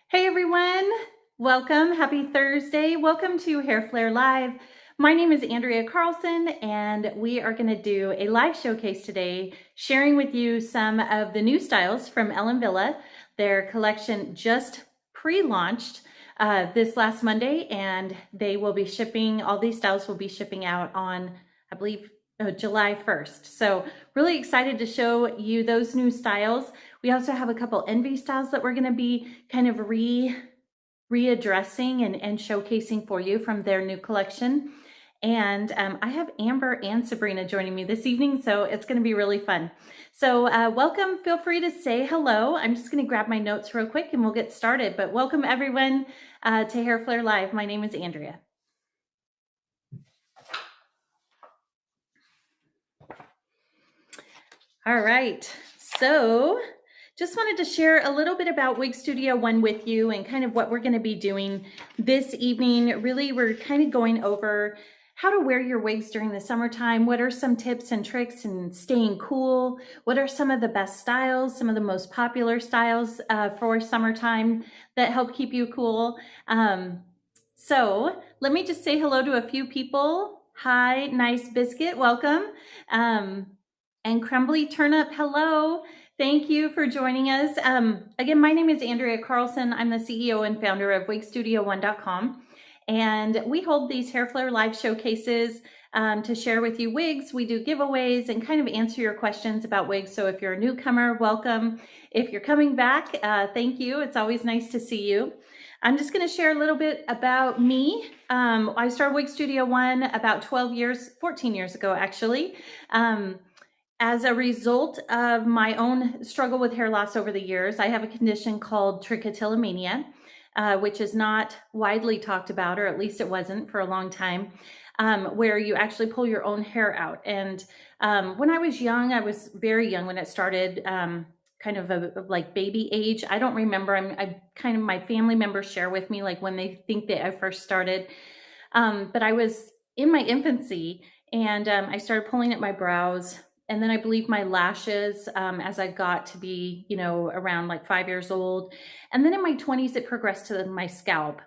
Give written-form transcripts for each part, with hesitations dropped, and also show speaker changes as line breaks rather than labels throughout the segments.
Hey everyone, welcome. Happy Thursday. Welcome to Hair Flair Live. My name is Andrea Carlson and we are going to do a live showcase today, sharing with you some of the new styles from Ellen Wille. Their collection just pre-launched this last Monday, and they will be shipping, all these styles will be shipping out on, I believe, July 1st. So really excited to show you those new styles. We also have a couple Envy styles that we're going to be kind of readdressing and showcasing for you from their new collection. And I have Amber and Sabrina joining me this evening, so it's going to be really fun. So welcome. Feel free to say hello. I'm just going to grab my notes real quick and we'll get started. But welcome everyone to Hair Flair Live. My name is Andrea. All right, so just wanted to share a little bit about Wig Studio 1 with you and kind of what we're going to be doing this evening. Really, we're kind of going over how to wear your wigs during the summertime. What are some tips and tricks in staying cool? What are some of the best styles, some of the most popular styles for summertime that help keep you cool? So let me just say hello to a few people. Hi, Nice Biscuit, welcome. And Crumbly Turnip, hello. Thank you for joining us. Again, my name is Andrea Carlson. I'm the CEO and founder of WigStudio1.com. And we hold these Hair Flair live showcases to share with you wigs. We do giveaways and kind of answer your questions about wigs. So if you're a newcomer, welcome. If you're coming back, thank you. It's always nice to see you. I'm just going to share a little bit about me. I started Wig Studio 1 about 14 years ago, actually. As a result of my own struggle with hair loss over the years, I have a condition called trichotillomania, which is not widely talked about, or at least it wasn't for a long time, where you actually pull your own hair out. And when I was young, I was very young when it started, kind of like baby age. I don't remember. I kind of, my family members share with me like when they think that I first started. But I was in my infancy, and I started pulling at my brows. And then I believe my lashes as I got to be, around like 5 years old. And then in my 20s, it progressed to my scalp,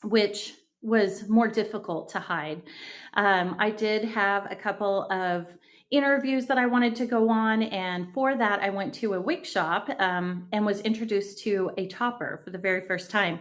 which was more difficult to hide. I did have a couple of interviews that I wanted to go on. And for that, I went to a wig shop and was introduced to a topper for the very first time.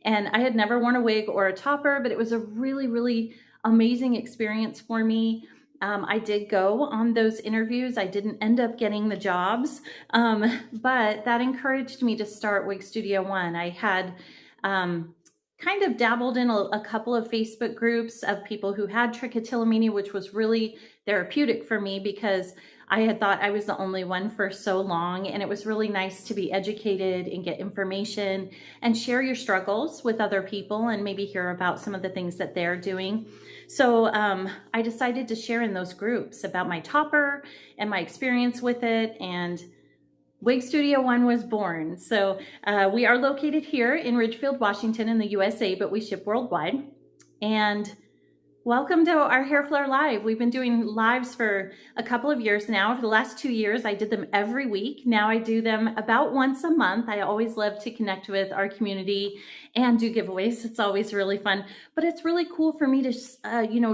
And I had never worn a wig or a topper, but it was a really, really amazing experience for me. I did go on those interviews. I didn't end up getting the jobs, but that encouraged me to start Wig Studio 1. I had kind of dabbled in a couple of Facebook groups of people who had trichotillomania, which was really therapeutic for me because I had thought I was the only one for so long. And it was really nice to be educated and get information and share your struggles with other people and maybe hear about some of the things that they're doing. So I decided to share in those groups about my topper and my experience with it, and Wig Studio 1 was born. So we are located here in Ridgefield, Washington in the USA, but we ship worldwide. And welcome to our Hair Flair Live. We've been doing lives for a couple of years now. For the last 2 years, I did them every week. Now I do them about once a month. I always love to connect with our community and do giveaways. It's always really fun. But it's really cool for me to,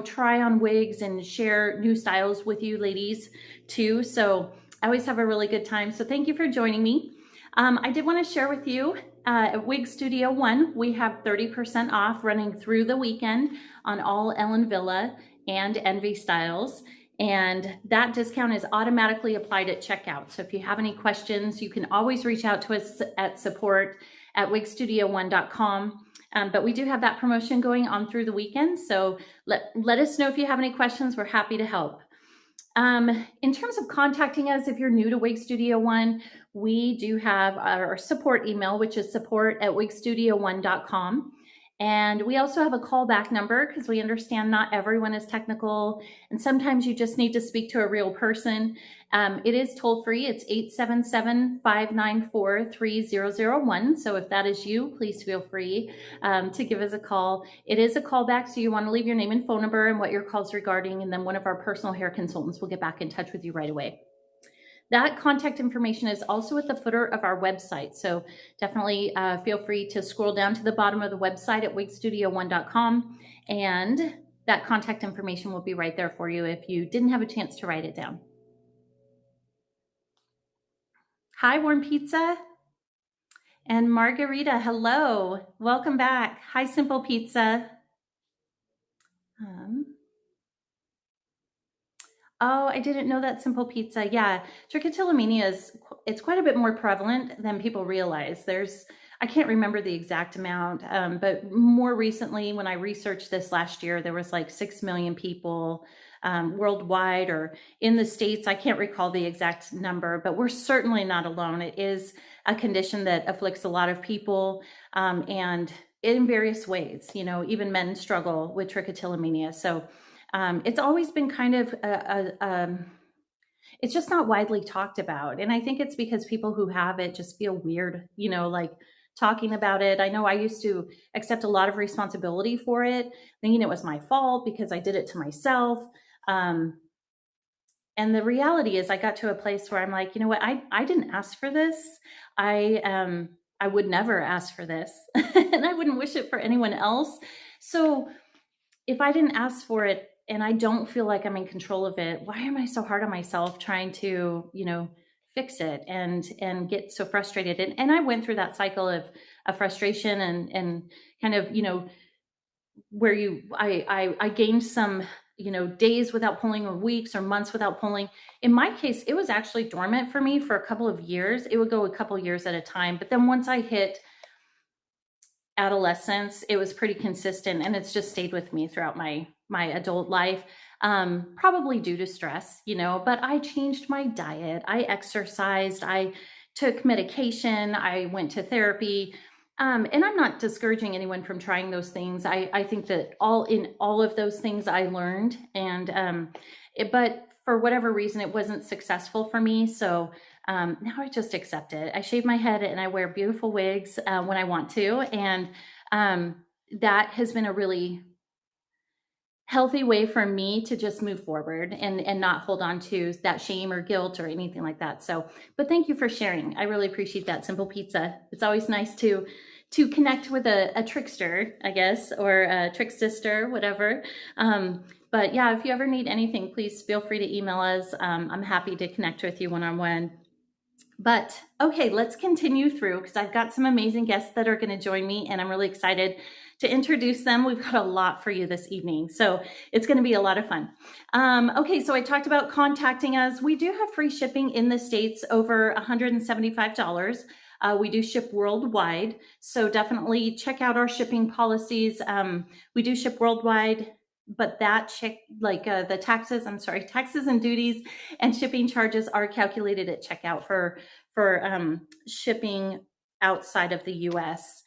try on wigs and share new styles with you ladies too. So I always have a really good time. So thank you for joining me. I did want to share with you at Wig Studio 1, we have 30% off running through the weekend on all Ellen Wille and Envy styles. And that discount is automatically applied at checkout. So if you have any questions, you can always reach out to us at support@wigstudio1.com. But we do have that promotion going on through the weekend. So let us know if you have any questions. We're happy to help. In terms of contacting us, if you're new to Wig Studio 1, we do have our support email, which is support@wigstudio1.com. And we also have a callback number because we understand not everyone is technical and sometimes you just need to speak to a real person. It is toll free. It's 877-594-3001. So if that is you, please feel free to give us a call. It is a callback, so you want to leave your name and phone number and what your call's regarding, and then one of our personal hair consultants will get back in touch with you right away. That contact information is also at the footer of our website. So definitely feel free to scroll down to the bottom of the website at wigstudio1.com, and that contact information will be right there for you if you didn't have a chance to write it down. Hi, Warm Pizza. And Margarita, hello. Welcome back. Hi, Simple Pizza. Oh, I didn't know that, Simple Pizza. Yeah, trichotillomania it's quite a bit more prevalent than people realize. I can't remember the exact amount, but more recently, when I researched this last year, there was like 6 million people worldwide or in the States. I can't recall the exact number, but we're certainly not alone. It is a condition that afflicts a lot of people, and in various ways. Even men struggle with trichotillomania. So it's always been kind of it's just not widely talked about. And I think it's because people who have it just feel weird, like talking about it. I know I used to accept a lot of responsibility for it, thinking it was my fault because I did it to myself. And the reality is I got to a place where I'm like, you know what, I didn't ask for this. I would never ask for this and I wouldn't wish it for anyone else. So if I didn't ask for it and I don't feel like I'm in control of it, why am I so hard on myself trying to, fix it and get so frustrated? And I went through that cycle of frustration and kind of, where I gained some, days without pulling or weeks or months without pulling. In my case, it was actually dormant for me for a couple of years. It would go a couple of years at a time. But then once I hit adolescence, it was pretty consistent, and it's just stayed with me throughout my adult life, probably due to stress, but I changed my diet. I exercised, I took medication, I went to therapy. And I'm not discouraging anyone from trying those things. I think that all of those things I learned, and but for whatever reason, it wasn't successful for me. So now I just accept it. I shave my head and I wear beautiful wigs when I want to. And that has been a really healthy way for me to just move forward and not hold on to that shame or guilt or anything like that. So, but thank you for sharing. I really appreciate that, Simple Pizza. It's always nice to connect with a trickster, I guess, or a trick sister, whatever. But yeah, if you ever need anything, please feel free to email us. I'm happy to connect with you one-on-one. But okay, let's continue through because I've got some amazing guests that are going to join me, and I'm really excited to introduce them. We've got a lot for you this evening, so it's going to be a lot of fun. Okay, so I talked about contacting us. We do have free shipping in the States over $175. We do ship worldwide, so definitely check out our shipping policies. We do ship worldwide, but the taxes and duties and shipping charges are calculated at checkout for shipping outside of the US.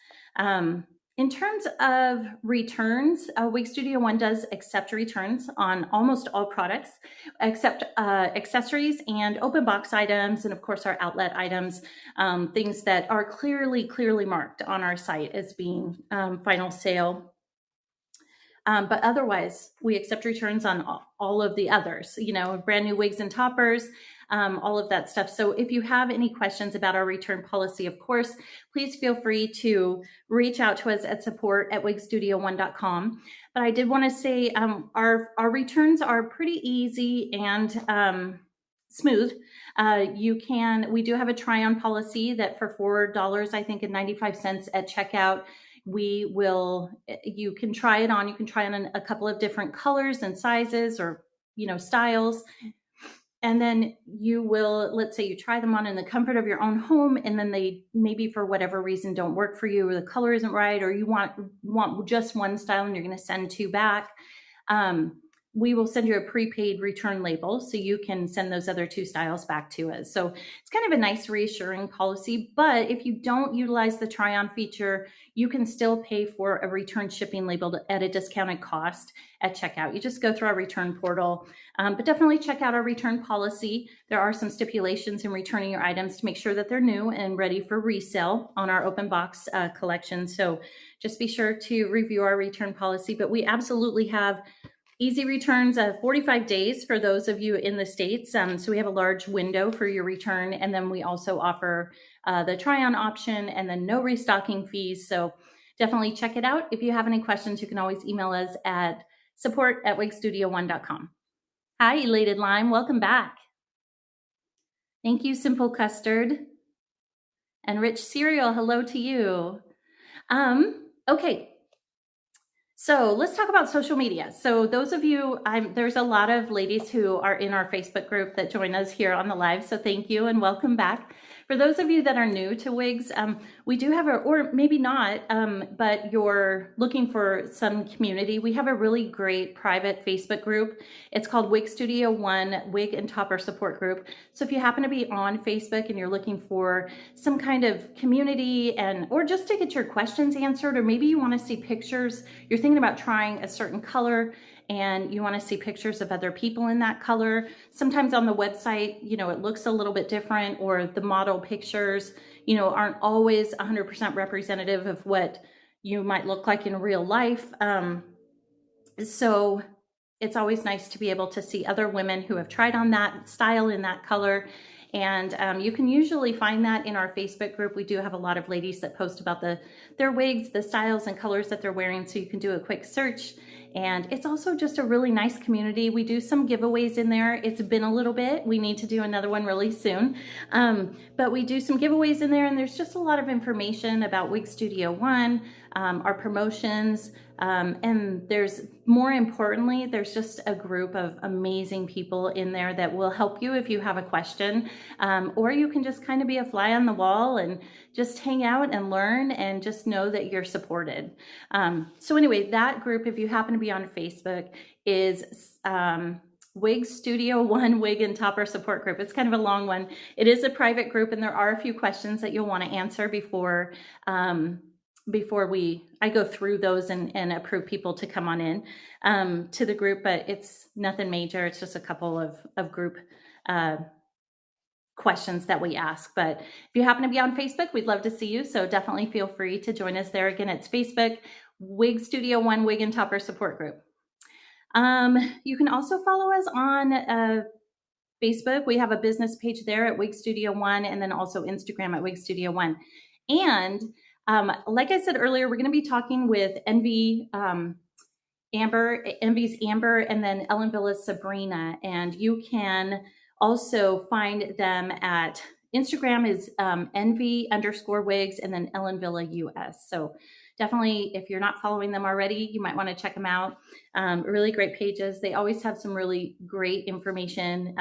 In terms of returns, Wig Studio One does accept returns on almost all products, except accessories and open box items, and of course our outlet items, things that are clearly marked on our site as being final sale. But otherwise, we accept returns on all of the others, brand new wigs and toppers, all of that stuff. So if you have any questions about our return policy, of course, please feel free to reach out to us at support@wigstudio1.com. But I did want to say our returns are pretty easy and smooth. We do have a try-on policy that for $4, I think, and 95 cents at checkout, you can try it on. You can try on a couple of different colors and sizes or, styles. And then let's say you try them on in the comfort of your own home, and then they maybe for whatever reason don't work for you, or the color isn't right, or you want just one style and you're going to send two back. We will send you a prepaid return label so you can send those other two styles back to us. So it's kind of a nice reassuring policy, but if you don't utilize the try-on feature, you can still pay for a return shipping label at a discounted cost at checkout. You just go through our return portal, but definitely check out our return policy. There are some stipulations in returning your items to make sure that they're new and ready for resale on our open box collection. So just be sure to review our return policy, but we absolutely have Easy returns of 45 days for those of you in the States. So we have a large window for your return. And then we also offer the try-on option and then no restocking fees. So definitely check it out. If you have any questions, you can always email us at support@wigstudio1.com. Hi, Elated Lime. Welcome back. Thank you, Simple Custard. And Rich Cereal, hello to you. Okay. So let's talk about social media. So those of you, there's a lot of ladies who are in our Facebook group that join us here on the live. So thank you and welcome back. For those of you that are new to Wigs, we do have or maybe not, but you're looking for some community. We have a really great private Facebook group. It's called Wig Studio 1 Wig and Topper Support Group. So if you happen to be on Facebook and you're looking for some kind of community or just to get your questions answered, or maybe you want to see pictures, you're thinking about trying a certain color and you want to see pictures of other people in that color. Sometimes on the website, it looks a little bit different, or the model pictures, aren't always 100% representative of what you might look like in real life. So it's always nice to be able to see other women who have tried on that style in that color. And you can usually find that in our Facebook group. We do have a lot of ladies that post about their wigs, the styles and colors that they're wearing, so you can do a quick search. And it's also just a really nice community. We do some giveaways in there. It's been a little bit. We need to do another one really soon. But we do some giveaways in there, and there's just a lot of information about Wig Studio 1, our promotions, and more importantly, there's just a group of amazing people in there that will help you if you have a question, or you can just kind of be a fly on the wall and just hang out and learn and just know that you're supported. So anyway, that group, if you happen to be on Facebook, is Wig Studio 1 Wig and Topper Support Group. It's kind of a long one. It is a private group, and there are a few questions that you'll want to answer before I go through those and approve people to come on in to the group, but it's nothing major. It's just a couple of group questions that we ask. But if you happen to be on Facebook, we'd love to see you. So definitely feel free to join us there. Again, it's Facebook, Wig Studio 1 Wig and Topper Support Group. You can also follow us on Facebook. We have a business page there at Wig Studio 1, and then also Instagram at Wig Studio 1. And like I said earlier, we're going to be talking with Envy's Amber, and then Ellen Wille's Sabrina. And you can also find them at Instagram is Envy_wigs, and then Ellen Wille US. So definitely, if you're not following them already, you might want to check them out. Really great pages. They always have some really great information,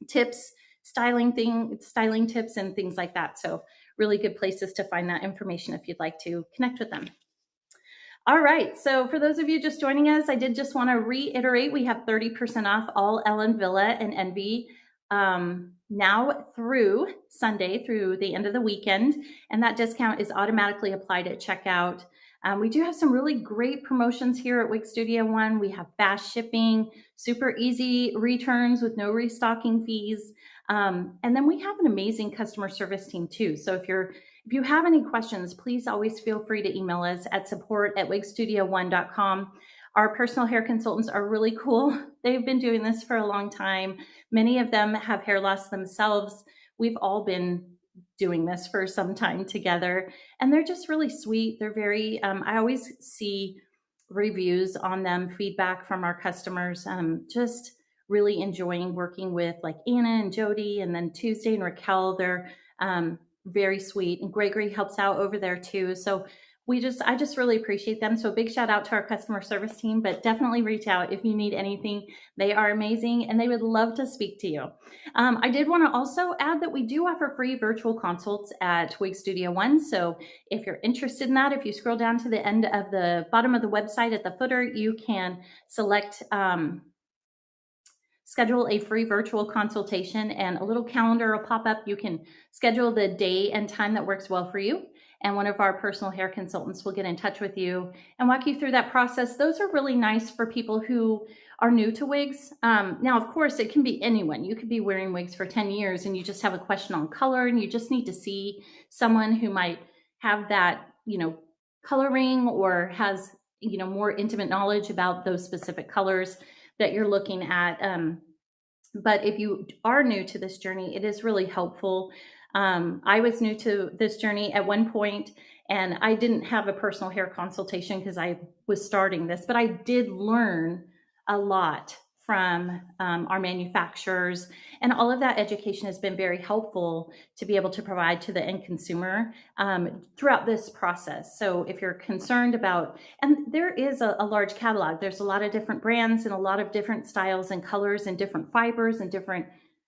tips, styling tips, and things like that. So really good places to find that information if you'd like to connect with them. All right, so for those of you just joining us, I did just want to reiterate, we have 30% off all Ellen Wille and Envy now through Sunday, through the end of the weekend, and that discount is automatically applied at checkout. We do have some really great promotions here at Wig Studio 1. We have fast shipping, super easy returns with no restocking fees. And then we have an amazing customer service team too. So if you have any questions, please always feel free to email us at support@wigstudio1.com. Our personal hair consultants are really cool. They've been doing this for a long time. Many of them have hair loss themselves. We've all been doing this for some time together, and they're just really sweet. They're very, I always see reviews on them, feedback from our customers, just really enjoying working with like Anna and Jody, and then Tuesday and Raquel. They're very sweet, and Gregory helps out over there too. So I just really appreciate them. So a big shout out to our customer service team, but definitely reach out if you need anything. They are amazing, and they would love to speak to you. I did want to also add that we do offer free virtual consults at Wig Studio 1. So if you're interested in that, if you scroll down to the end of the bottom of the website at the footer, you can select schedule a free virtual consultation, and a little calendar will pop up. You can schedule the day and time that works well for you, and one of our personal hair consultants will get in touch with you and walk you through that process. Those are really nice for people who are new to wigs. Now, of course, it can be anyone. You could be wearing wigs for 10 years and you just have a question on color, and you just need to see someone who might have that, coloring, or has more intimate knowledge about those specific colors that you're looking at. But if you are new to this journey, it is really helpful. I was new to this journey at one point, and I didn't have a personal hair consultation because I was starting this, but I did learn a lot from our manufacturers, and all of that education has been very helpful to be able to provide to the end consumer throughout this process. So if you're concerned about, and there is a large catalog, there's a lot of different brands and a lot of different styles and colors and different fibers and different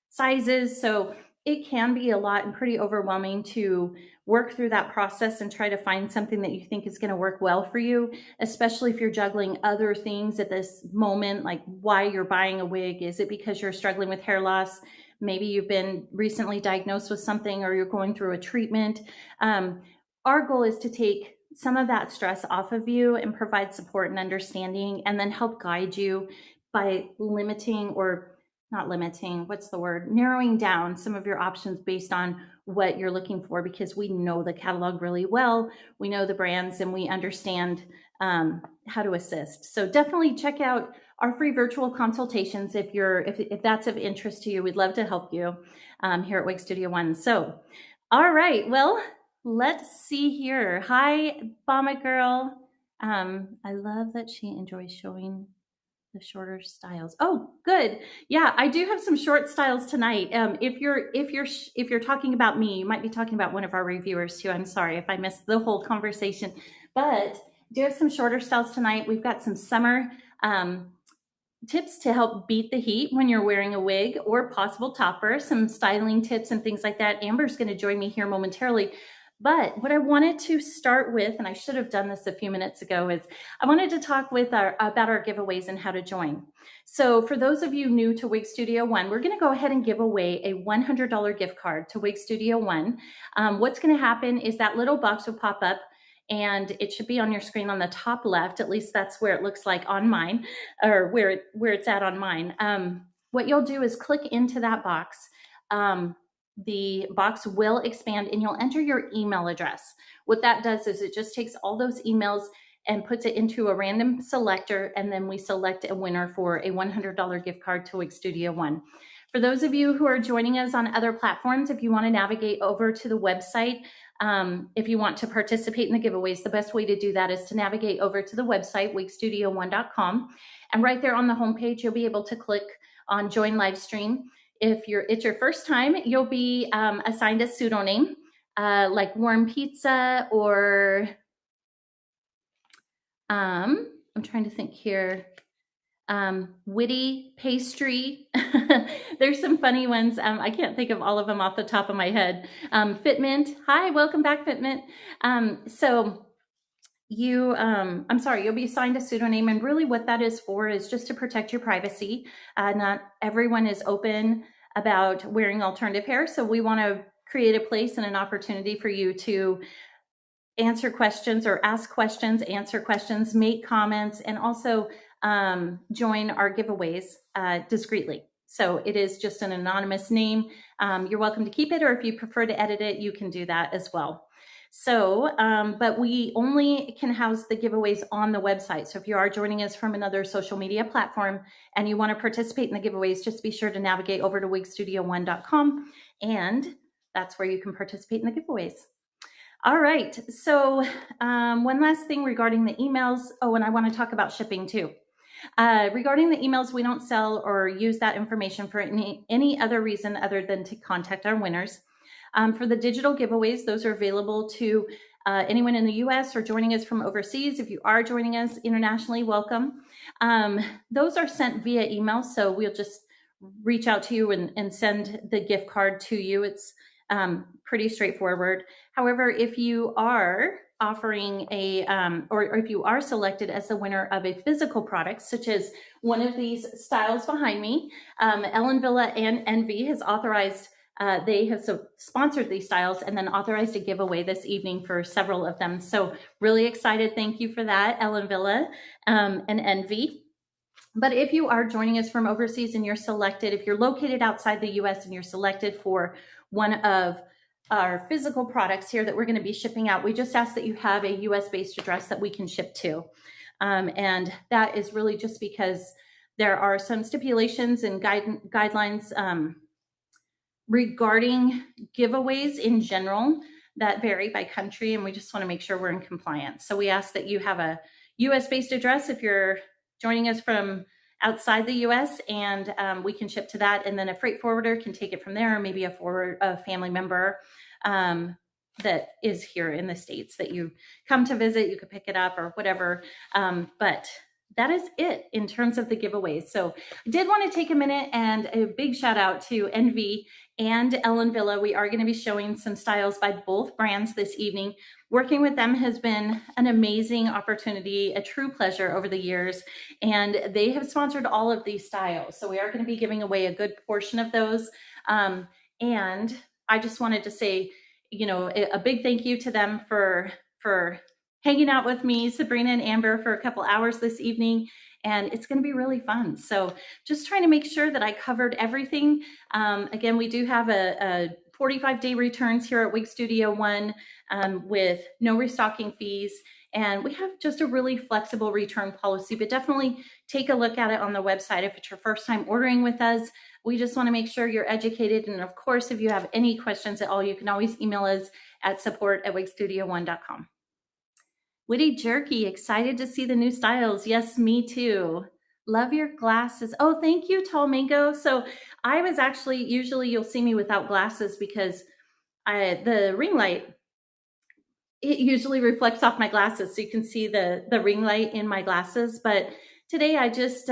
sizes. So it can be a lot and pretty overwhelming to work through that process and try to find something that you think is going to work well for you, especially if you're juggling other things at this moment, like why you're buying a wig. Is it because you're struggling with hair loss? Maybe you've been recently diagnosed with something, or you're going through a treatment. Our goal is to take some of that stress off of you and provide support and understanding, and then help guide you by limiting, or not limiting, what's the word? Narrowing down some of your options based on what you're looking for, because we know the catalog really well. We know the brands, and we understand how to assist. So definitely check out our free virtual consultations if that's of interest to you. We'd love to help you here at Wig Studio One. So, all right, well, let's see here. Hi, Bomba Girl. I love that she enjoys showing the shorter styles. Oh, good. Yeah, I do have some short styles tonight. If you're talking about me, you might be talking about one of our reviewers too. I'm sorry if I missed the whole conversation, but do have some shorter styles tonight. We've got some summer tips to help beat the heat when you're wearing a wig or possible topper, some styling tips and things like that. Amber's going to join me here momentarily. But what I wanted to start with, and I should have done this a few minutes ago, is I wanted to talk about our giveaways and how to join. So for those of you new to Wig Studio One, we're going to go ahead and give away a $100 gift card to Wig Studio One. What's going to happen is that little box will pop up, and it should be on your screen on the top left. At least that's where it looks like on mine, or where it's at on mine. What you'll do is click into that box. The box will expand, and you'll enter your email address. What that does is it just takes all those emails and puts it into a random selector, and then we select a winner for a $100 gift card to Wig Studio One. For those of you who are joining us on other platforms, if you want to navigate over to the website, if you want to participate in the giveaways, the best way to do that is to navigate over to the website, wigstudio1.com, and right there on the homepage, you'll be able to click on Join Live Stream. If it's your first time, you'll be assigned a pseudonym like Warm Pizza, or I'm trying to think here, Witty Pastry. There's some funny ones. I can't think of all of them off the top of my head. Fitment. Hi, welcome back, Fitment. So you'll be assigned a pseudonym, and really what that is for is just to protect your privacy. Not everyone is open about wearing alternative hair, so we want to create a place and an opportunity for you to answer questions or ask questions, answer questions, make comments, and also join our giveaways discreetly. So it is just an anonymous name. You're welcome to keep it, or if you prefer to edit it, you can do that as well. So, but we only can house the giveaways on the website. So if you are joining us from another social media platform and you want to participate in the giveaways, just be sure to navigate over to wigstudio1.com, and that's where you can participate in the giveaways. All right. So one last thing regarding the emails. Oh, and I want to talk about shipping too. Regarding the emails, we don't sell or use that information for any other reason other than to contact our winners. For the digital giveaways, those are available to anyone in the US or joining us from overseas. If you are joining us internationally, welcome. Those are sent via email, so we'll just reach out to you and send the gift card to you. It's pretty straightforward. However, if you are offering or if you are selected as the winner of a physical product, such as one of these styles behind me, Ellen Wille and Envy has authorized, they have sponsored these styles and then authorized a giveaway this evening for several of them. So really excited. Thank you for that, Ellen Wille and Envy. But if you are joining us from overseas and you're selected, if you're located outside the US and you're selected for one of our physical products here that we're going to be shipping out, we just ask that you have a US-based address that we can ship to. And that is really just because there are some stipulations and guidelines regarding giveaways in general that vary by country, and we just want to make sure we're in compliance. So we ask that you have a US-based address if you're joining us from outside the US, and we can ship to that, and then a freight forwarder can take it from there, or maybe a family member that is here in the States that you come to visit, you could pick it up or whatever. But that is it in terms of the giveaways. So I did want to take a minute and a big shout out to Envy and Ellen Wille. We are going to be showing some styles by both brands this evening. Working with them has been an amazing opportunity, a true pleasure over the years, and they have sponsored all of these styles. So we are going to be giving away a good portion of those. And I just wanted to say, you know, a big thank you to them for hanging out with me, Sabrina and Amber, for a couple hours this evening, and it's going to be really fun. So just trying to make sure that I covered everything. Again, we do have a 45-day returns here at Wig Studio One with no restocking fees, and we have just a really flexible return policy, but definitely take a look at it on the website if it's your first time ordering with us. We just want to make sure you're educated, and of course, if you have any questions at all, you can always email us at support@wigstudio1.com. Witty Jerky, excited to see the new styles. Yes, me too. Love your glasses. Oh, thank you, Tall Mango. So I was actually, usually you'll see me without glasses because the ring light, it usually reflects off my glasses. So you can see the ring light in my glasses. But today I just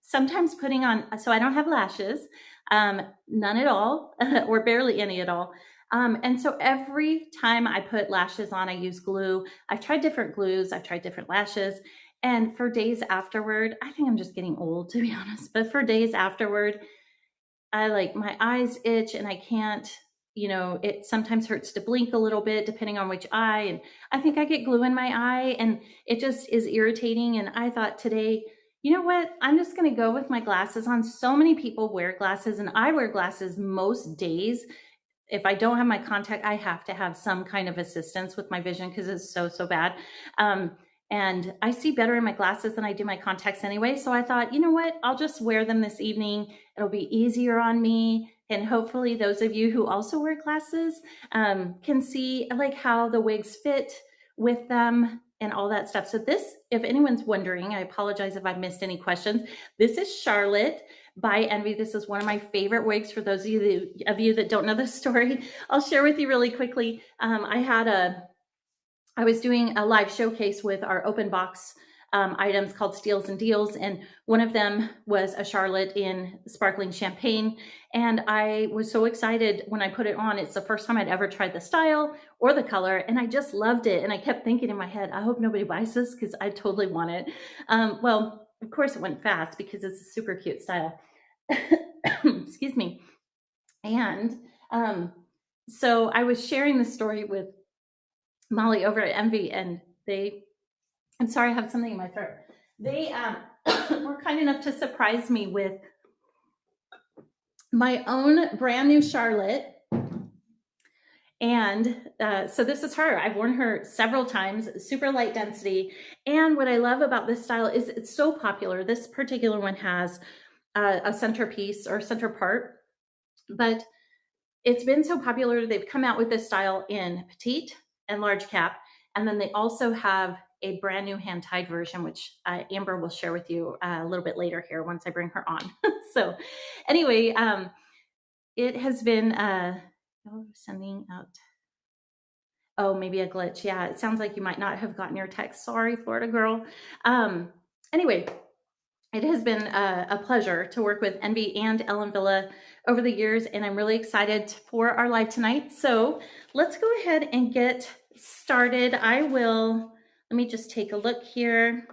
sometimes putting on, so I don't have lashes, none at all, or barely any at all. And so every time I put lashes on, I use glue. I've tried different glues, I've tried different lashes, and for days afterward, I think I'm just getting old, to be honest, but for days afterward, my eyes itch and I can't, you know, it sometimes hurts to blink a little bit depending on which eye. And I think I get glue in my eye and it just is irritating. And I thought today, you know what, I'm just going to go with my glasses on. So many people wear glasses and I wear glasses most days. If I don't have my contact, I have to have some kind of assistance with my vision because it's so bad. And I see better in my glasses than I do my contacts anyway. So I thought, you know what, I'll just wear them this evening. It'll be easier on me. And hopefully those of you who also wear glasses can see like how the wigs fit with them and all that stuff. So this, if anyone's wondering, I apologize if I missed any questions. This is Charlotte by Envy. This is one of my favorite wigs. For those of you that don't know the story, I'll share with you really quickly. I was doing a live showcase with our open box items called Steals and Deals, and one of them was a Charlotte in sparkling champagne, and I was so excited when I put it on. It's the first time I'd ever tried the style or the color, and I just loved it, and I kept thinking in my head, I hope nobody buys this because I totally want it. Well, of course it went fast because it's a super cute style. Excuse me. And so I was sharing the story with Molly over at Envy, and I'm sorry, I have something in my throat. They were kind enough to surprise me with my own brand new Charlotte. And so this is her. I've worn her several times, super light density. And what I love about this style is it's so popular. This particular one has a centerpiece or center part, but it's been so popular. They've come out with this style in petite and large cap. And then they also have a brand new hand-tied version, which Amber will share with you a little bit later here once I bring her on. So anyway, it has been sending out. Oh, maybe a glitch. Yeah, it sounds like you might not have gotten your text. Sorry, Florida girl. Anyway, it has been a pleasure to work with Envy and Ellen Wille over the years, and I'm really excited for our live tonight. So let's go ahead and get started. Let me just take a look here.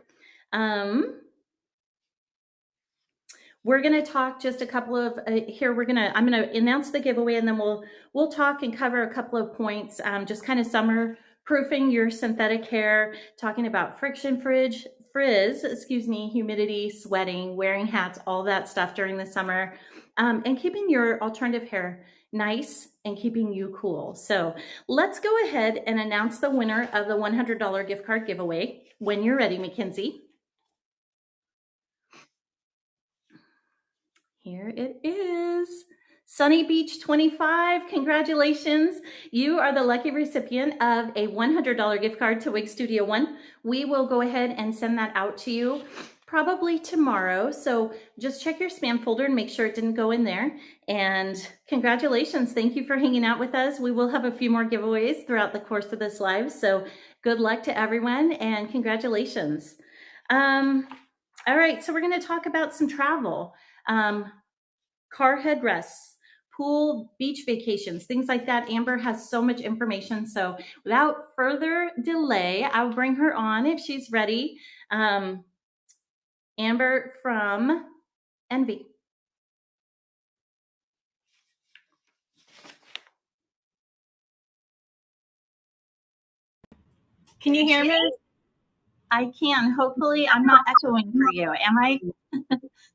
We're going to talk just a couple of here. I'm going to announce the giveaway, and then we'll talk and cover a couple of points, just kind of summer proofing your synthetic hair, talking about friction frizz, humidity, sweating, wearing hats, all that stuff during the summer, and keeping your alternative hair nice and keeping you cool. So let's go ahead and announce the winner of the $100 gift card giveaway when you're ready, Mackenzie. Here it is. Sunny Beach 25, congratulations. You are the lucky recipient of a $100 gift card to Wig Studio One. We will go ahead and send that out to you probably tomorrow. So just check your spam folder and make sure it didn't go in there. And congratulations. Thank you for hanging out with us. We will have a few more giveaways throughout the course of this live. So good luck to everyone and congratulations. All right, so we're going to talk about some travel. Car headrests, pool, beach vacations, things like that. Amber has so much information. So without further delay, I'll bring her on if she's ready. Amber from Envy.
Can you hear me?
I can. Hopefully I'm not echoing for you. Am I?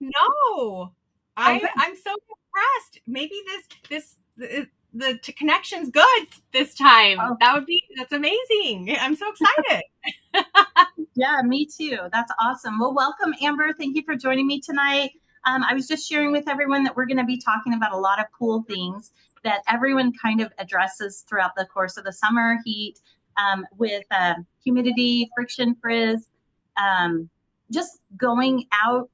No. I'm so impressed. Maybe the connection's good this time.
Oh.
That's amazing. I'm so excited.
Yeah, me too. That's awesome. Well, welcome, Amber. Thank you for joining me tonight. I was just sharing with everyone that we're going to be talking about a lot of cool things that everyone kind of addresses throughout the course of the summer heat, with humidity, friction frizz, just going out,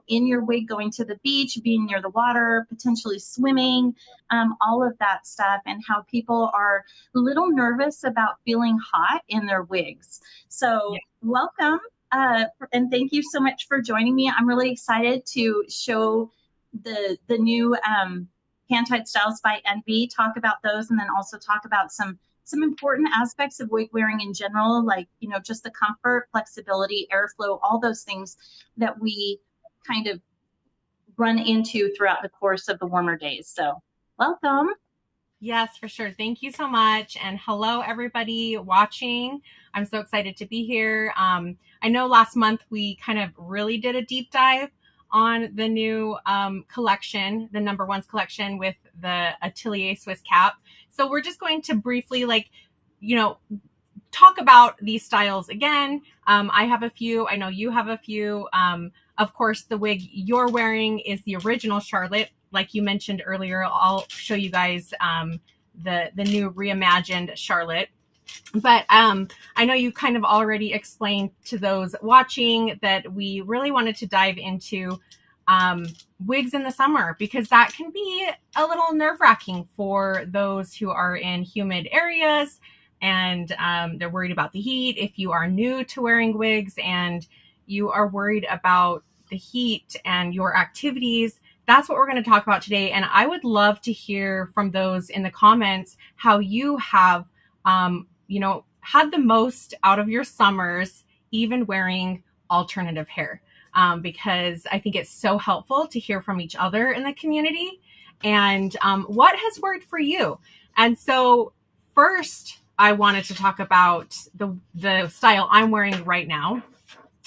in your wig, going to the beach, being near the water, potentially swimming, all of that stuff, and how people are a little nervous about feeling hot in their wigs. So welcome, and thank you so much for joining me. I'm really excited to show the new hand-tied styles by Envy, talk about those, and then also talk about some important aspects of wig wearing in general, like, just the comfort, flexibility, airflow, all those things that we kind of run into throughout the course of the warmer days. So welcome.
Yes, for sure. Thank you so much. And hello, everybody watching. I'm so excited to be here. I know last month we kind of really did a deep dive on the new collection, the number ones collection with the Atelier Swiss cap. So we're just going to briefly, talk about these styles again. I have a few. I know you have a few. Of course, the wig you're wearing is the original Charlotte. Like you mentioned earlier, I'll show you guys the new reimagined Charlotte. But I know you kind of already explained to those watching that we really wanted to dive into wigs in the summer, because that can be a little nerve-wracking for those who are in humid areas and they're worried about the heat. If you are new to wearing wigs and you are worried about the heat and your activities, that's what we're going to talk about today. And I would love to hear from those in the comments how you have, had the most out of your summers, even wearing alternative hair. Because I think it's so helpful to hear from each other in the community and what has worked for you. And so first, I wanted to talk about the style I'm wearing right now,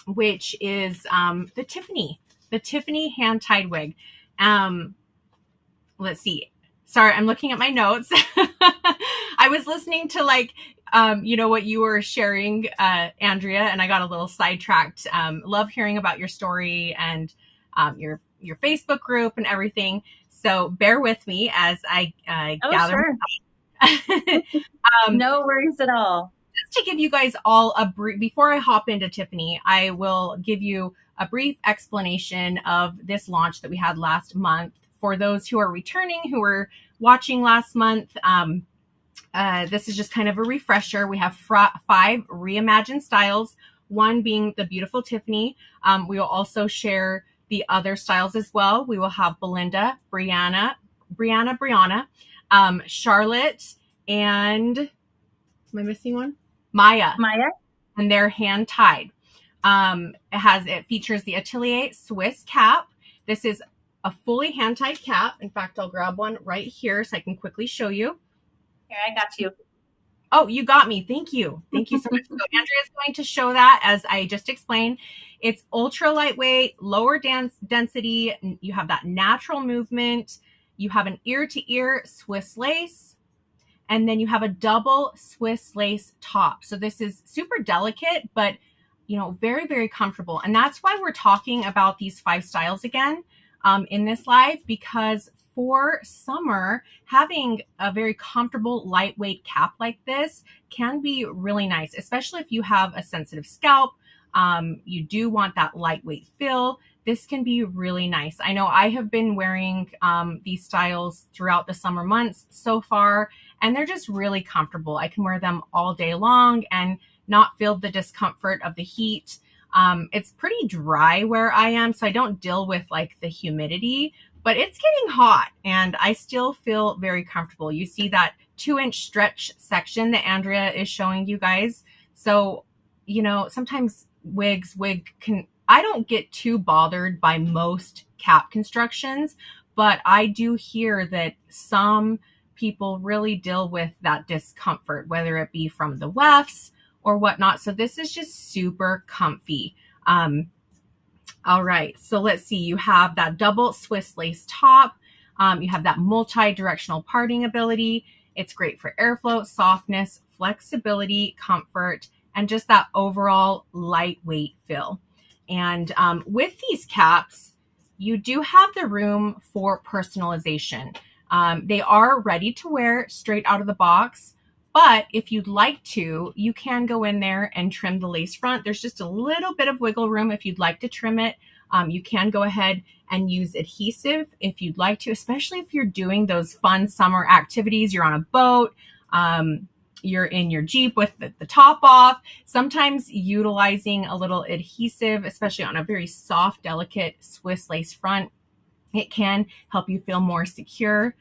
which is the Tiffany hand-tied wig. Let's see. Sorry, I'm looking at my notes. I was listening to what you were sharing, Andrea, and I got a little sidetracked. Love hearing about your story and your Facebook group and everything. So bear with me as I gather.
Sure. No worries at all.
Just to give you guys all a brief, before I hop into Tiffany, I will give you a brief explanation of this launch that we had last month. For those who are returning, who were watching last month, this is just kind of a refresher. We have 5 reimagined styles, one being the beautiful Tiffany. We will also share the other styles as well. We will have Belinda, Brianna, Charlotte, and am I missing one? Maya. And they're hand tied. It features the Atelier Swiss cap. This is a fully hand tied cap. In fact, I'll grab one right here so I can quickly show you.
Here, I got you.
Oh, you got me. Thank you. Thank you so much. So Andrea's going to show that, as I just explained. It's ultra lightweight, lower density. You have that natural movement. You have an ear-to-ear Swiss lace. And then you have a double Swiss lace top. So this is super delicate, but very, very comfortable. And that's why we're talking about these 5 styles again. in this live, because for summer, having a very comfortable, lightweight cap like this can be really nice, especially if you have a sensitive scalp. You do want that lightweight feel. This can be really nice. I know I have been wearing these styles throughout the summer months so far, and they're just really comfortable. I can wear them all day long and not feel the discomfort of the heat. It's pretty dry where I am, so I don't deal with like the humidity, but it's getting hot and I still feel very comfortable. You see that 2-inch stretch section that Andrea is showing you guys. So, you know, sometimes wig can, I don't get too bothered by most cap constructions, but I do hear that some people really deal with that discomfort, whether it be from the wefts or whatnot. So this is just super comfy. All right, so let's see. You have that double Swiss lace top. You have that multi-directional parting ability. It's great for airflow, softness, flexibility, comfort, and just that overall lightweight feel. And with these caps, you do have the room for personalization. They are ready to wear straight out of the box. But if you'd like to, you can go in there and trim the lace front. There's just a little bit of wiggle room if you'd like to trim it. You can go ahead and use adhesive if you'd like to, especially if you're doing those fun summer activities. You're on a boat, you're in your Jeep with the top off. Sometimes utilizing a little adhesive, especially on a very soft, delicate Swiss lace front, it can help you feel more secure.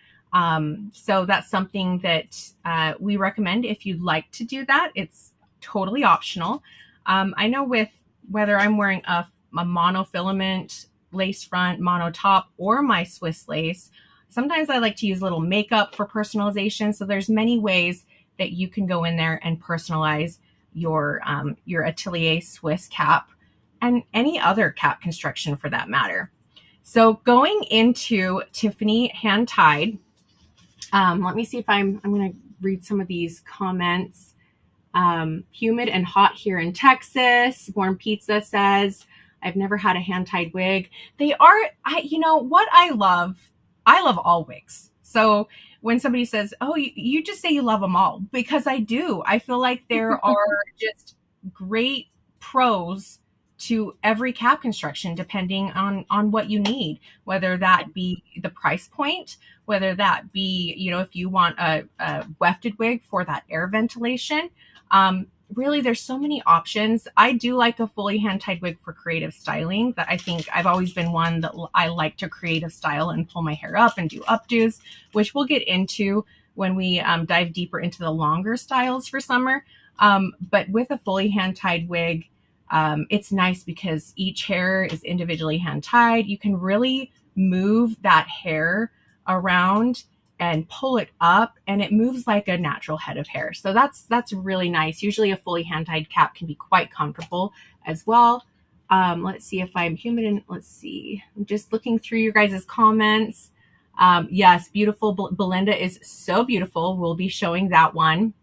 So that's something that we recommend if you'd like to do that. It's totally optional. I know with whether I'm wearing a monofilament lace front, mono top, or my Swiss lace, sometimes I like to use a little makeup for personalization. So there's many ways that you can go in there and personalize your Atelier Swiss cap and any other cap construction for that matter. So going into Tiffany hand tied, let me see if I'm going to read some of these comments. Humid and hot here in Texas. Warm Pizza says, I've never had a hand-tied wig. They are, you know what I love all wigs. So when somebody says, oh, you just say you love them all, because I do. I feel like there are just great pros to every cap construction, depending on what you need, whether that be the price point, whether that be, you know, if you want a wefted wig for that air ventilation. Really, there's so many options. I do like a fully hand-tied wig for creative styling. That I think I've always been one that I like to creative style and pull my hair up and do updos, which we'll get into when we dive deeper into the longer styles for summer. But with a fully hand-tied wig, it's nice because each hair is individually hand-tied. You can really move that hair around and pull it up, and it moves like a natural head of hair. So that's really nice. Usually a fully hand-tied cap can be quite comfortable as well. Let's see if I'm humid, and let's see. I'm just looking through your guys' comments. Yes, beautiful. Belinda is so beautiful. We'll be showing that one.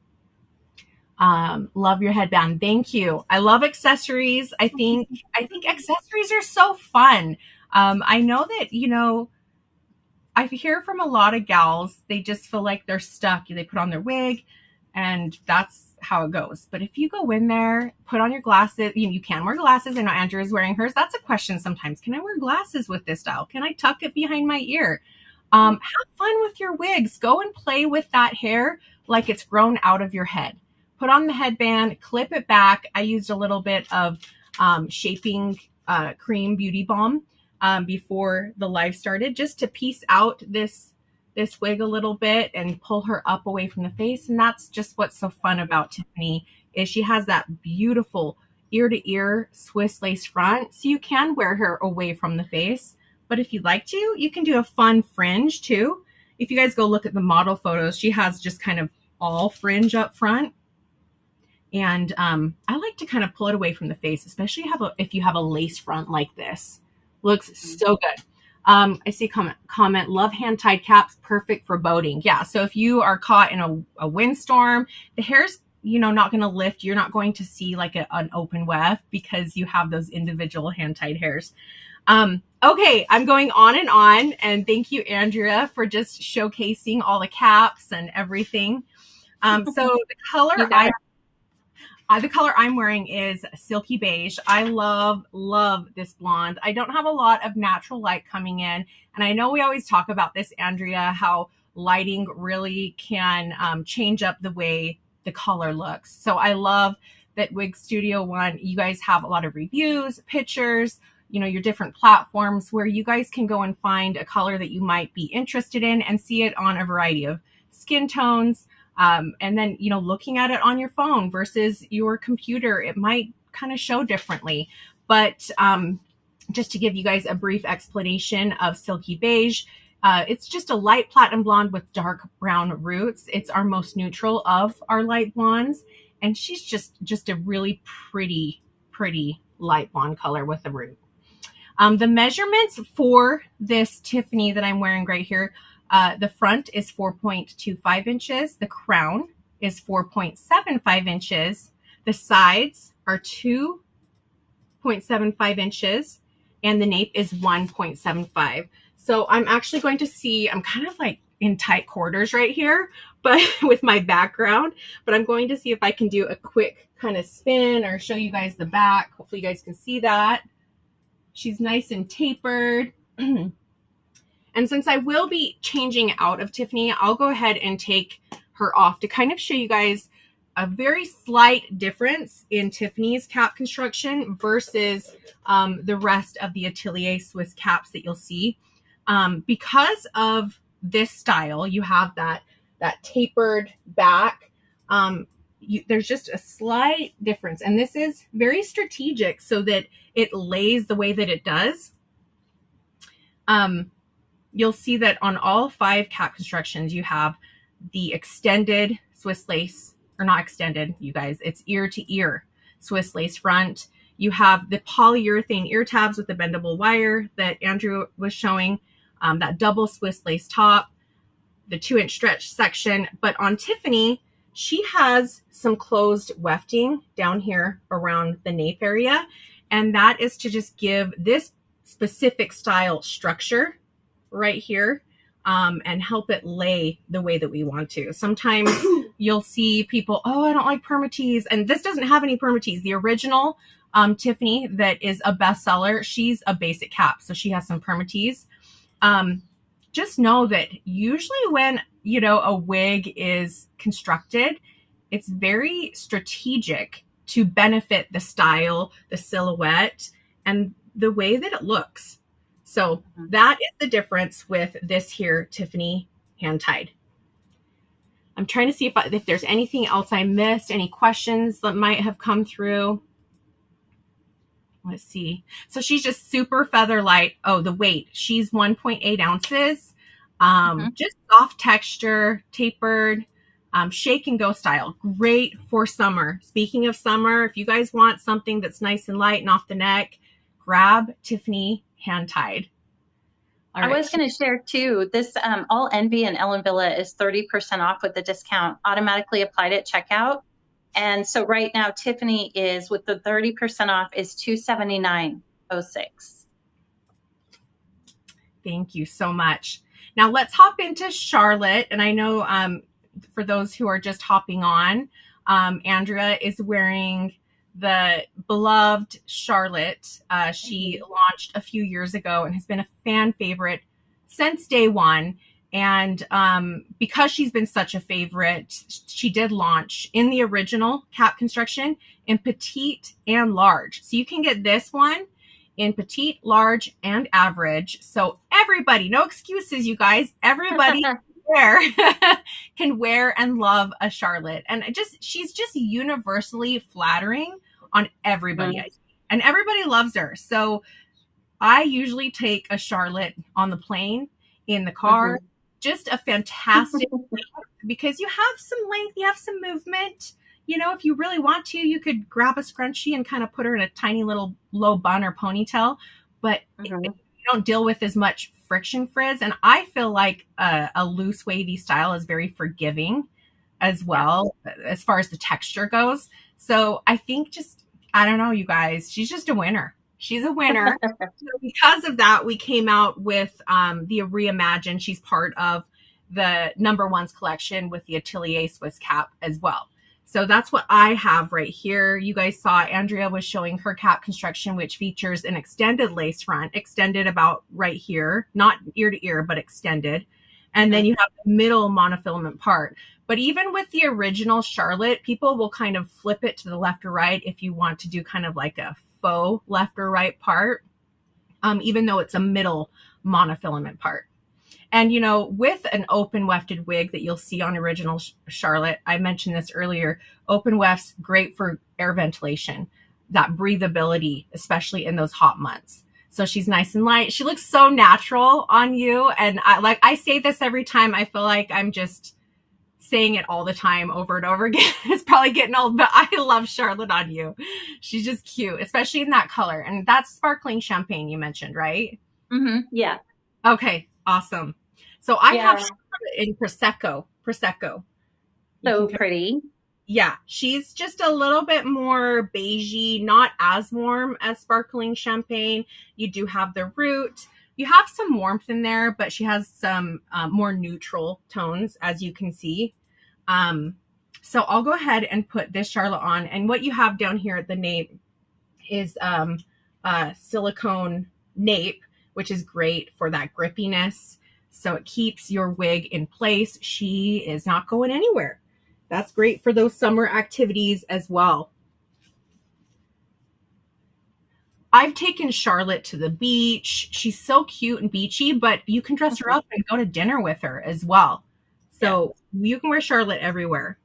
Love your headband. Thank you. I love accessories. I think accessories are so fun. I know that, you know, I hear from a lot of gals, they just feel like they're stuck. They put on their wig and that's how it goes. But if you go in there, put on your glasses, you can wear glasses. I know Andrea is wearing hers. That's a question sometimes. Can I wear glasses with this style? Can I tuck it behind my ear? Have fun with your wigs. Go and play with that hair like it's grown out of your head. Put on the headband, clip it back. I used a little bit of shaping cream beauty balm before the live started, just to piece out this wig a little bit and pull her up away from the face. And that's just what's so fun about Tiffany, is she has that beautiful ear to ear Swiss lace front. So you can wear her away from the face, but if you'd like to, you can do a fun fringe too. If you guys go look at the model photos, she has just kind of all fringe up front. And I like to kind of pull it away from the face, especially if you have a lace front like this. Looks so good. I see comment, love hand-tied caps, perfect for boating. Yeah, so if you are caught in a windstorm, the hair's, you know, not going to lift. You're not going to see like an open weft because you have those individual hand-tied hairs. Okay, I'm going on, and thank you, Andrea, for just showcasing all the caps and everything. So
You got it.
the color I'm wearing is silky beige. I love this blonde. I don't have a lot of natural light coming in, and I know we always talk about this, Andrea, how lighting really can change up the way the color looks. So I love that Wig Studio One. You guys have a lot of reviews, pictures, your different platforms where you guys can go and find a color that you might be interested in and see it on a variety of skin tones. And then, looking at it on your phone versus your computer, it might kind of show differently. But just to give you guys a brief explanation of Silky Beige, it's just a light platinum blonde with dark brown roots. It's our most neutral of our light blondes. And she's just a really pretty light blonde color with a root. The measurements for this Tiffany that I'm wearing right here, the front is 4.25 inches. The crown is 4.75 inches. The sides are 2.75 inches. And the nape is 1.75. So I'm actually going to see, I'm kind of like in tight quarters right here, but with my background, but I'm going to see if I can do a quick kind of spin or show you guys the back. Hopefully you guys can see that. She's nice and tapered. And since I will be changing out of Tiffany, I'll go ahead and take her off to kind of show you guys a very slight difference in Tiffany's cap construction versus the rest of the Atelier Swiss caps that you'll see. Because of this style, you have that tapered back. There's just a slight difference. And this is very strategic so that it lays the way that it does. You'll see that on all 5 cap constructions, you have the extended Swiss lace, or not extended, you guys, it's ear to ear Swiss lace front. You have the polyurethane ear tabs with the bendable wire that Andrew was showing, that double Swiss lace top, the 2-inch stretch section. But on Tiffany, she has some closed wefting down here around the nape area. And that is to just give this specific style structure right here, and help it lay the way that we want to. Sometimes you'll see people, oh, I don't like permatease. And this doesn't have any permatease. The original Tiffany that is a bestseller, she's a basic cap. So she has some permatease. Just know that usually when, a wig is constructed, it's very strategic to benefit the style, the silhouette, and the way that it looks. So that is the difference with this here Tiffany hand tied. I'm trying to see if there's anything else I missed, any questions that might have come through. Let's see. So she's just super feather light. Oh, the weight. She's 1.8 ounces. Just soft texture, tapered, shake and go style. Great for summer. Speaking of summer, if you guys want something that's nice and light and off the neck, grab Tiffany hand tied.
I was going to share too, this all Envy and Ellen Wille is 30% off with the discount automatically applied at checkout. And so right now, Tiffany is with the 30% off is $279.06.
Thank you so much. Now let's hop into Charlotte. And I know for those who are just hopping on, Andrea is wearing the beloved Charlotte. She launched a few years ago and has been a fan favorite since day one. And because she's been such a favorite, she did launch in the original cap construction in petite and large. So you can get this one in petite, large, and average. So everybody, no excuses, you guys, everybody can wear and love a Charlotte. And she's just universally flattering on everybody. And everybody loves her. So I usually take a Charlotte on the plane, in the car, just a fantastic, because you have some length, you have some movement. If you really want to, you could grab a scrunchie and kind of put her in a tiny little low bun or ponytail, but you don't deal with as much friction frizz. And I feel like a loose wavy style is very forgiving as well, as far as the texture goes. So I think I don't know, you guys, she's just a winner. She's a winner. So because of that, we came out with the Reimagine. She's part of the number ones collection with the Atelier Swiss cap as well. So that's what I have right here. You guys saw Andrea was showing her cap construction, which features an extended lace front, extended about right here, not ear to ear, but extended. And then you have the middle monofilament part. But even with the original Charlotte, people will kind of flip it to the left or right if you want to do kind of like a faux left or right part, even though it's a middle monofilament part. And, you know, with an open wefted wig that you'll see on original Charlotte, I mentioned this earlier, open wefts, great for air ventilation, that breathability, especially in those hot months. So she's nice and light. She looks so natural on you. And I say this every time. I feel like I'm just saying it all the time over and over again. It's probably getting old, but I love Charlotte on you. She's just cute, especially in that color. And that's sparkling champagne you mentioned, right?
Yeah.
Okay, awesome. So I have Charlotte in Prosecco.
So pretty.
Yeah, she's just a little bit more beigey, not as warm as sparkling champagne. You do have the root. You have some warmth in there, but she has some more neutral tones, as you can see. So I'll go ahead and put this Charlotte on. And what you have down here at the nape is silicone nape, which is great for that grippiness. So it keeps your wig in place. She is not going anywhere. That's great for those summer activities as well. I've taken Charlotte to the beach. She's so cute and beachy, but you can dress her up and go to dinner with her as well. So you can wear Charlotte everywhere.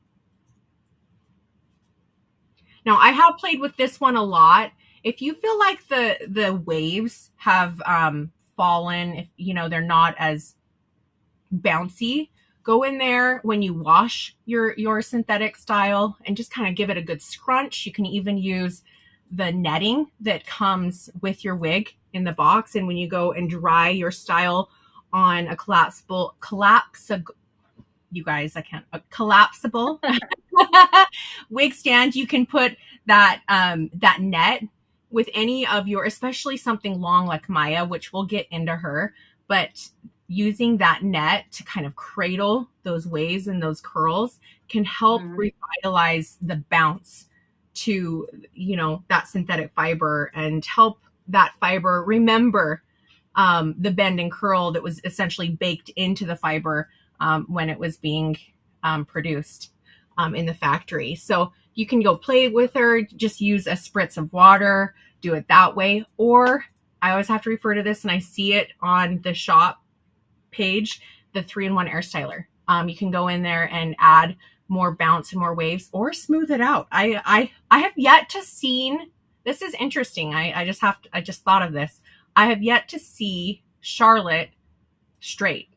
Now, I have played with this one a lot. If you feel like the waves have fallen, if you know they're not as bouncy, go in there when you wash your synthetic style and just kind of give it a good scrunch. You can even use the netting that comes with your wig in the box. And when you go and dry your style on a collapsible wig stand, you can put that that net with any of your, especially something long like Maya, which we'll get into her, but using that net to kind of cradle those waves and those curls can help revitalize the bounce to, you know, that synthetic fiber and help that fiber remember the bend and curl that was essentially baked into the fiber when it was being produced in the factory. So you can go play with her, just use a spritz of water, do it that way. Or I always have to refer to this, and I see it on the shop page, the 3-in-1 air styler. You can go in there and add more bounce and more waves, or smooth it out. I have yet to seen, this is interesting. I just thought of this. I have yet to see Charlotte straight,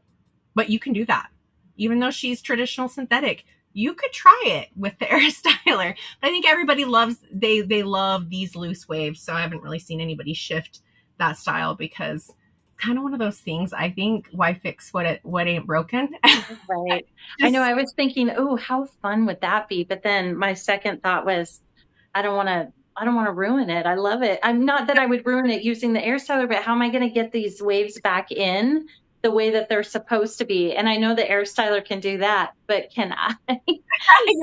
but you can do that. Even though she's traditional synthetic, you could try it with the air styler. But I think everybody they love these loose waves. So I haven't really seen anybody shift that style, because kind of one of those things. I think, why fix what ain't broken?
Right. I know. I was thinking, oh, how fun would that be? But then my second thought was, I don't want to ruin it. I love it. I'm not that I would ruin it using the air styler, but how am I going to get these waves back in the way that they're supposed to be? And I know the air styler can do that, but can I?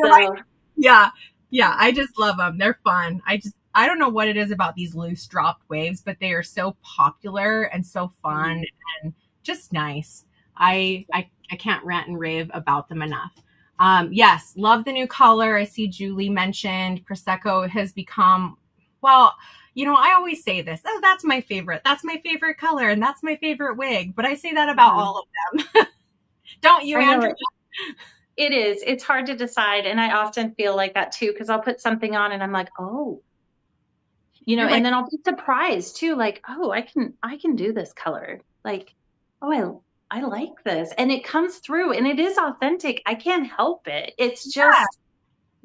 So. Yeah. I just love them. They're fun. I don't know what it is about these loose dropped waves, but they are so popular and so fun and just nice. I can't rant and rave about them enough. Yes, love the new color. I see Julie mentioned Prosecco has become, well, you know, I always say this, oh, that's my favorite. That's my favorite color, and that's my favorite wig. But I say that about all of them. Don't you, Andrea?
It is. It's hard to decide. And I often feel like that too, because I'll put something on and I'm like, oh, you know, and then I'll be surprised too, like, oh, I can do this color. Like, oh, I like this. And it comes through and it is authentic. I can't help it. It's just,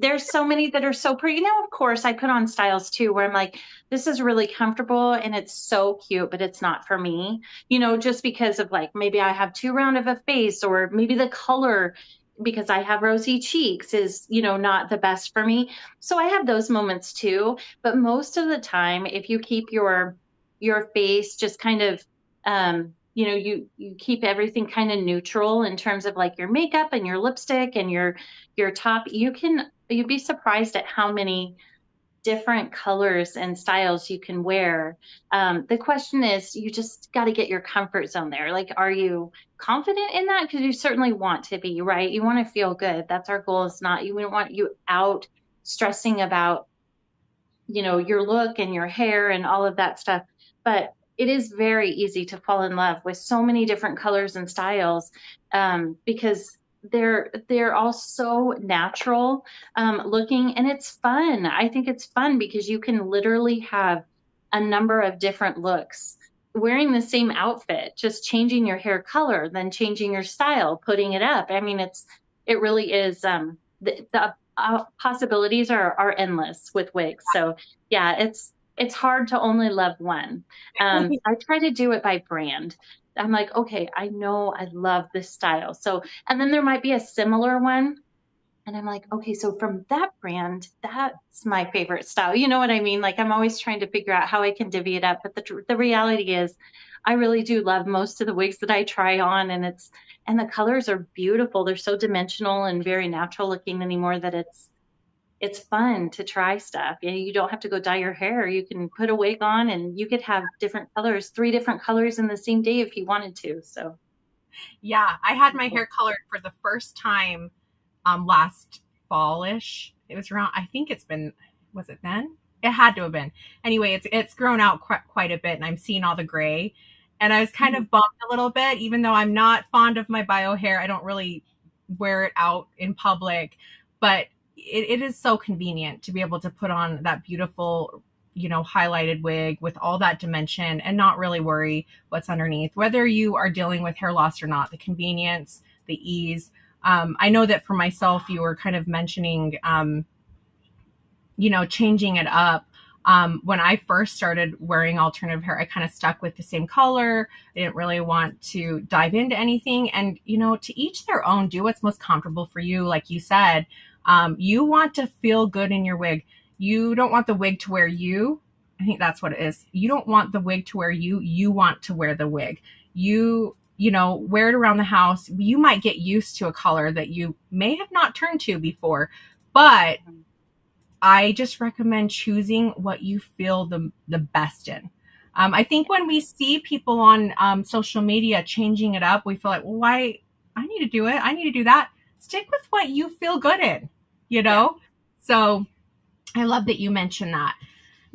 there's so many that are so pretty. Now, of course, I put on styles too, where I'm like, this is really comfortable and it's so cute, but it's not for me, you know, just because of like, maybe I have too round of a face, or maybe the color, because I have rosy cheeks, is, you know, not the best for me. So I have those moments too. But most of the time, if you keep your your face just kind of, you know, you keep everything kind of neutral in terms of like your makeup and your lipstick and your top, you'd be surprised at how many different colors and styles you can wear. The question is, you just got to get your comfort zone there. Like, are you confident in that? Because you certainly want to be, right? You want to feel good. That's our goal. Is not, we don't want you out stressing about, you know, your look and your hair and all of that stuff. But it is very easy to fall in love with so many different colors and styles, because they're all so natural looking, and it's fun. I think it's fun because you can literally have a number of different looks wearing the same outfit, just changing your hair color, then changing your style, putting it up. I mean, it really is, the possibilities are endless with wigs. So yeah, it's hard to only love one. I try to do it by brand. I'm like, okay, I know I love this style. So, and then there might be a similar one. And I'm like, okay, so from that brand, that's my favorite style. You know what I mean? Like, I'm always trying to figure out how I can divvy it up. But the reality is, I really do love most of the wigs that I try on, and the colors are beautiful. They're so dimensional and very natural looking anymore that it's fun to try stuff. You don't have to go dye your hair. You can put a wig on, and you could have different colors, 3 different colors in the same day if you wanted to. So
Yeah, I had my hair colored for the first time last fallish. It was around, I think it's been, was it then? It had to have been. Anyway, it's grown out quite a bit, and I'm seeing all the gray. And I was kind of bummed a little bit, even though I'm not fond of my bio hair. I don't really wear it out in public, but it is so convenient to be able to put on that beautiful, you know, highlighted wig with all that dimension and not really worry what's underneath, whether you are dealing with hair loss or not. The convenience, the ease. I know that for myself, you were kind of mentioning, you know, changing it up. When I first started wearing alternative hair, I kind of stuck with the same color. I didn't really want to dive into anything. And, you know, to each their own, do what's most comfortable for you. Like you said, you want to feel good in your wig. You don't want the wig to wear you. I think that's what it is. You don't want the wig to wear you. You want to wear the wig. You know, wear it around the house. You might get used to a color that you may have not turned to before, but I just recommend choosing what you feel the best in. I think when we see people on social media changing it up, we feel like, well, why? I need to do it. I need to do that. Stick with what you feel good in, you know? Yeah. So I love that you mentioned that.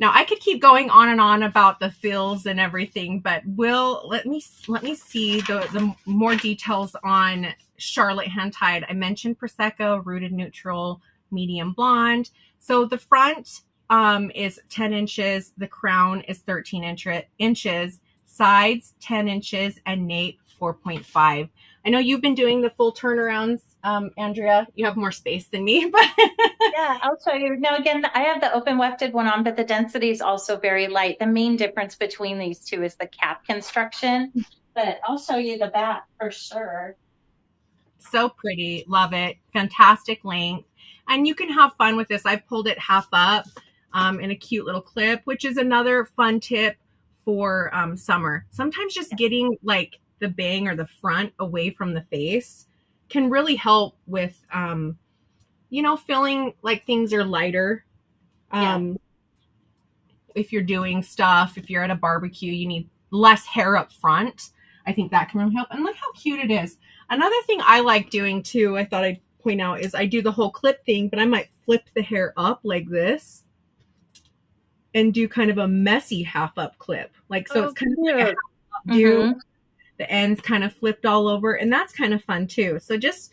Now I could keep going on and on about the fills and everything, but let me see the more details on Charlotte hand tied. I mentioned Prosecco, rooted neutral, medium blonde. So the front is 10 inches, the crown is 13 inches, sides 10 inches, and nape 4.5. I know you've been doing the full turnarounds, Andrea. You have more space than me, but
yeah, I'll show you. Now, again, I have the open wefted one on, but the density is also very light. The main difference between these two is the cap construction, but I'll show you the back for sure.
So pretty. Love it. Fantastic length. And you can have fun with this. I've pulled it half up in a cute little clip, which is another fun tip for summer. Sometimes just getting like the bang or the front away from the face can really help with, you know, feeling like things are lighter. If you're doing stuff, if you're at a barbecue, you need less hair up front. I think that can really help. And look how cute it is. Another thing I like doing too, I thought I'd point out, is I do the whole clip thing, but I might flip the hair up like this and do kind of a messy half up clip. Like, so it's kind of like a half up do. The ends kind of flipped all over, and that's kind of fun too. So just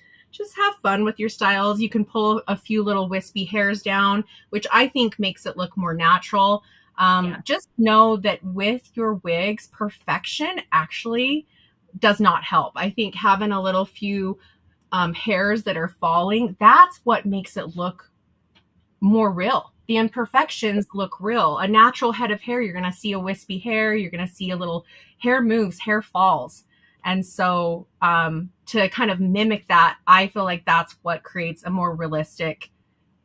have fun with your styles. You can pull a few little wispy hairs down, which I think makes it look more natural. Just know that with your wigs, perfection actually does not help. I think having a little few hairs that are falling, that's what makes it look more real. The imperfections look real. A natural head of hair, you're going to see a wispy hair. You're going to see a little hair moves, hair falls. And so to kind of mimic that, I feel like that's what creates a more realistic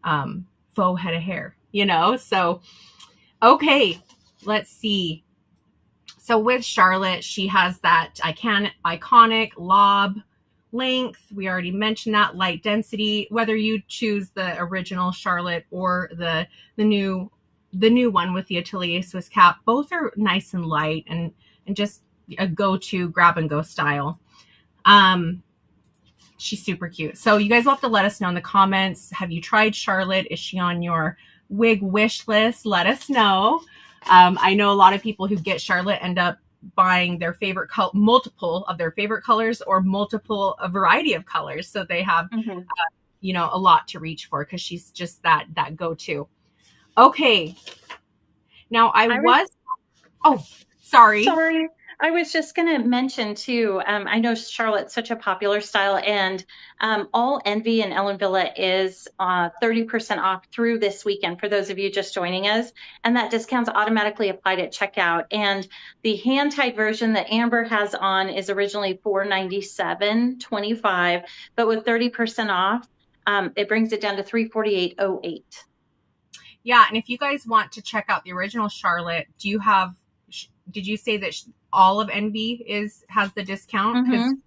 faux head of hair, you know? So, okay, let's see. So with Charlotte, she has that iconic lob length. We already mentioned that light density. Whether you choose the original Charlotte or the new one with the Atelier Swiss cap, both are nice and light and just a go-to grab and go style. She's super cute. So you guys will have to let us know in the comments. Have you tried Charlotte? Is she on your wig wish list? Let us know. I know a lot of people who get Charlotte end up buying their favorite multiple of their favorite colors or a variety of colors. So they have, a lot to reach for because she's just that go-to. Okay. Now oh, sorry.
Sorry. I was just going to mention too, I know Charlotte's such a popular style, and all Envy and Ellen Wille is 30% off through this weekend for those of you just joining us. And that discount's automatically applied at checkout. And the hand-tied version that Amber has on is originally $497.25, but with 30% off, it brings it down to $348.08.
Yeah, and if you guys want to check out the original Charlotte, did you say that all of Envy has the discount?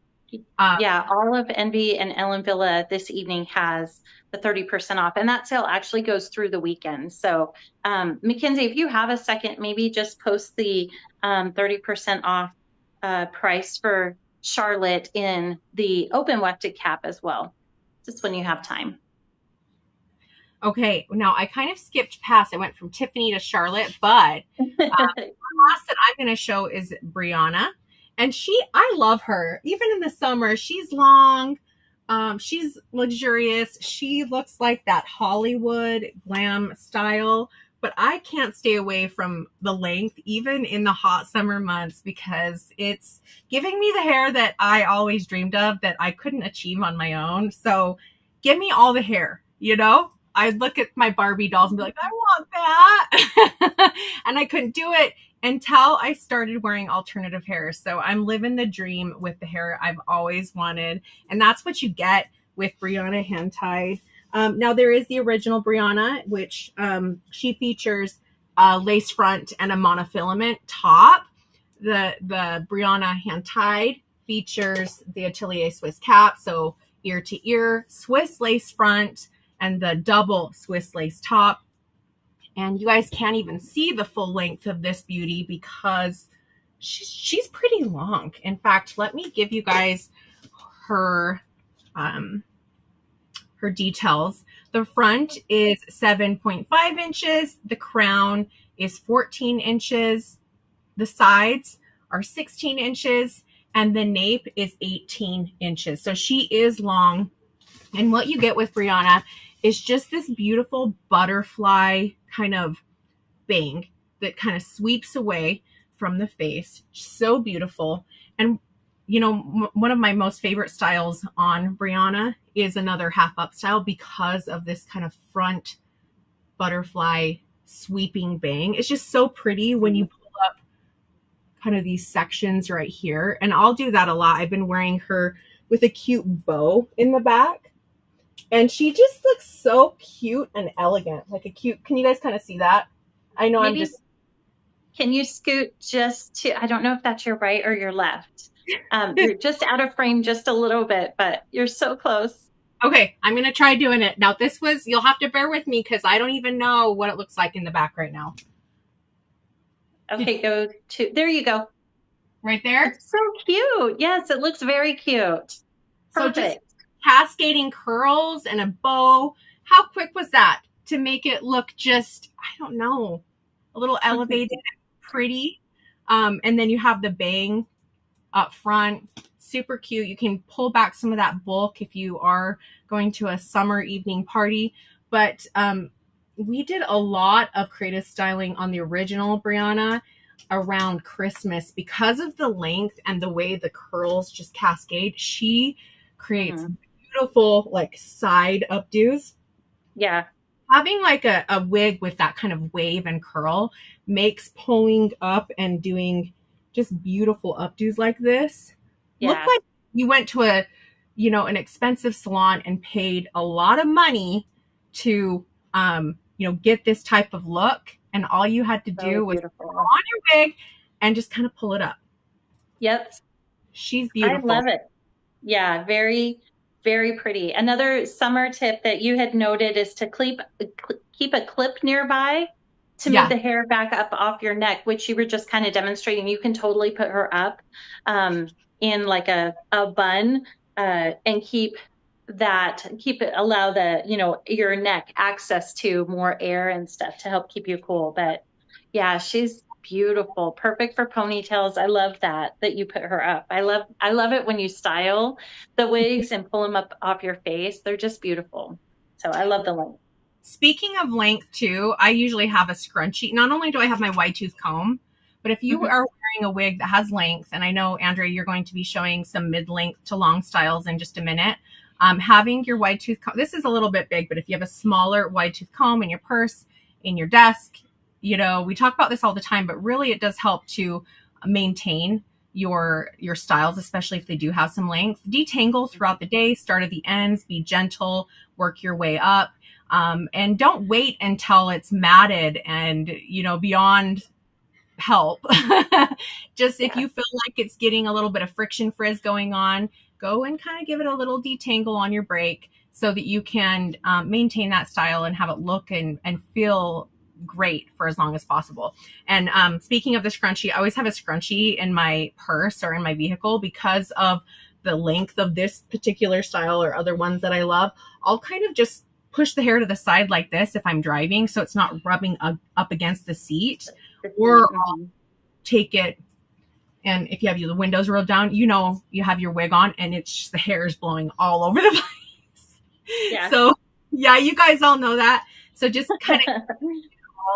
Yeah, all of Envy and Ellen Wille this evening has the 30% off, and that sale actually goes through the weekend. So, Mackenzie, if you have a second, maybe just post the 30% off price for Charlotte in the open wefted cap as well, just when you have time.
Okay, now I kind of skipped past. I went from Tiffany to Charlotte, but the last that I'm going to show is Brianna. And I love her. Even in the summer, she's long. She's luxurious. She looks like that Hollywood glam style, but I can't stay away from the length, even in the hot summer months, because it's giving me the hair that I always dreamed of that I couldn't achieve on my own. So give me all the hair, I'd look at my Barbie dolls and be like, I want that. And I couldn't do it until I started wearing alternative hair. So I'm living the dream with the hair I've always wanted. And that's what you get with Brianna hand tied. Now there is the original Brianna, which she features a lace front and a monofilament top. The Brianna hand tied features the Atelier Swiss cap. So ear to ear, Swiss lace front, and the double Swiss lace top. And you guys can't even see the full length of this beauty because she's pretty long. In fact, let me give you guys her details. The front is 7.5 inches. The crown is 14 inches. The sides are 16 inches. And the nape is 18 inches. So she is long. And what you get with Brianna is just this beautiful butterfly kind of bang that kind of sweeps away from the face. So beautiful. And, one of my most favorite styles on Brianna is another half up style because of this kind of front butterfly sweeping bang. It's just so pretty when you pull up kind of these sections right here. And I'll do that a lot. I've been wearing her with a cute bow in the back. And she just looks so cute and elegant, can you guys kind of see that? I know
Maybe, can you scoot I don't know if that's your right or your left. You're just out of frame just a little bit, but you're so close.
Okay, I'm going to try doing it. Now you'll have to bear with me because I don't even know what it looks like in the back right now.
Okay, there you go.
Right there?
It's so cute. Yes, it looks very cute. Perfect. So just
cascading curls and a bow. How quick was that to make it look just, I don't know, a little elevated and pretty? And then you have the bang up front. Super cute. You can pull back some of that bulk if you are going to a summer evening party. But we did a lot of creative styling on the original Brianna around Christmas because of the length and the way the curls just cascade. She creates beautiful side updos.
Yeah.
Having a wig with that kind of wave and curl makes pulling up and doing just beautiful updos like this look like you went to an expensive salon and paid a lot of money to get this type of look, and all you had to do was put on your wig and just kind of pull it up.
Yep.
She's
I
beautiful.
love it. Yeah, very, very pretty. Another summer tip that you had noted is to keep a clip nearby to move
Yeah.
the hair back up off your neck, which you were just kind of demonstrating. You can totally put her up um, in like a bun and allow your neck access to more air and stuff to help keep you cool. But yeah, she's beautiful, perfect for ponytails. I love that you put her up. I love it when you style the wigs and pull them up off your face. They're just beautiful. So I love the length.
Speaking of length too, I usually have a scrunchie. Not only do I have my wide tooth comb, but if you
Mhm.
are wearing a wig that has length, and I know, Andrea, you're going to be showing some mid-length to long styles in just a minute, having your wide tooth comb, this is a little bit big, but if you have a smaller wide tooth comb in your purse, in your desk, we talk about this all the time, but really it does help to maintain your styles, especially if they do have some length. Detangle throughout the day, start at the ends, be gentle, work your way up. And don't wait until it's matted and, beyond help. Just if
Yeah.
you feel like it's getting a little bit of friction frizz going on, go and kind of give it a little detangle on your break so that you can maintain that style and have it look and feel great for as long as possible. And speaking of the scrunchie, I always have a scrunchie in my purse or in my vehicle because of the length of this particular style or other ones that I love. I'll kind of just push the hair to the side like this if I'm driving so it's not rubbing up against the seat, or I'll
Mhm.
take it, and if you have the windows rolled down, you have your wig on and it's just, the hair is blowing all over the place.
Yeah.
So yeah, you guys all know that. So just kind of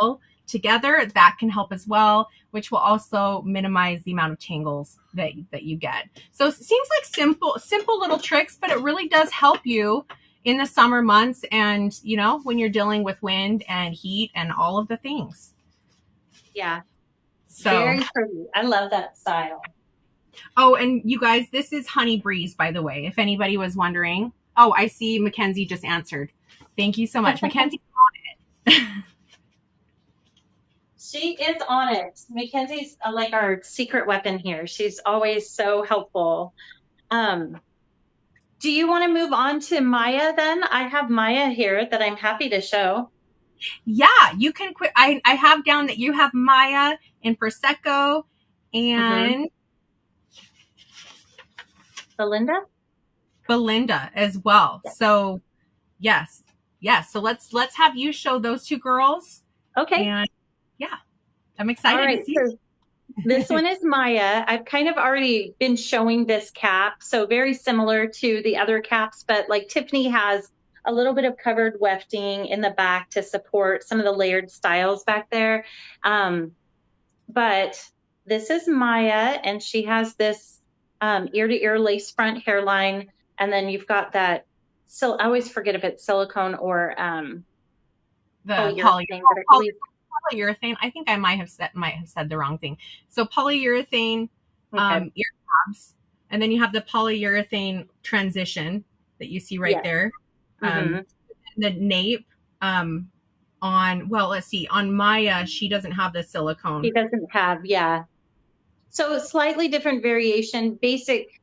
all together, that can help as well, which will also minimize the amount of tangles that you get. So it seems like simple little tricks, but it really does help you in the summer months and when you're dealing with wind and heat and all of the things.
Yeah.
So,
Very pretty. I love that style.
oh, and you guys, this is Honey Breeze, by the way, if anybody was wondering. Oh, I see Mackenzie just answered. Thank you so much. Mackenzie.
She is on it. Mackenzie's like our secret weapon here. She's always so helpful. Um, do you want to move on to Maya then? I have Maya here that I'm happy to show.
Yeah, you can quit. I have down that you have Maya in Prosecco
Hmm.
and
Belinda?
Belinda as well.
Yes.
So yes, yes. So let's have you show those two girls,
Okay.
and yeah, I'm
All
excited to
right.
see.
So this one is Maya. I've kind of already been showing this cap, so very similar to the other caps, but like Tiffany has a little bit of covered wefting in the back to support some of the layered styles back there. But this is Maya, and she has this ear to ear lace front hairline. And then you've got that. So I always forget if it's silicone or
The
polyurethane, but I believe.
polyurethane. I think I might have said the wrong thing. So polyurethane
Okay.
ear tabs, and then you have the polyurethane transition that you see right
Yes.
there.
Mm-hmm.
The nape let's see, on Maya, she doesn't have the
He
silicone.
doesn't have, yeah. So slightly different variation, basic,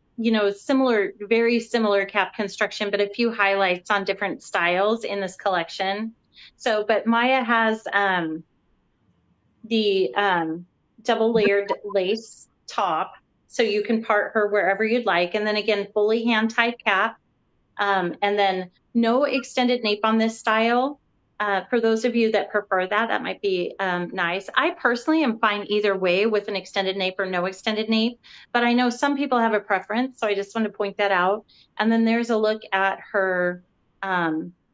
similar, very similar cap construction, but a few highlights on different styles in this collection. So, but Maya has the double layered lace top, so you can part her wherever you'd like. And then again, fully hand tied cap. And then no extended nape on this style. For those of you that prefer that, that might be nice. I personally am fine either way with an extended nape or no extended nape, but I know some people have a preference, so I just want to point that out. And then there's a look at her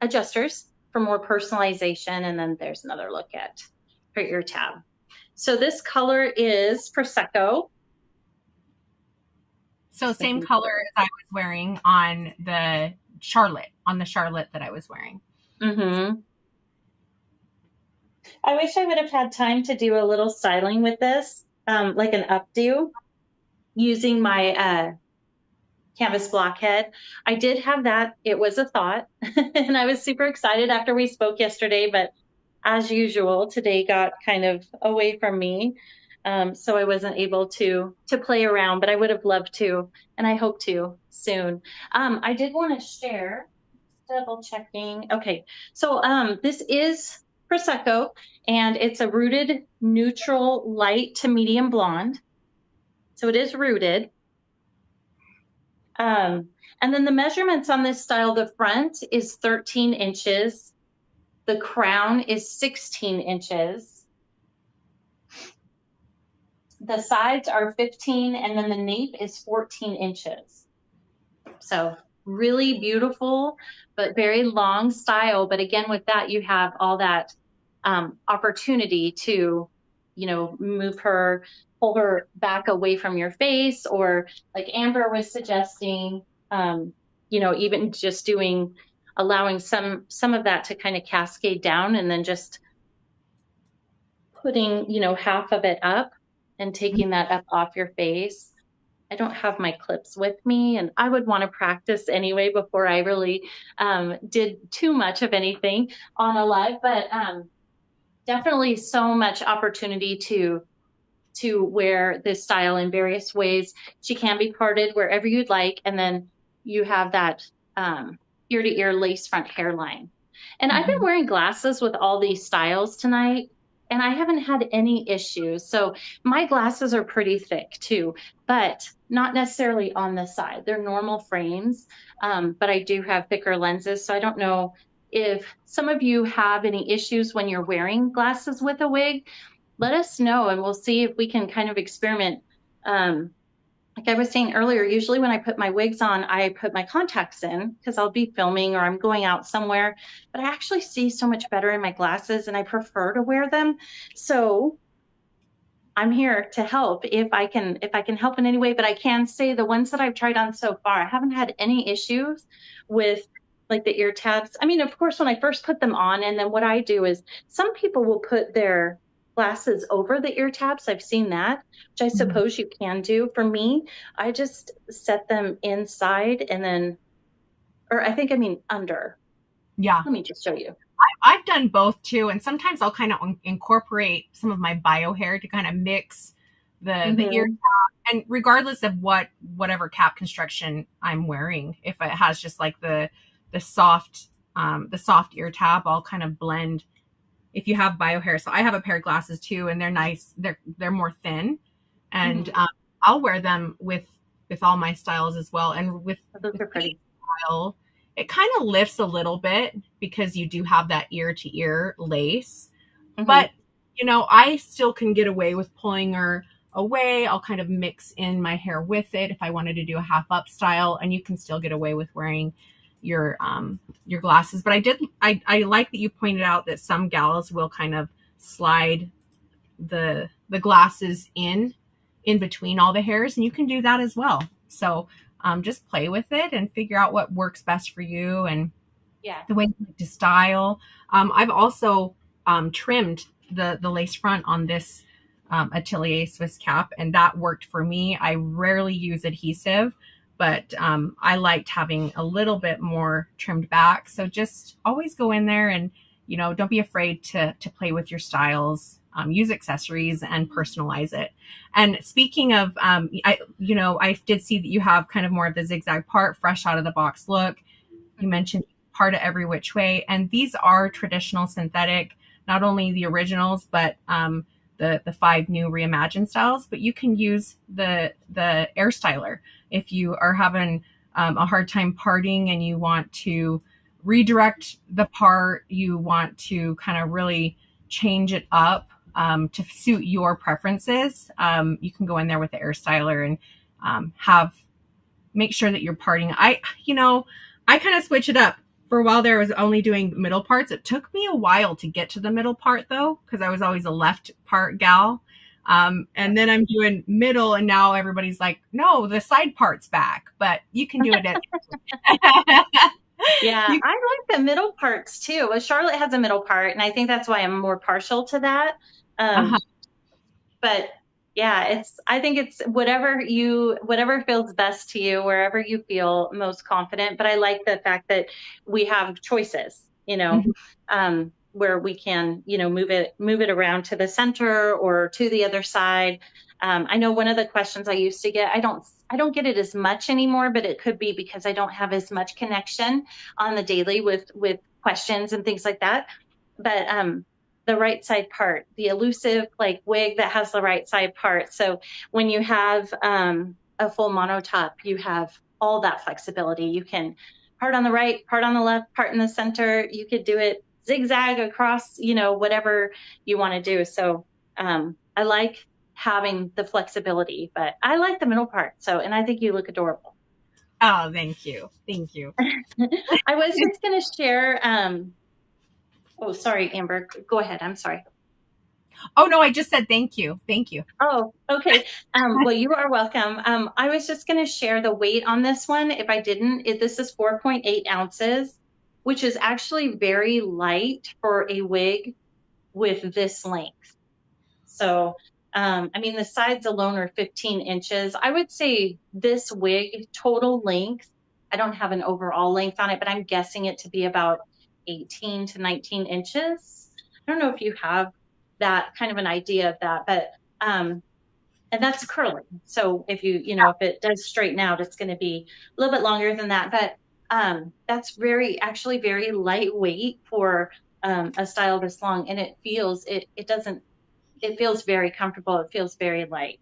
adjusters for more personalization, and then there's another look at her ear tab. So this color is Prosecco.
So
Just
same
making
color
sure.
as I was wearing on the Charlotte that I was wearing.
Mm-hmm. I wish I would have had time to do a little styling with this, like an updo using my canvas blockhead. I did have that. It was a thought. And I was super excited after we spoke yesterday, but as usual, today got kind of away from me. So I wasn't able to play around, but I would have loved to, and I hope to soon. I did want to share, double checking. Okay, so this is Prosecco, and it's a rooted neutral light to medium blonde. So it is rooted. Um, and then the measurements on this style, the front is 13 inches. The crown is 16 inches. The sides are 15, and then the nape is 14 inches. So really beautiful, but very long style. But again, with that, you have all that opportunity to, move her, pull her back away from your face, or like Amber was suggesting, even just allowing some of that to kind of cascade down, and then just putting, half of it up and taking that up off your face. I don't have my clips with me, and I would want to practice anyway before I really did too much of anything on a live, but definitely so much opportunity to wear this style in various ways. She can be parted wherever you'd like, and then you have that ear to ear lace front hairline. And I've been wearing glasses with all these styles tonight, and I haven't had any issues. So my glasses are pretty thick too, but not necessarily on the side. They're normal frames, but I do have thicker lenses. So I don't know if some of you have any issues when you're wearing glasses with a wig. Let us know, and we'll see if we can kind of experiment. Like I was saying earlier, usually when I put my wigs on, I put my contacts in because I'll be filming or I'm going out somewhere, but I actually see so much better in my glasses and I prefer to wear them. So I'm here to help if I can help in any way, but I can say the ones that I've tried on so far, I haven't had any issues with like the ear tabs. I mean, of course, when I first put them on, and then what I do is some people will put their glasses over the ear tabs. I've seen that, which I suppose you can do. For me, I just set them inside and then, or I mean under.
Yeah.
Let me just show you.
I've done both too, and sometimes I'll kind of incorporate some of my bio hair to kind of mix the ear cap, and regardless of whatever cap construction I'm wearing, if it has just like the soft ear tab, I'll kind of blend. If you have bio hair, so I have a pair of glasses too, and they're nice. They're more thin, and I'll wear them with all my styles as well. And with
Those are pretty.
Style, it kind of lifts a little bit because you do have that ear to ear lace. But, I still can get away with pulling her away. I'll kind of mix in my hair with it if I wanted to do a half up style, and you can still get away with wearing your glasses. But I like that you pointed out that some gals will kind of slide the glasses in between all the hairs, and you can do that as well. So just play with it and figure out what works best for you and the way you like to style. I've also trimmed the lace front on this Atelier Swiss cap, and that worked for me. I rarely use adhesive, but I liked having a little bit more trimmed back. So just always go in there and, don't be afraid to play with your styles, use accessories and personalize it. And speaking of, I did see that you have kind of more of the zigzag part, fresh out of the box look. You mentioned part of every which way, and these are traditional synthetic, not only the originals, but the 5 new reimagined styles. But you can use the air styler if you are having a hard time parting and you want to redirect the part, you want to kind of really change it up to suit your preferences. You can go in there with the air styler and make sure that you're parting. I kind of switch it up. For a while there, I was only doing middle parts. It took me a while to get to the middle part though, because I was always a left part gal. And then I'm doing middle, and now everybody's like, no, the side part's back, but you can do it.
Yeah, I like the middle parts too. Well, Charlotte has a middle part, and I think that's why I'm more partial to that. But yeah, I think it's whatever feels best to you, wherever you feel most confident. But I like the fact that we have choices, where we can, move it around to the center or to the other side. I know one of the questions I used to get, I don't get it as much anymore, but it could be because I don't have as much connection on the daily with questions and things like that. But the right side part, the elusive like wig that has the right side part. So when you have a full mono top, you have all that flexibility. You can part on the right, part on the left, part in the center. You could do it zigzag across, whatever you want to do. So I like having the flexibility, but I like the middle part. So, and I think you look adorable.
Oh, thank you. Thank you.
I was just going to share. Oh, sorry, Amber. Go ahead. I'm sorry.
Oh, no, I just said thank you. Thank you.
Oh, okay. Well, you are welcome. I was just going to share the weight on this one. If I didn't, this is 4.8 ounces, which is actually very light for a wig with this length. So, I mean, the sides alone are 15 inches. I would say this wig total length, I don't have an overall length on it, but I'm guessing it to be about 18 to 19 inches. I don't know if you have that kind of an idea of that, but, and that's curling. So if if it does straighten out, it's going to be a little bit longer than that, but, that's actually very lightweight for, a style this long. And it feels very comfortable. It feels very light.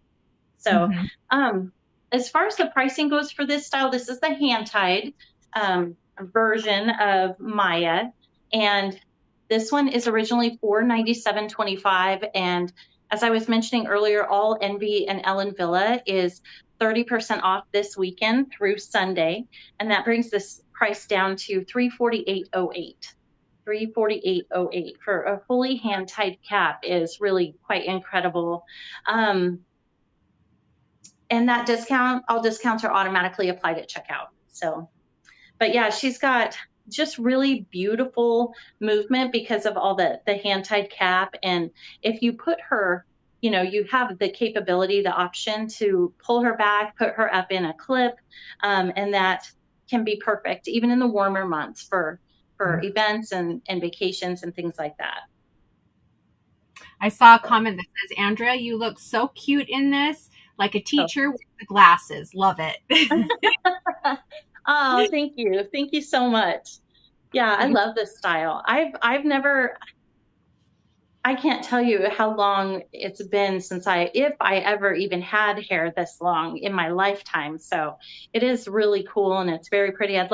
So,
Mm-hmm.
as far as the pricing goes for this style, this is the hand tied version of Maya, and this one is originally $497.25. And as I was mentioning earlier, all Envy and Ellen Wille is 30% off this weekend through Sunday, and that brings this price down to $348.08. 348.08 for a fully hand tied cap is really quite incredible. And that discount, all discounts are automatically applied at checkout. So, but yeah, she's got just really beautiful movement because of all the hand tied cap. And if you put her, you have the capability, the option to pull her back, put her up in a clip, and that can be perfect even in the warmer months for events and vacations and things like that.
I saw a comment that says, Andrea, you look so cute in this, like a
So,
teacher with the glasses. Love it.
oh, thank you. Thank you so much. Yeah, I love this style. I've never, I can't tell you how long it's been since if I ever even had hair this long in my lifetime. So it is really cool and it's very pretty. I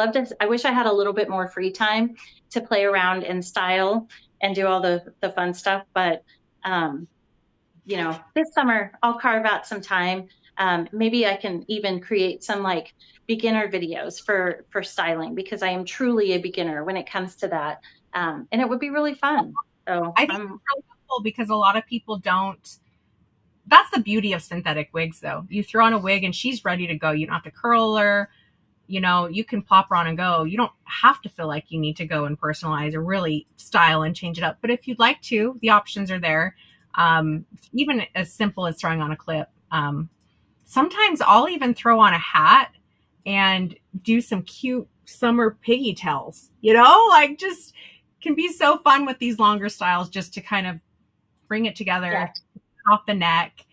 wish I had a little bit more free time to play around and style and do all the fun stuff. But, this summer I'll carve out some time. Maybe I can even create some like beginner videos for styling because I am truly a beginner when it comes to that. And it would be really fun. So
I think it's really helpful because a lot of people don't. That's the beauty of synthetic wigs, though. You throw on a wig and she's ready to go. You don't have to curl her. You can pop her on and go. You don't have to feel like you need to go and personalize or really style and change it up. But if you'd like to, the options are there. Even as simple as throwing on a clip. Sometimes I'll even throw on a hat and do some cute summer piggy tails, like just can be so fun with these longer styles just to kind of bring it together
yeah,
off the neck.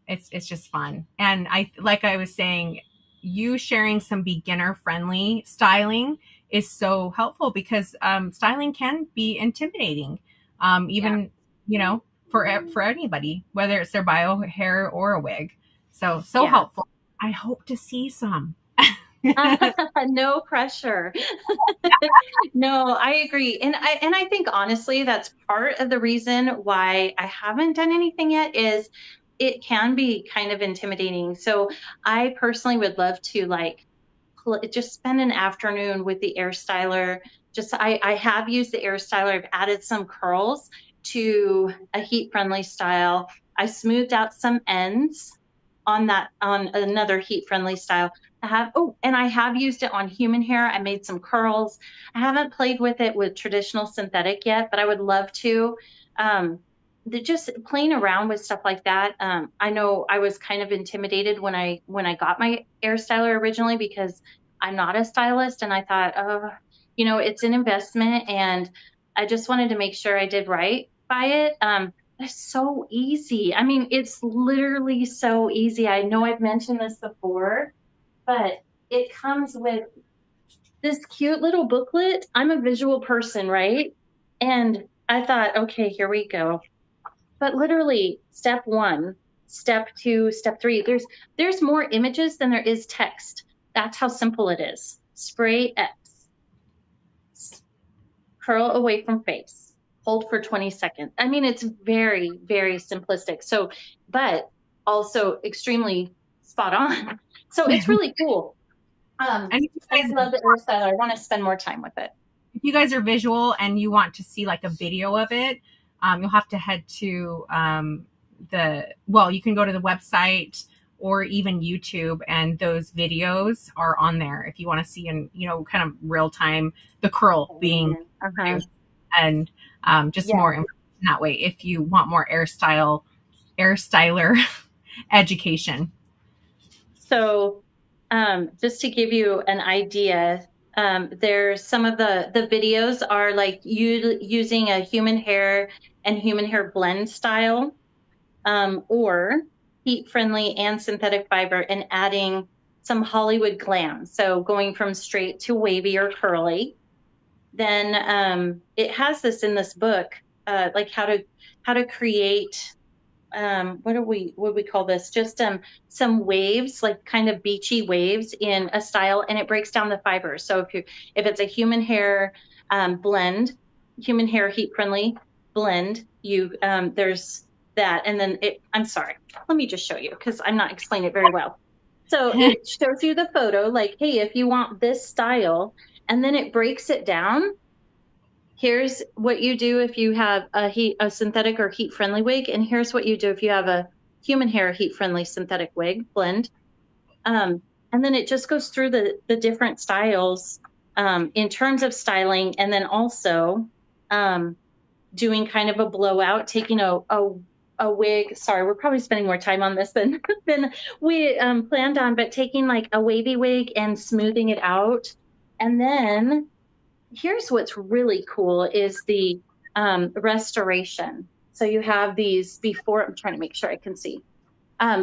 It's just fun. And like I was saying, you sharing some beginner friendly styling is so helpful because styling can be intimidating.
yeah.
Even, for anybody, whether it's their bio hair or a wig. So
Yeah.
helpful. I hope to see some.
No pressure. No, I agree. And I think honestly that's part of the reason why I haven't done anything yet is it can be kind of intimidating. So I personally would love to like just spend an afternoon with the air styler. I have used the air styler. I've added some curls to a heat friendly style. I smoothed out some ends on another heat friendly style. And I have used it on human hair. I made some curls. I haven't played with it with traditional synthetic yet, but I would love to. Just playing around with stuff like that. I know I was kind of intimidated when I got my air styler originally because I'm not a stylist, and I thought, oh, it's an investment, and I just wanted to make sure I did right by it. It's so easy. I mean, it's literally so easy. I know I've mentioned this before, but it comes with this cute little booklet. I'm a visual person, right? And I thought, okay, here we go. But literally, step one, step two, step three, there's more images than there is text. That's how simple it is. Spray X, curl away from face, hold for 20 seconds. I mean, it's very, very simplistic. So, but also extremely spot on. So it's really cool.
And
And I love the hairstyle. I want to spend more time with it.
if you guys are visual and you want to see like a video of it, you'll have to head to you can go to the website or even YouTube, and those videos are on there if you want to see in, kind of real time the curl being produced, and just more information that way if you want more airstyler education.
So, just to give you an idea, there's some of the videos are like using a human hair and human hair blend style, or heat friendly and synthetic fiber, and adding some Hollywood glam. So going from straight to wavy or curly. Then it has this in this book, like how to create, what we call this? Just some waves, like kind of beachy waves in a style, and it breaks down the fibers. So if it's a human hair blend, human hair heat friendly blend, there's that, and then I'm sorry, let me just show you because I'm not explaining it very well. So it shows you the photo, like, hey, if you want this style, and then it breaks it down. Here's what you do if you have a synthetic or heat friendly wig, and here's what you do if you have a human hair heat friendly synthetic wig blend. And then it just goes through the different styles in terms of styling, and then also doing kind of a blowout, taking a wig. Sorry, we're probably spending more time on this than we planned on, but taking like a wavy wig and smoothing it out, and then here's what's really cool is the restoration. So you have these before, I'm trying to make sure I can see,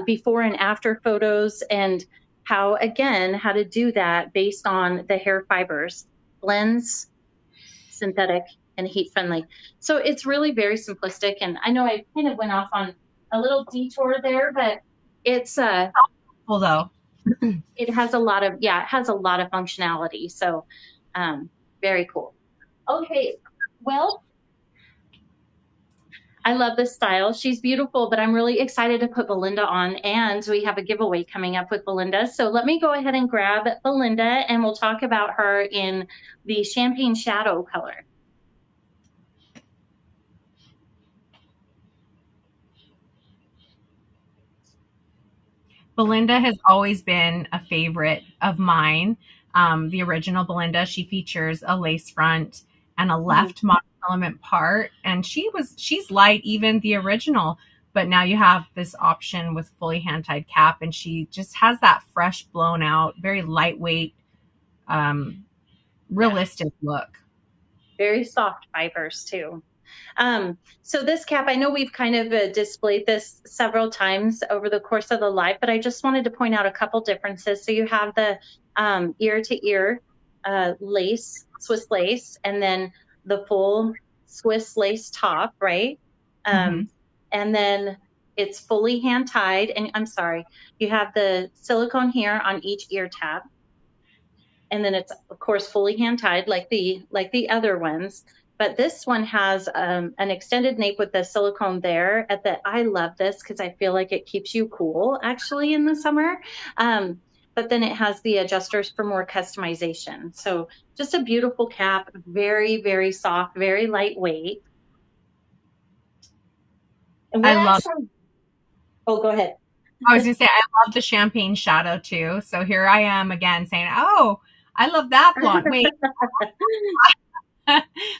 before and after photos, and how to do that based on the hair fibers, blends, synthetic, and heat friendly. So it's really very simplistic. And I know I kind of went off on a little detour there, but it's
Although
it has a lot of functionality. So very cool. Okay, well, I love this style. She's beautiful, but I'm really excited to put Belinda on, and we have a giveaway coming up with Belinda. So let me go ahead and grab Belinda, and we'll talk about her in the champagne shadow color.
Belinda has always been a favorite of mine. The original Belinda, she features a lace front and a left monofilament part, and she's light, even the original. But now you have this option with fully hand-tied cap, and she just has that fresh, blown out, very lightweight, realistic look.
Very soft fibers too. So this cap, I know we've kind of displayed this several times over the course of the live, but I just wanted to point out a couple differences. So you have the ear to ear lace, Swiss lace, and then the full Swiss lace top, right? And then it's fully hand tied. And I'm sorry, you have the silicone here on each ear tab. And then it's of course fully hand tied like the other ones. But this one has an extended nape with the silicone there at the, I love this because I feel like it keeps you cool actually in the summer. But then it has the adjusters for more customization. So just a beautiful cap, very, very soft, very lightweight. And oh, go ahead.
I was going to say, I love the champagne shadow too. So here I am again saying, oh, I love that blonde. Wait.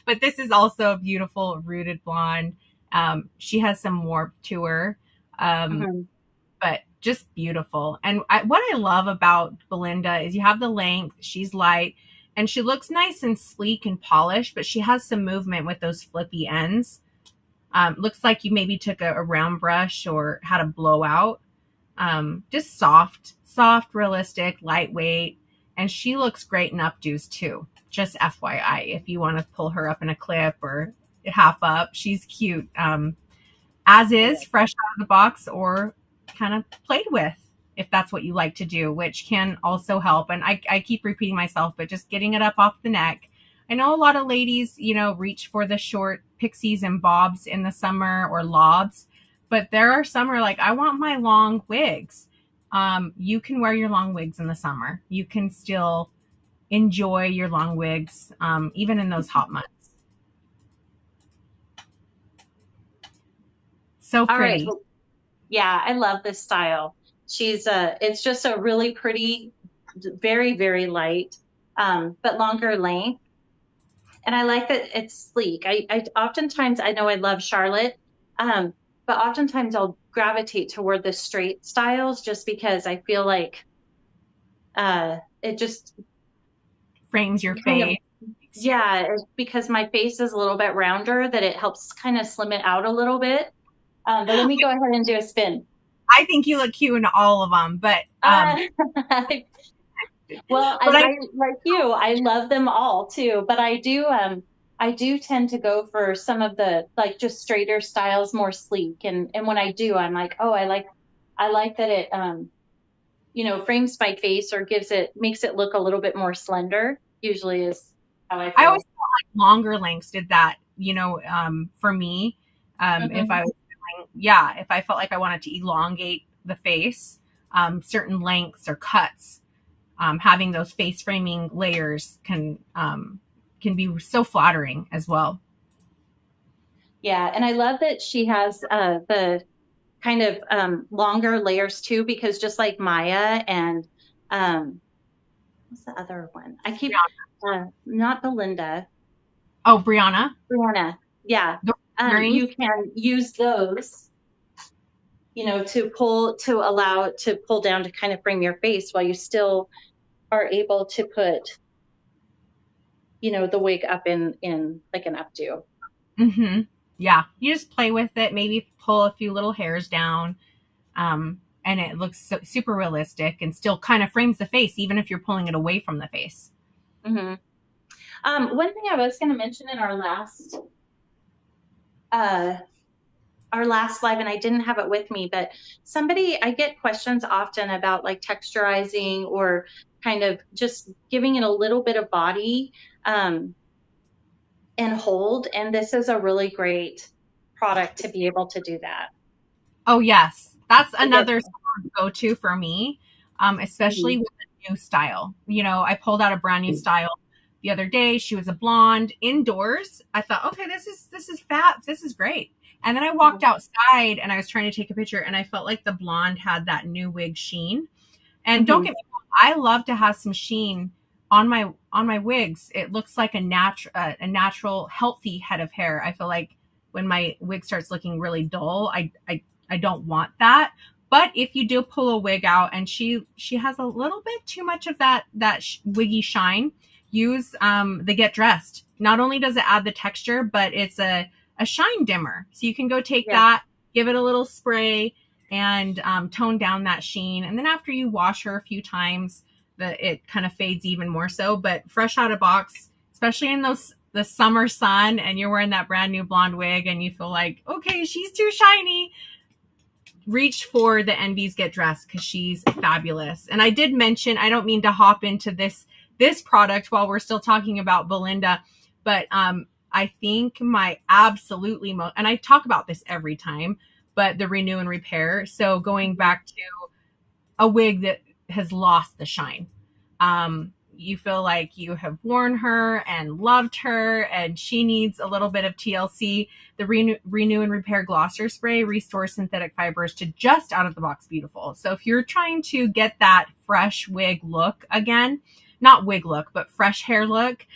But this is also a beautiful rooted blonde. She has some warmth to her, but just beautiful. And what I love about Belinda is you have the length, she's light, and she looks nice and sleek and polished, but she has some movement with those flippy ends. Looks like you maybe took a round brush or had a blowout. Just soft, realistic, lightweight. And she looks great in updos too. Just FYI, if you want to pull her up in a clip or half up, she's cute. As is, fresh out of the box or kind of played with, if that's what you like to do, which can also help. And I keep repeating myself, but just getting it up off the neck. I know a lot of ladies, reach for the short pixies and bobs in the summer or lobs, but there are some are like, I want my long wigs. You can wear your long wigs in the summer. You can still enjoy your long wigs, even in those hot months. So
All right.
pretty.
Well, yeah, I love this style. It's just a really pretty, very, very light, but longer length. And I like that it's sleek. I oftentimes, I know I love Charlotte, but oftentimes I'll gravitate toward the straight styles just because I feel like it just
Frames your
kind of,
face.
yeah, it's because my face is a little bit rounder that it helps kind of slim it out a little bit. But let me go ahead and do a spin.
I think you look cute in all of them, but
Well,
but
I like you. I love them all too, but I do tend to go for some of the like just straighter styles, more sleek. And when I do, I'm like, oh, I like that it frames my face or makes it look a little bit more slender. Usually is how I
I always
feel.
felt like longer lengths did that, for me. If
Hmm.
I was if I felt like I wanted to elongate the face, certain lengths or cuts, having those face framing layers can be so flattering as well.
Yeah, and I love that she has the kind of longer layers too, because just like Maya and um, what's the other one? I keep not Belinda,
Oh, Brianna,
Brianna. Yeah,
the earrings.
you can use those, to allow it to pull down to kind of frame your face while you still are able to put, the wig up in like an updo.
Mm-hmm. Yeah, you just play with it, maybe pull a few little hairs down, and it looks super realistic and still kind of frames the face, even if you're pulling it away from the face.
Hmm. One thing I was going to mention in uh, our last live, and I didn't have it with me, but I get questions often about like texturizing or kind of just giving it a little bit of body um, and hold. And this is a really great product to be able to do that.
Oh yes, that's
I get.
another go-to for me, especially
Mhm.
with a new style. I pulled out a brand new style the other day. She was a blonde indoors. I thought, okay, this is fat. This is great. And then I walked outside and I was trying to take a picture, and I felt like the blonde had that new wig sheen. And don't
Mhm.
get me wrong, I love to have some sheen on my wigs. It looks like a natural healthy head of hair. I feel like when my wig starts looking really dull, I don't want that. But if you do pull a wig out and she has a little bit too much of that wiggy shine, use the Get Dressed. Not only does it add the texture, but it's a shine dimmer. So you can go take
Yeah.
that, give it a little spray, and tone down that sheen. And then after you wash her a few times, it kind of fades even more so. But fresh out of box, especially in the summer sun, and you're wearing that brand new blonde wig, and you feel like, okay, she's too shiny, reach for the Envy's Get Dressed because she's fabulous. And I did mention, I don't mean to hop into this product while we're still talking about Belinda, but I think my absolutely most, and I talk about this every time, but the renew and repair. So going
Mhm.
back to a wig that has lost the shine. You feel like you have worn her and loved her, and she needs a little bit of TLC. The Renew and Repair Glosser Spray restores synthetic fibers to just out of the box beautiful. So if you're trying to get that fresh wig look again, not wig look, but fresh hair look,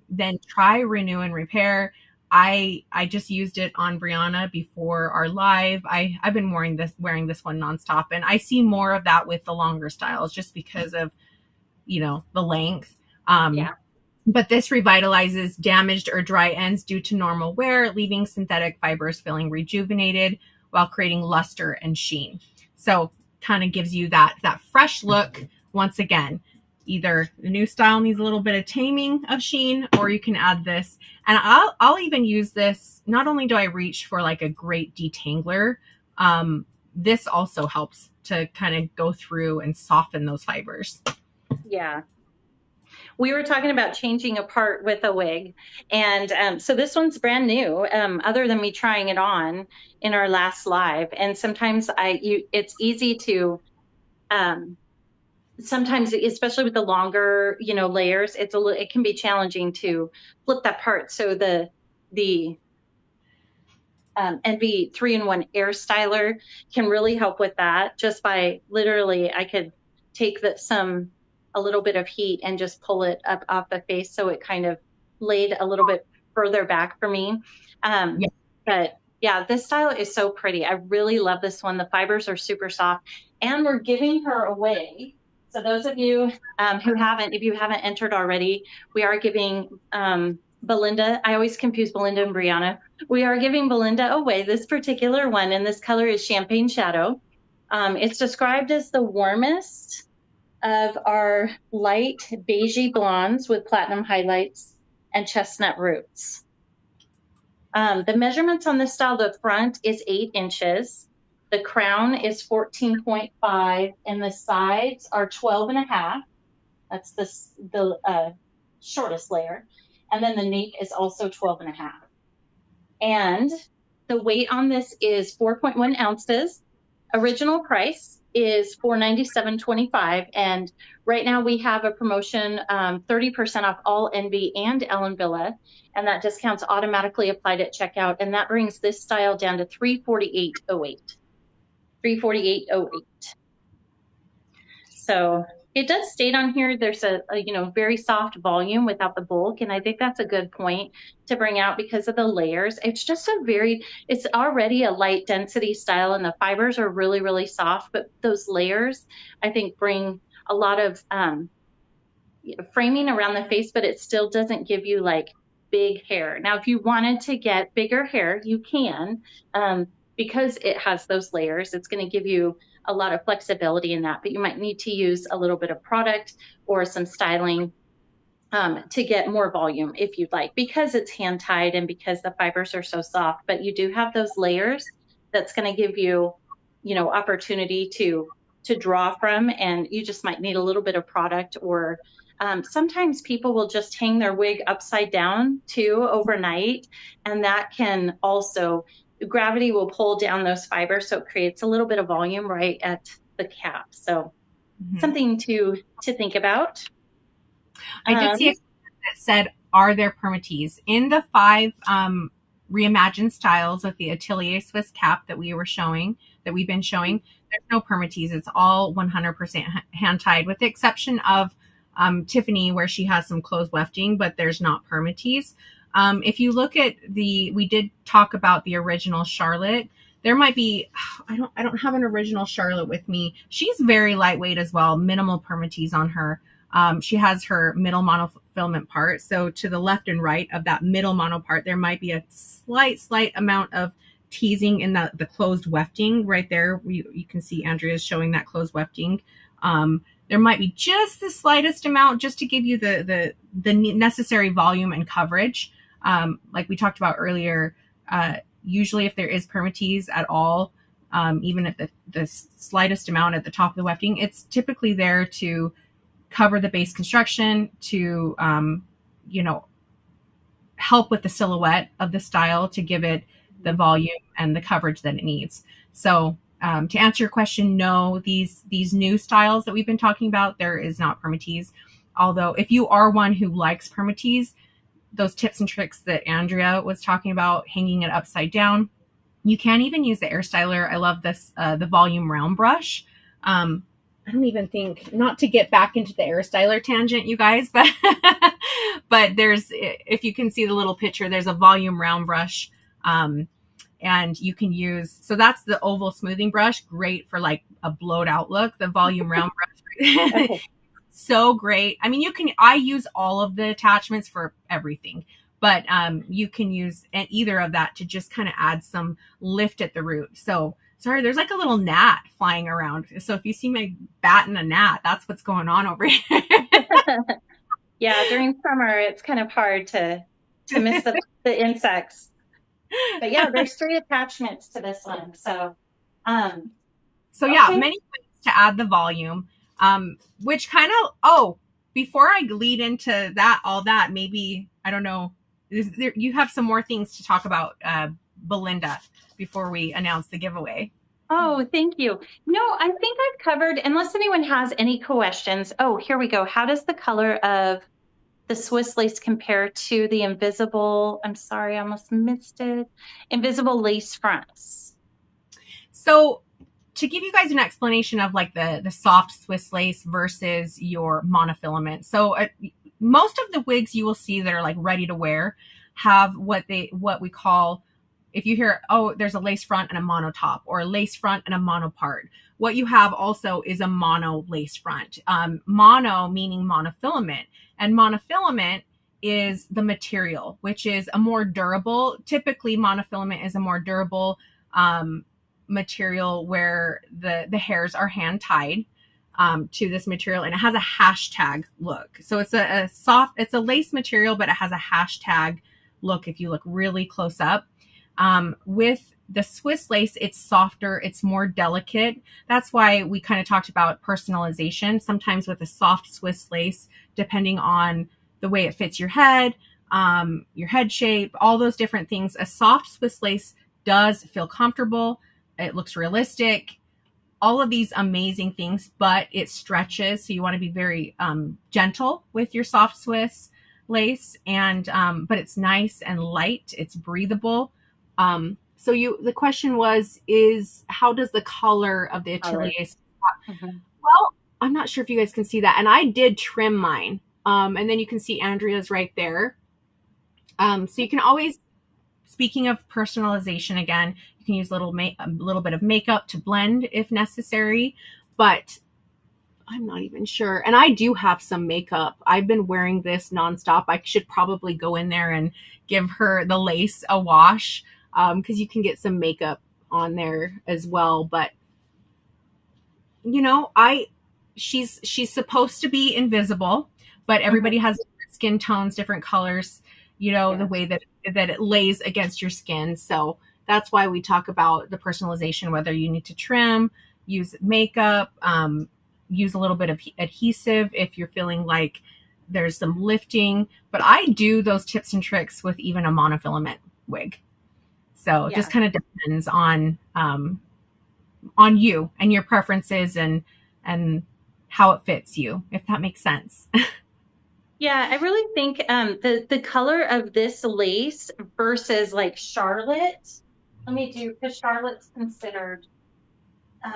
then try Renew and Repair. I just used it on Brianna before our live. I've been wearing this one nonstop, and I see more of that with the longer styles just because of the length. Um,
Yeah.
but this revitalizes damaged or dry ends due to normal wear, leaving synthetic fibers feeling rejuvenated while creating luster and sheen. So kind of gives you that fresh look. Once again, either the new style needs a little bit of taming of sheen, or you can add this. And I'll even use this. Not only do I reach for like a great detangler, this also helps to kind of go through and soften those fibers.
Yeah. We were talking about changing a part with a wig. And so this one's brand new, other than me trying it on in our last live. And sometimes it's easy to, um, sometimes, especially with the longer, layers, it can be challenging to flip that part. So the Envy 3-in-1 Air Styler can really help with that. Just by literally, I could take a little bit of heat and just pull it up off the face, so it kind of laid a little bit further back for me.
Yeah.
But yeah, this style is so pretty. I really love this one. The fibers are super soft, and we're giving her away. So those of you if you haven't entered already, we are giving Belinda. I always confuse Belinda and Brianna. We are giving Belinda away this particular one, and this color is Champagne Shadow. It's described as the warmest of our light beigey blondes with platinum highlights and chestnut roots. The measurements on this style, the front is 8 inches, the crown is 14.5, and the sides are 12.5. That's the shortest layer. And then the nape is also 12.5. And the weight on this is 4.1 ounces. Original price is $497.25. And right now we have a promotion, 30% off all Envy and Ellen Wille. And that discount's automatically applied at checkout. And that brings this style down to $348.08. $348.08. So it does state on here there's a very soft volume without the bulk, and I think that's a good point to bring out because of the layers. It's already a light density style, and the fibers are really, really soft, but those layers I think bring a lot of framing around the face, but it still doesn't give you like big hair. Now, if you wanted to get bigger hair, you can, because it has those layers. It's going to give you a lot of flexibility in that, but you might need to use a little bit of product or some styling to get more volume if you'd like, because it's hand tied and because the fibers are so soft. But you do have those layers that's going to give you, opportunity to draw from, and you just might need a little bit of product. Or sometimes people will just hang their wig upside down too overnight, and that can also, gravity will pull down those fibers, so it creates a little bit of volume right at the cap. So something to think about.
I did see a comment that said, are there permatease? In the 5 reimagined styles with the Atelier Swiss cap that we've been showing, there's no permatease. It's all 100% hand tied, with the exception of Tiffany, where she has some closed wefting, but there's not permatease. If you look at we did talk about the original Charlotte. There might be, I don't have an original Charlotte with me. She's very lightweight as well, minimal permatease on her. She has her middle monofilament part. So to the left and right of that middle mono part, there might be a slight amount of teasing in the closed wefting right there. You can see Andrea's showing that closed wefting. There might be just the slightest amount, just to give you the necessary volume and coverage. Like we talked about earlier, usually if there is permatease at all, even at the slightest amount at the top of the wefting, it's typically there to cover the base construction, to help with the silhouette of the style, to give it the volume and the coverage that it needs. So to answer your question, no, these new styles that we've been talking about, there is not permatease. Although if you are one who likes permatease, those tips and tricks that Andrea was talking about, hanging it upside down, you can even use the air styler. I love this, the volume round brush. I don't even think, not to get back into the air styler tangent, you guys, but but there's, if you can see the little picture, there's a volume round brush, and you can use, so that's the oval smoothing brush, great for like a blowed out look. The volume round brush
Okay.
So great. I mean, I use all of the attachments for everything, but you can use either of that to just kind of add some lift at the root. So sorry, there's like a little gnat flying around. So if you see my bat and a gnat, that's what's going on over here.
Yeah, during summer it's kind of hard to miss the insects. But yeah, there's 3 attachments to this one. So
So yeah,
okay.
many ways to add the volume, which kind of, oh, before I lead into that, all that, maybe, I don't know, you have some more things to talk about, Belinda, before we announce the giveaway.
Oh, thank you. No, I think I've covered, unless anyone has any questions. Oh, here we go. How does the color of the Swiss lace compare to the invisible, I'm sorry, I almost missed it, invisible lace fronts?
So to give you guys an explanation of like the soft Swiss lace versus your monofilament. So most of the wigs you will see that are like ready to wear have what we call, if you hear, oh, there's a lace front and a mono top, or a lace front and a mono part. What you have also is a mono lace front. Mono meaning monofilament, and monofilament is the material, which is a more durable. Typically, monofilament is a more durable material where the hairs are hand tied to this material, and it has a hashtag look. So it's a soft, it's a lace material, but it has a hashtag look if you look really close up. With the Swiss lace, it's softer, it's more delicate. That's why we kind of talked about personalization. Sometimes with a soft Swiss lace, depending on the way it fits your head shape, all those different things, a soft Swiss lace does feel comfortable. It looks realistic, all of these amazing things, but it stretches. So you want to be very gentle with your soft Swiss lace, and but it's nice and light. It's breathable. So the question is how does the color of the atelier?
Mm-hmm.
Well, I'm not sure if you guys can see that, and I did trim mine. And then you can see Andrea's right there. So you can always, speaking of personalization again, you can use a little bit of makeup to blend if necessary, but I'm not even sure. And I do have some makeup. I've been wearing this nonstop. I should probably go in there and give her the lace a wash, because you can get some makeup on there as well. But you know, she's supposed to be invisible, but everybody has different skin tones, different colors, you know, the way that it lays against your skin. So that's why we talk about the personalization, whether you need to trim, use makeup, use a little bit of adhesive if you're feeling like there's some lifting. But I do those tips and tricks with even a monofilament wig. So it just kind of depends on you and your preferences and how it fits you, if that makes sense.
Yeah, I really think the color of this lace versus like Charlotte, let me do, because Charlotte's considered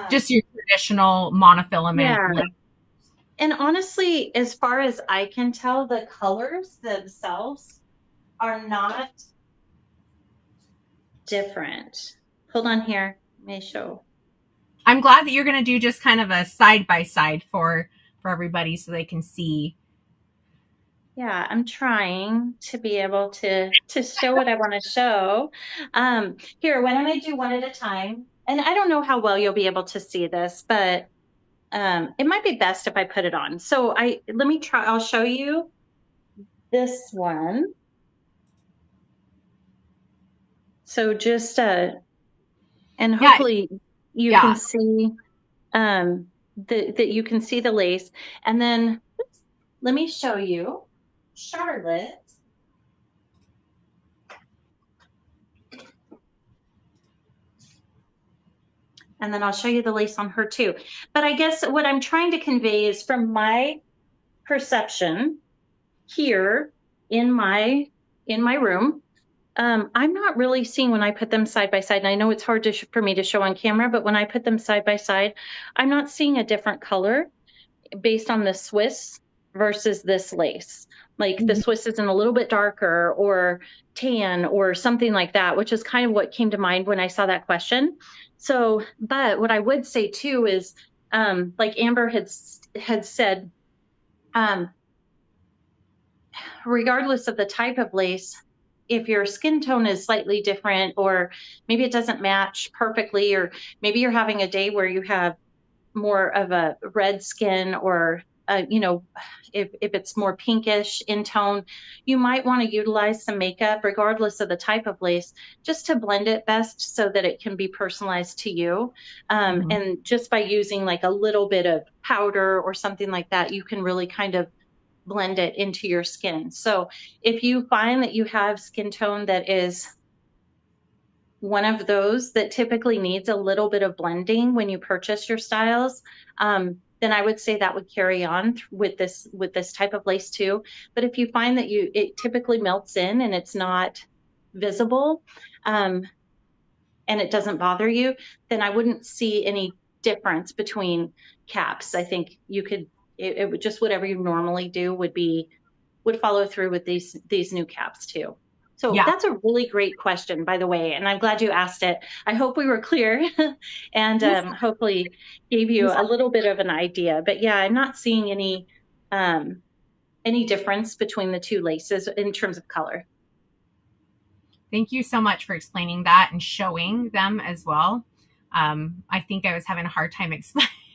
just your traditional monofilament lace.
And honestly, as far as I can tell, the colors themselves are not different. Hold on here. Let me show.
I'm glad that you're going to do just kind of a side by side for everybody so they can see.
Yeah, I'm trying to be able to show what I want to show. Here, why don't I do one at a time? And I don't know how well you'll be able to see this, but it might be best if I put it on. So let me try. I'll show you this one. So just and hopefully you can see that you can see the lace. And then let me show you Charlotte. And then I'll show you the lace on her too. But I guess what I'm trying to convey is from my perception here in my room, I'm not really seeing when I put them side by side. And I know it's hard for me to show on camera, but when I put them side by side, I'm not seeing a different color based on the Swiss versus this lace. Like the Swiss isn't a little bit darker or tan or something like that, which is kind of what came to mind when I saw that question. So, but what I would say too is, like Amber had said, Um, Regardless of the type of lace, if your skin tone is slightly different, or maybe it doesn't match perfectly, or maybe you're having a day where you have more of a red skin, or if it's more pinkish in tone, you might want to utilize some makeup regardless of the type of lace, just to blend it best so that it can be personalized to you.
Mhm.
And just by using like a little bit of powder or something like that, you can really kind of blend it into your skin. So if you find that you have skin tone that is one of those that typically needs a little bit of blending when you purchase your styles, then I would say that would carry on with this type of lace too. But if you find that it typically melts in and it's not visible, um, and it doesn't bother you, then I wouldn't see any difference between caps. I think you could, it would just, whatever you normally do would follow through with these new caps too. So
Yeah.
that's a really great question, by the way, and I'm glad you asked it. I hope we were clear and
Yes.
hopefully gave you
Yes.
a little bit of an idea. But yeah, I'm not seeing any difference between the two laces in terms of color.
Thank you so much for explaining that and showing them as well. I think I was having a hard time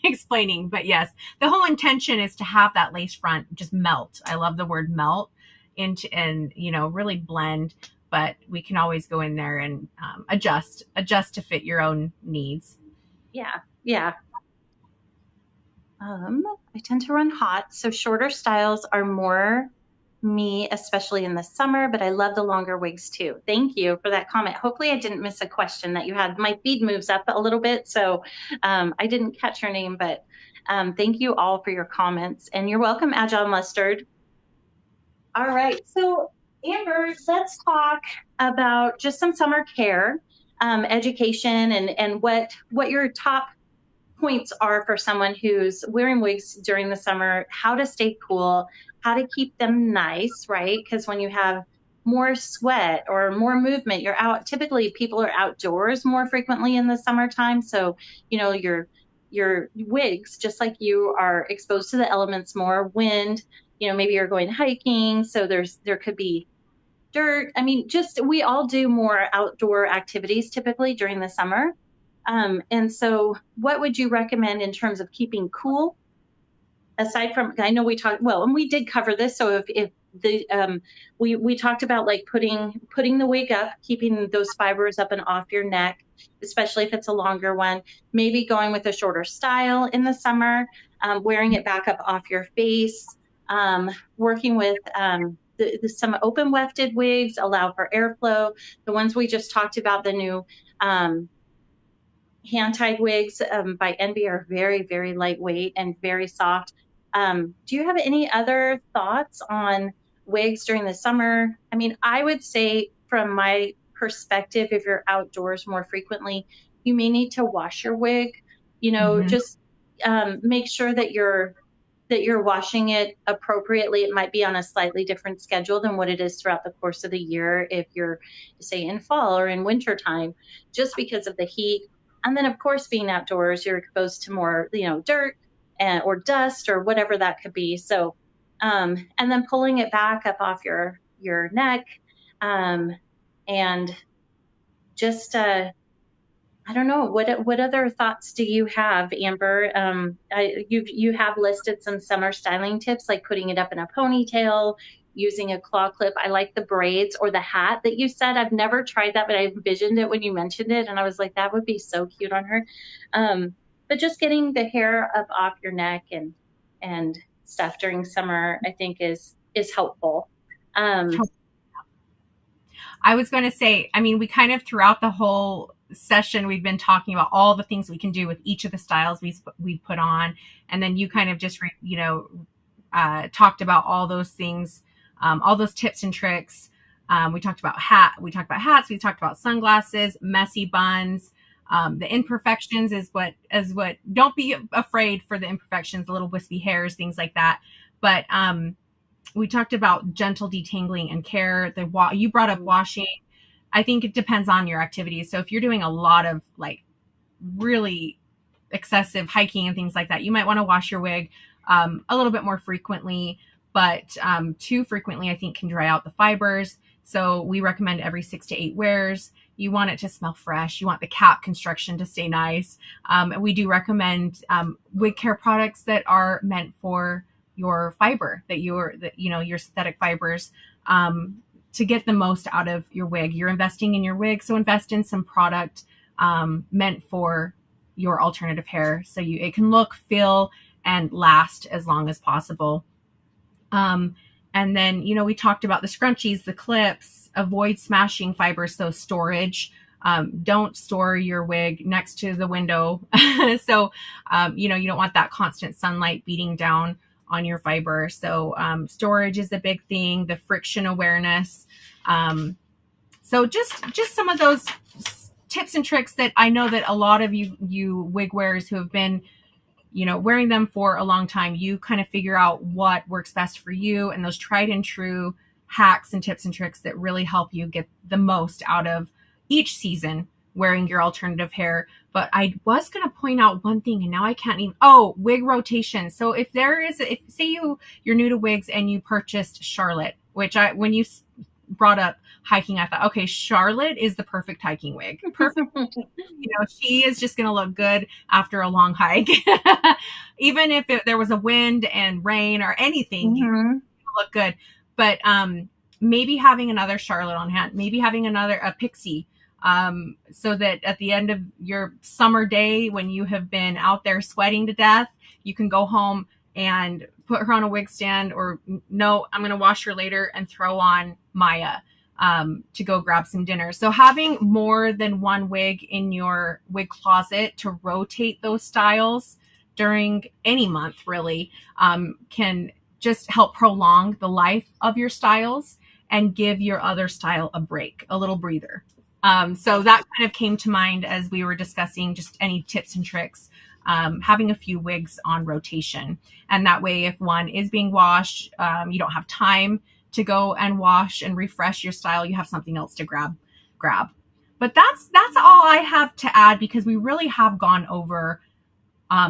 explaining, but yes, the whole intention is to have that lace front just melt. I love the word melt into, and really blend, but we can always go in there and adjust to fit your own needs.
Yeah, yeah. I tend to run hot, so shorter styles are more me, especially in the summer, but I love the longer wigs too. Thank you for that comment. Hopefully, I didn't miss a question that you had. My feed moves up a little bit, so I didn't catch your name, but thank you all for your comments. And you're welcome, Agile Mustard. All right, so Amber, let's talk about just some summer care, education, and what your top points are for someone who's wearing wigs during the summer, how to stay cool, how to keep them nice, right? Because when you have more sweat or more movement, you're out. Typically, people are outdoors more frequently in the summertime. So, your wigs, just like you, are exposed to the elements more, wind, maybe you're going hiking. So there could be dirt. I mean, just we all do more outdoor activities typically during the summer. And so, what would you recommend in terms of keeping cool? Aside from, I know we talked well, and we did cover this. So if the we talked about like putting the wig up, keeping those fibers up and off your neck, especially if it's a longer one. Maybe going with a shorter style in the summer, wearing it back up off your face. Working with some open wefted wigs allow for airflow. The ones we just talked about, the new hand-tied wigs by Envy, are very, very lightweight and very soft. Do you have any other thoughts on wigs during the summer? I mean, I would say from my perspective, if you're outdoors more frequently, you may need to wash your wig.
Mm-hmm.
Just make sure that you're washing it appropriately. It might be on a slightly different schedule than what it is throughout the course of the year if you're, say, in fall or in winter time, just because of the heat. And then, of course, being outdoors, you're exposed to more, dirt or dust or whatever that could be. So, and then pulling it back up off your neck, um, and just I don't know what other thoughts do you have, Amber? You have listed some summer styling tips, like putting it up in a ponytail, using a claw clip. I like the braids or the hat that you said. I've never tried that, but I envisioned it when you mentioned it, and I was like, that would be so cute on her. But just getting the hair up off your neck and stuff during summer, I think is helpful. Um,
I was going to say, I mean, we kind of throughout the whole session, we've been talking about all the things we can do with each of the styles we've put on. And then you kind of just, talked about all those things, all those tips and tricks. We talked about hats. We talked about sunglasses, messy buns. The imperfections is what, don't be afraid for the imperfections, the little wispy hairs, things like that. But, we talked about gentle detangling and care. You brought up washing. I think it depends on your activities. So if you're doing a lot of like really excessive hiking and things like that, you might want to wash your wig a little bit more frequently, but too frequently, I think, can dry out the fibers. So we recommend every 6 to 8 wears. You want it to smell fresh. You want the cap construction to stay nice. And we do recommend wig care products that are meant for your fiber, your synthetic fibers, to get the most out of your wig. You're investing in your wig, so invest in some product meant for your alternative hair, so it can look, feel, and last as long as possible. And then, we talked about the scrunchies, the clips, avoid smashing fibers. So storage, don't store your wig next to the window. So, you don't want that constant sunlight beating down on your fiber. So, storage is a big thing, the friction awareness. So just some of those tips and tricks that I know that a lot of you wig wearers who have been wearing them for a long time, you kind of figure out what works best for you, and those tried and true hacks and tips and tricks that really help you get the most out of each season wearing your alternative hair. But I was going to point out one thing, and now I can't even, wig rotation. So if say you're new to wigs and you purchased Charlotte, which when you brought up hiking, I thought, okay, Charlotte is the perfect hiking wig. Perfect. She is just going to look good after a long hike. Even if there was a wind and rain or anything,
Mm-hmm.
it'll look good. But maybe having another Charlotte on hand, maybe having a pixie, so that at the end of your summer day, when you have been out there sweating to death, you can go home and put her on a wig stand, or no, I'm going to wash her later and throw on Maya to go grab some dinner. So having more than one wig in your wig closet to rotate those styles during any month really can just help prolong the life of your styles and give your other style a break, a little breather. So that kind of came to mind as we were discussing just any tips and tricks. Having a few wigs on rotation. And that way, if one is being washed, you don't have time to go and wash and refresh your style. You have something else to grab. But that's all I have to add, because we really have gone over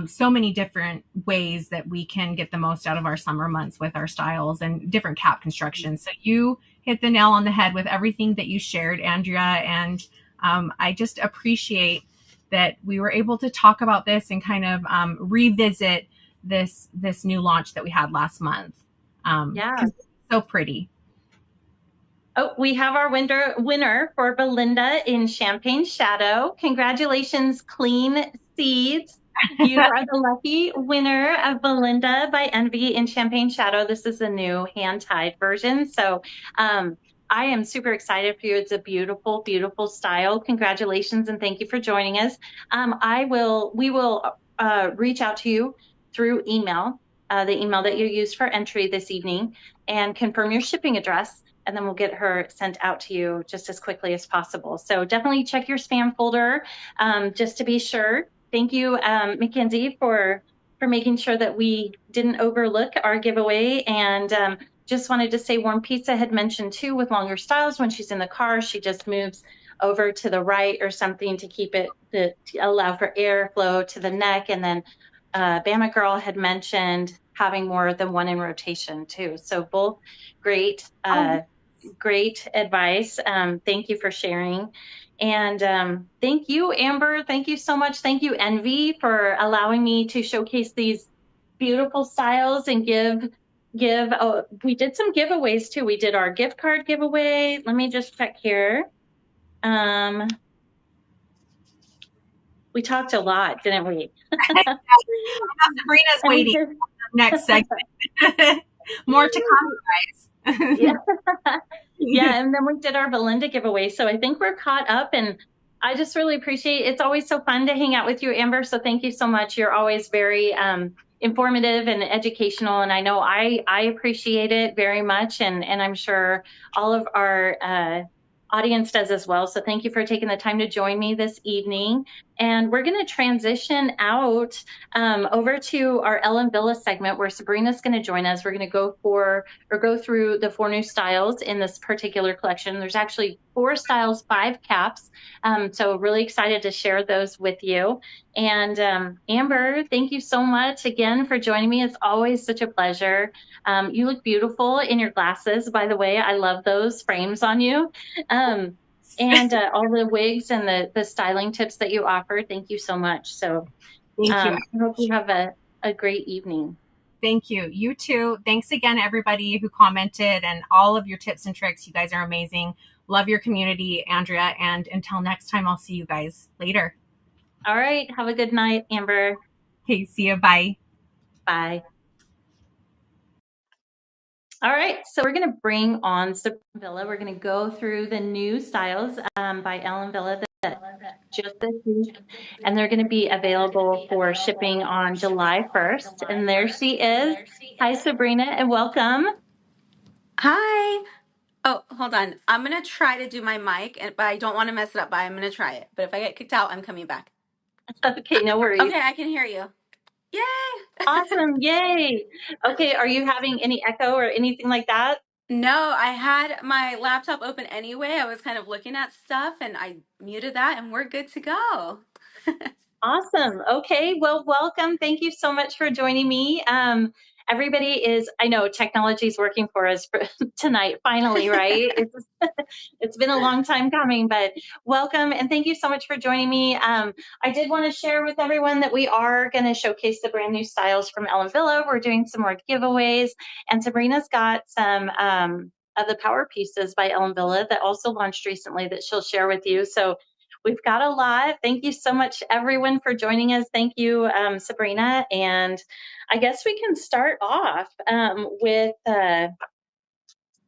so many different ways that we can get the most out of our summer months with our styles and different cap constructions. So you hit the nail on the head with everything that you shared, Andrea. And I just appreciate that we were able to talk about this and kind of revisit this new launch that we had last month.
Yeah.
'Cause it's so pretty.
Oh, we have our winner for Belinda in Champagne Shadow. Congratulations, Clean Seeds. You are the lucky winner of Belinda by Envy in Champagne Shadow. This is a new hand-tied version. So I am super excited for you. It's a beautiful, beautiful style. Congratulations, and thank you for joining us. We will reach out to you through email, the email that you used for entry this evening, and confirm your shipping address. And then we'll get her sent out to you just as quickly as possible. So definitely check your spam folder just to be sure. Thank you, Mackenzie, for making sure that we didn't overlook our giveaway. And just wanted to say, Warm Pizza had mentioned too, with longer styles, when she's in the car, she just moves over to the right or something to keep it, to allow for airflow to the neck. And then Bama Girl had mentioned having more than one in rotation too. So both great, great advice. Thank you for sharing. And thank you, Amber. Thank you so much. Thank you, Envy, for allowing me to showcase these beautiful styles and give. We did some giveaways too. We did our gift card giveaway. Let me just check here. We talked a lot, didn't we?
Sabrina's waiting. Next segment. More to come, guys.
Yeah. Yeah, and then we did our Belinda giveaway. So I think we're caught up, and I just really appreciate it. It's always so fun to hang out with you, Amber. So thank you so much. You're always very informative and educational, and I know I appreciate it very much, and I'm sure all of our audience does as well. So thank you for taking the time to join me this evening. And we're going to transition out over to our Ellen Villa segment where Sabrina's going to join us. We're going to go through the 4 new styles in this particular collection. There's actually 4 styles, 5 caps. So really excited to share those with you. And Amber, thank you so much again for joining me. It's always such a pleasure. You look beautiful in your glasses, by the way. I love those frames on you. Um, and all the wigs and the styling tips that you offer. Thank you so much. So
Thank you.
I hope you have a great evening.
Thank you. You too. Thanks again, everybody who commented and all of your tips and tricks. You guys are amazing. Love your community, Andrea. And until next time, I'll see you guys later.
All right. Have a good night, Amber.
Okay, see you. Bye.
Bye. All right, so we're going to bring on Sabrina Villa. We're going to go through the new styles by Ellen Villa that just this week, and they're going to be available for shipping on July 1st. And there she is. Hi, Sabrina, and welcome.
Hi. Oh, hold on. I'm gonna try to do my mic, but I don't want to mess it up. But I'm gonna try it. But if I get kicked out, I'm coming back.
Okay, no worries.
Okay, I can hear you. Yay!
Awesome, yay. Okay, are you having any echo or anything like that?
No, I had my laptop open anyway. I was kind of looking at stuff, and I muted that, and we're good to go.
Awesome. Okay. Well, welcome. Thank you so much for joining me. I know technology is working for us for tonight, finally, right? It's been a long time coming, but welcome. And thank you so much for joining me. I did want to share with everyone that we are going to showcase the brand new styles from Ellen Villa. We're doing some more giveaways, and Sabrina's got some of the power pieces by Ellen Villa that also launched recently that she'll share with you. So we've got a lot. Thank you so much, everyone, for joining us. Thank you, Sabrina. And I guess we can start off with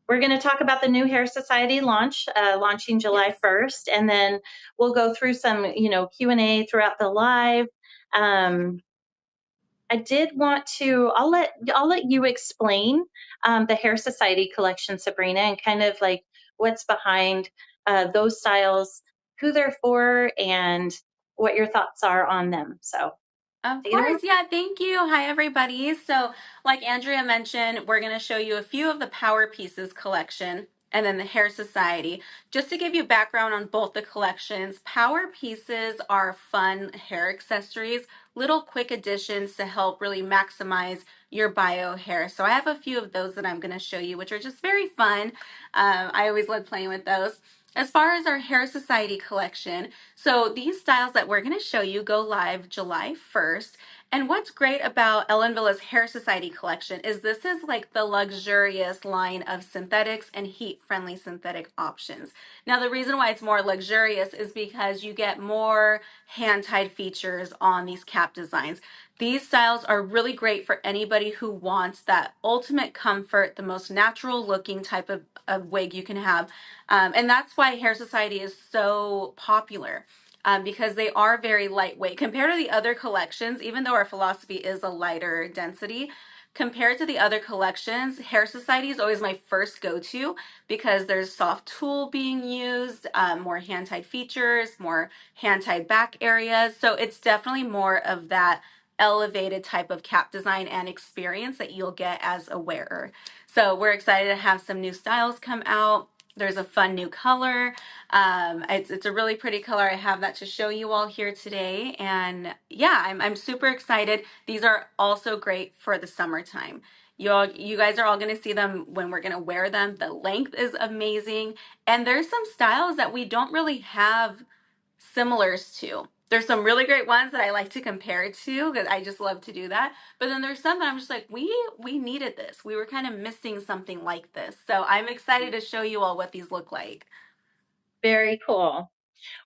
we're going to talk about the new Hair Society launching July
Yes.
1st, and then we'll go through some, Q&A throughout the live. Um, I did want to. I'll let you explain the Hair Society collection, Sabrina, and kind of like what's behind those styles, who they're for, and what your thoughts are on them. So
Of
take it away.
course. Yeah, thank you. Hi, everybody. So, like Andrea mentioned, we're going to show you a few of the Power Pieces collection and then the Hair Society. Just to give you background on both the collections, Power Pieces are fun hair accessories, little quick additions to help really maximize your bio hair. So, I have a few of those that I'm going to show you, which are just very fun. I always love playing with those. As far as our Hair Society collection, so these styles that we're going to show you go live July 1st. And what's great about Ellen Villa's Hair Society collection is this is like the luxurious line of synthetics and heat-friendly synthetic options. Now, the reason why it's more luxurious is because you get more hand-tied features on these cap designs. These styles are really great for anybody who wants that ultimate comfort, the most natural looking type of wig you can have. And that's why Hair Society is so popular. Because they are very lightweight compared to the other collections, even though our philosophy is a lighter density. Compared to the other collections, Hair Society is always my first go-to because there's soft tulle being used, more hand-tied features, more hand-tied back areas. So it's definitely more of that elevated type of cap design and experience that you'll get as a wearer. So we're excited to have some new styles come out. There's a fun new color. It's a really pretty color. I have that to show you all here today. And yeah, I'm super excited. These are also great for the summertime. You guys are all going to see them when we're going to wear them. The length is amazing. And there's some styles that we don't really have similars to. There's some really great ones that I like to compare it to because I just love to do that. But then there's some that I'm just like, we needed this. We were kind of missing something like this. So I'm excited to show you all what these look like.
Very cool.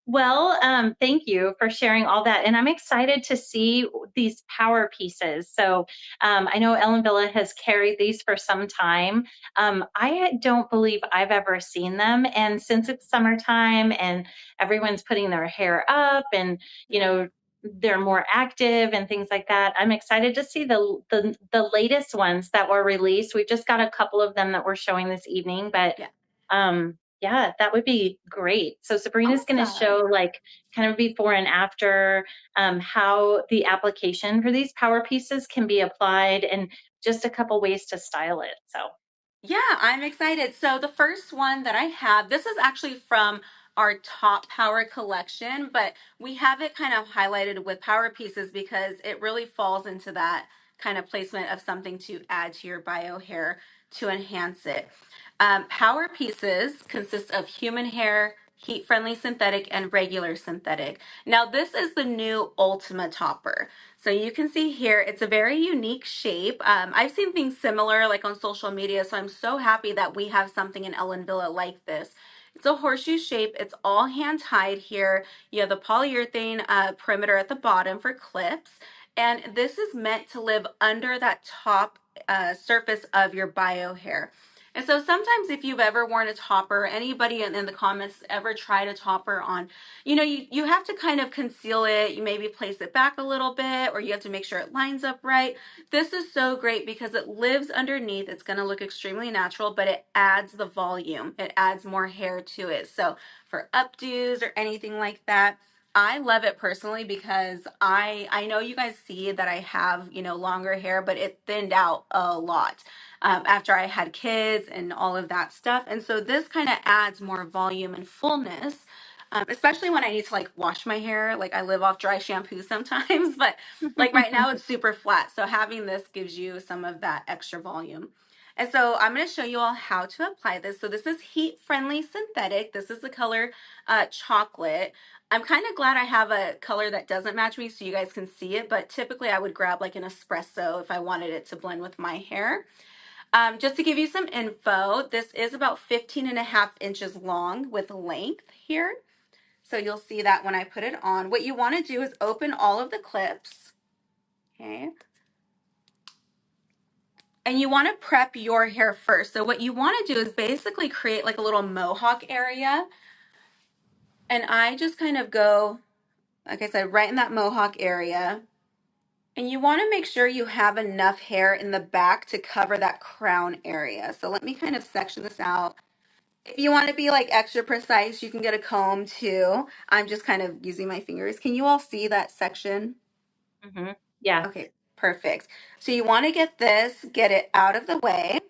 Well, thank you for sharing all that. And I'm excited to see these power pieces. So I know Ellen Villa has carried these for some time. I don't believe I've ever seen them. And since it's summertime and everyone's putting their hair up and,
Yeah.
they're more active and things like that. I'm excited to see the latest ones that were released. We've just got a couple of them that we're showing this evening, but
Yeah.
Yeah, that would be great. So Sabrina's going to
Awesome.
show like kind of before and after how the application for these power pieces can be applied and just a couple ways to style it. So,
Yeah, I'm excited. So the first one that I have, this is actually from our top power collection, but we have it kind of highlighted with power pieces because it really falls into that kind of placement of something to add to your bio hair to enhance it. Power pieces consist of human hair, heat-friendly synthetic, and regular synthetic. Now, this is the new Ultima topper. So you can see here, it's a very unique shape. I've seen things similar like on social media, so I'm so happy that we have something in Ellen Villa like this. It's a horseshoe shape. It's all hand tied here. You have the polyurethane perimeter at the bottom for clips. And this is meant to live under that top surface of your bio hair. And so sometimes if you've ever worn a topper, anybody in the comments ever tried a topper on, you have to kind of conceal it. You maybe place it back a little bit, or you have to make sure it lines up right. This is so great because it lives underneath. It's going to look extremely natural, but it adds the volume. It adds more hair to it. So for updos or anything like that, I love it personally because I know you guys see that I have, longer hair, but it thinned out a lot after I had kids and all of that stuff. And so this kind of adds more volume and fullness, especially when I need to like wash my hair. Like I live off dry shampoo sometimes, but like right now it's super flat. So having this gives you some of that extra volume. And so I'm going to show you all how to apply this. So this is heat friendly synthetic. This is the color chocolate. I'm kind of glad I have a color that doesn't match me so you guys can see it, but typically I would grab like an espresso if I wanted it to blend with my hair. Just to give you some info, this is about 15.5 inches long with length here. So you'll see that when I put it on. What you want to do is open all of the clips, okay? And you want to prep your hair first. So what you want to do is basically create like a little mohawk area. And I just kind of go, like I said, right in that mohawk area. And you want to make sure you have enough hair in the back to cover that crown area. So let me kind of section this out. If you want to be like extra precise, you can get a comb too. I'm just kind of using my fingers. Can you all see that section?
yeah.
Okay, perfect. So you want to get it out of the way.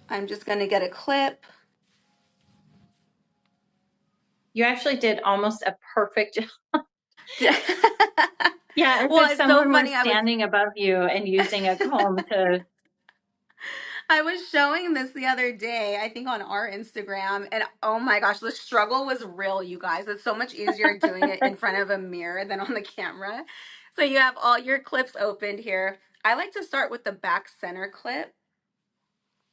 I'm just going to get a clip.
You actually did almost a perfect job. Yeah, as
Well,
if
it's so
someone were
funny.
standing above you and using a comb to.
I was showing this the other day, I think on our Instagram, and oh my gosh, the struggle was real, you guys. It's so much easier doing it in front of a mirror than on the camera. So you have all your clips opened here. I like to start with the back center clip,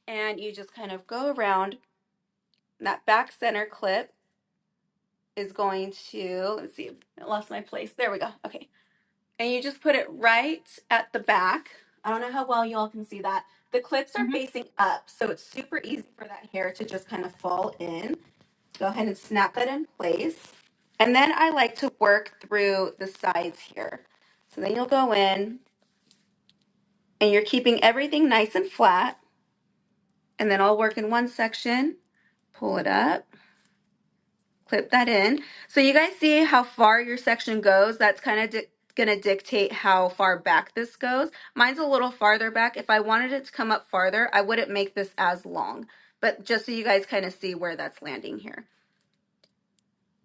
and you just kind of go around. That back center clip is going to, let's see, I lost my place. There we go. Okay. And you just put it right at the back. I don't know how well you all can see that. The clips are
Mhm.
facing up, so it's super easy for that hair to just kind of fall in. Go ahead and snap that in place. And then I like to work through the sides here. So then you'll go in and you're keeping everything nice and flat. And then I'll work in one section, pull it up, clip that in. So you guys see how far your section goes? That's kind of gonna dictate how far back this goes. Mine's a little farther back. If I wanted it to come up farther, I wouldn't make this as long, but just so you guys kind of see where that's landing here.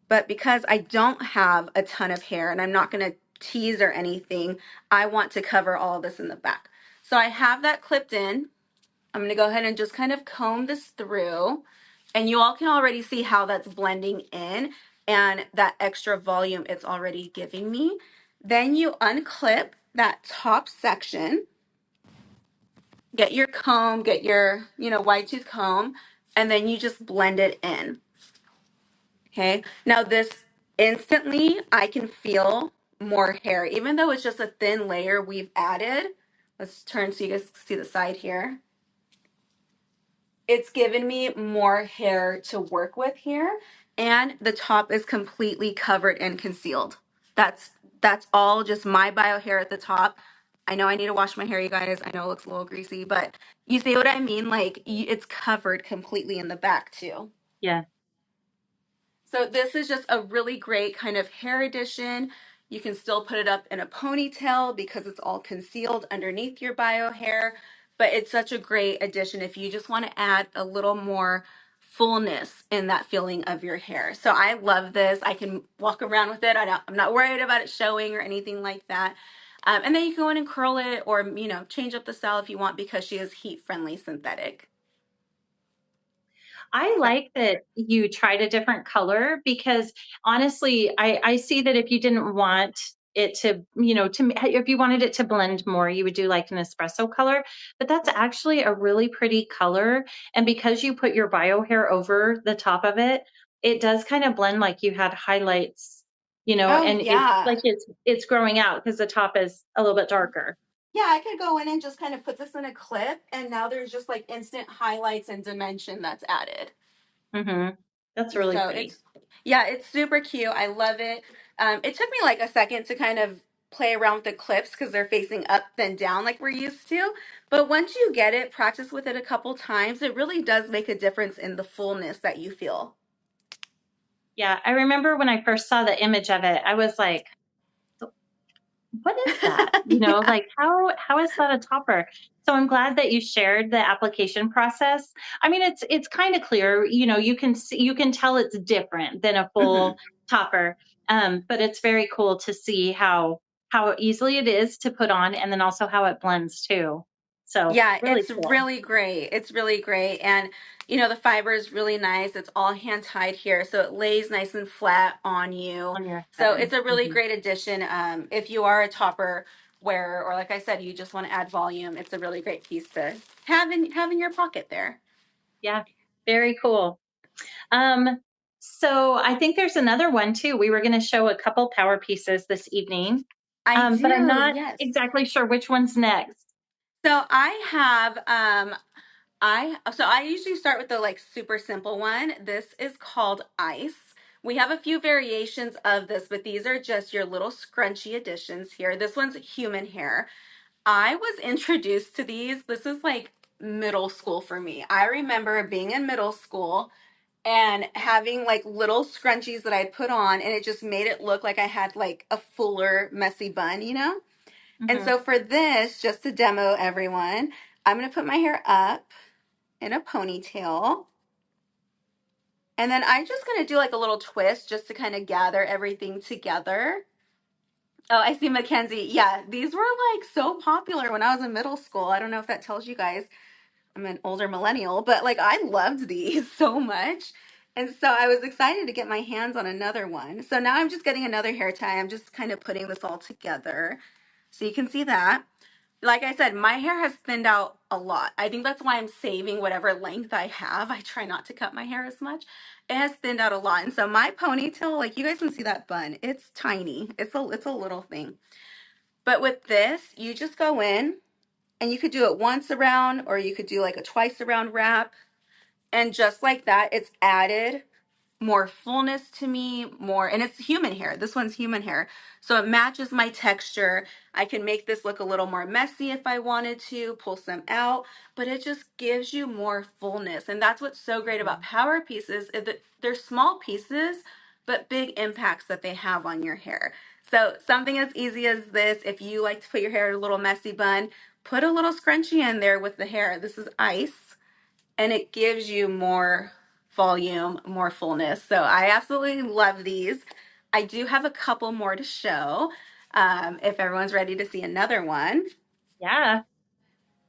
But because I don't have a ton of hair and I'm not gonna tease or anything, I want to cover all of this in the back. So I have that clipped in. I'm gonna go ahead and just kind of comb this through, and you all can already see how that's blending in and that extra volume it's already giving me. Then you unclip that top section, get your comb, get your, wide tooth comb, and then you just blend it in. Okay, now this instantly I can feel more hair, even though it's just a thin layer we've added. Let's turn so you guys see the side here. It's given me more hair to work with here, and the top is completely covered and concealed. That's all just my bio hair at the top. I know I need to wash my hair, you guys. I know it looks a little greasy, but you see what I mean? Like it's covered completely in the back too.
Yeah.
So this is just a really great kind of hair addition. You can still put it up in a ponytail because it's all concealed underneath your bio hair, but it's such a great addition if you just want to add a little more fullness in that feeling of your hair. So I love this. I can walk around with it. I'm not worried about it showing or anything like that. And then you can go in and curl it or, change up the style if you want because she is heat friendly synthetic.
I
So,
like that you tried a different color because honestly, I see that if you didn't want it to, if you wanted it to blend more, you would do like an espresso color, but that's actually a really pretty color. And because you put your bio hair over the top of it, it does kind of blend like you had highlights,
oh
and it's like
yeah.
it's growing out because the top is a little bit darker.
Yeah, I could go in and just kind of put this in a clip, and now there's just like instant highlights and dimension that's added.
That's really
So
pretty.
yeah, it's super cute. I love it. It took me like a second to kind of play around with the clips because they're facing up then down like we're used to. But once you get it, practice with it a couple times, it really does make a difference in the fullness that you feel.
Yeah, I remember when I first saw the image of it, I was like, what is that?
Yeah.
Like how is that a topper? So I'm glad that you shared the application process. I mean, it's kind of clear, you can tell it's different than a full
Mhm.
topper. But it's very cool to see how easily it is to put on and then also how it blends too. So
Yeah,
really
it's
cool
really great. It's really great. And, the fiber is really nice. It's all hand tied here. So it lays nice and flat on you.
on your
So
head.
it's a really
Mhm.
great addition. If you are a topper wearer, or like I said, you just want to add volume, it's a really great piece to have in your pocket there.
Yeah, very cool. Um, so I think there's another one too. We were going to show a couple power pieces this evening,
I
but I'm
do,
not
yes.
exactly sure which one's next.
So I have I usually start with the like super simple one. This is called ice. We have a few variations of this, but these are just your little scrunchy additions here. This one's human hair. I was introduced to these. This is like middle school for me. I remember being in middle school and having like little scrunchies that I'd put on, and it just made it look like I had like a fuller, messy bun. And
Hmm.
so for this, just to demo everyone, I'm going to put my hair up in a ponytail. And then I'm just going to do like a little twist just to kind of gather everything together. Oh, I see Mackenzie. Yeah, these were like so popular when I was in middle school. I don't know if that tells you guys. I'm an older millennial, but like I loved these so much. And so I was excited to get my hands on another one. So now I'm just getting another hair tie. I'm just kind of putting this all together. So you can see that. Like I said, my hair has thinned out a lot. I think that's why I'm saving whatever length I have. I try not to cut my hair as much. It has thinned out a lot. And so my ponytail, like you guys can see that bun, it's tiny. It's a little thing. But with this, you just go in and you could do it once around or you could do like a twice around wrap. And just like that, it's added more fullness to me, more, and it's human hair. This one's human hair. So it matches my texture. I can make this look a little more messy if I wanted to, pull some out, but it just gives you more fullness. And that's what's so great about power pieces is that they're small pieces, but big impacts that they have on your hair. So something as easy as this, if you like to put your hair in a little messy bun, put a little scrunchie in there with the hair. This is ice and it gives you more volume, more fullness. So I absolutely love these. I do have a couple more to show if everyone's ready to see another one.
Yeah,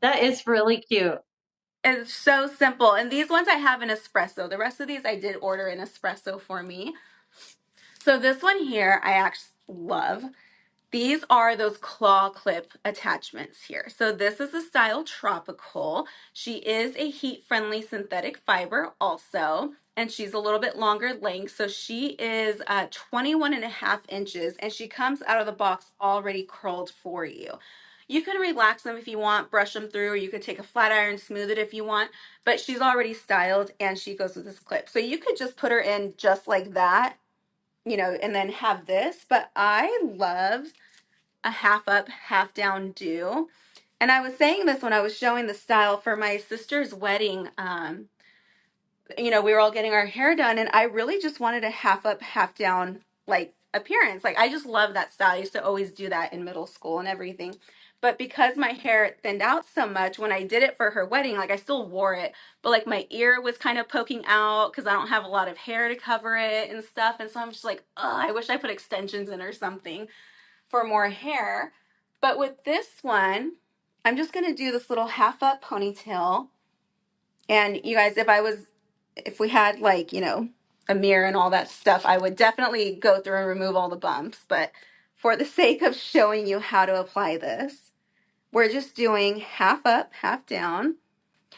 that is really cute.
It's so simple. And these ones I have in espresso. The rest of these I did order in espresso for me. So this one here I actually love. These are those claw clip attachments here. So this is the style Tropical. She is a heat-friendly synthetic fiber also, and she's a little bit longer length. So she is 21 and a half inches, and she comes out of the box already curled for you. You can relax them if you want, brush them through, or you could take a flat iron, smooth it if you want, but she's already styled and she goes with this clip. So you could just put her in just like that, and then have this. But I love a half up, half down do. And I was saying this when I was showing the style for my sister's wedding. We were all getting our hair done, and I really just wanted a half up, half down like appearance. Like I just love that style. I used to always do that in middle school and everything. But because my hair thinned out so much when I did it for her wedding, like I still wore it, but like my ear was kind of poking out because I don't have a lot of hair to cover it and stuff. And so I'm just like, oh, I wish I put extensions in or something for more hair. But with this one, I'm just gonna do this little half up ponytail. And you guys, if we had like, a mirror and all that stuff, I would definitely go through and remove all the bumps. But for the sake of showing you how to apply this, we're just doing half up, half down.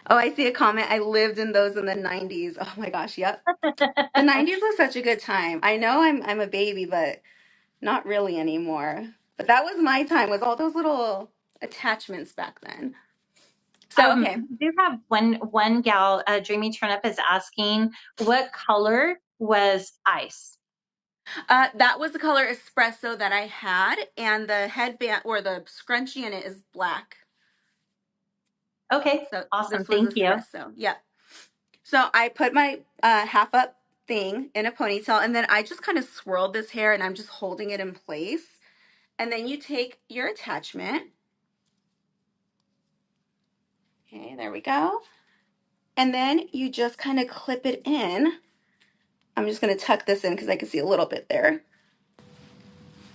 Oh, I see a comment. I lived in those in the 90s. Oh my gosh, yep. The 90s was such a good time. I know I'm a baby, but not really anymore. But that was my time, was all those little attachments back then. So, okay.
We do have one gal, Dreamy Turnip, is asking what color was ice.
That was the color espresso that I had, and the headband or the scrunchie in it is black.
Okay,
So
awesome.
this was
Thank you.
espresso. Yeah. So I put my half up thing in a ponytail, and then I just kind of swirled this hair, and I'm just holding it in place. And then you take your attachment. Okay, there we go. And then you just kind of clip it in. I'm just going to tuck this in because I can see a little bit there.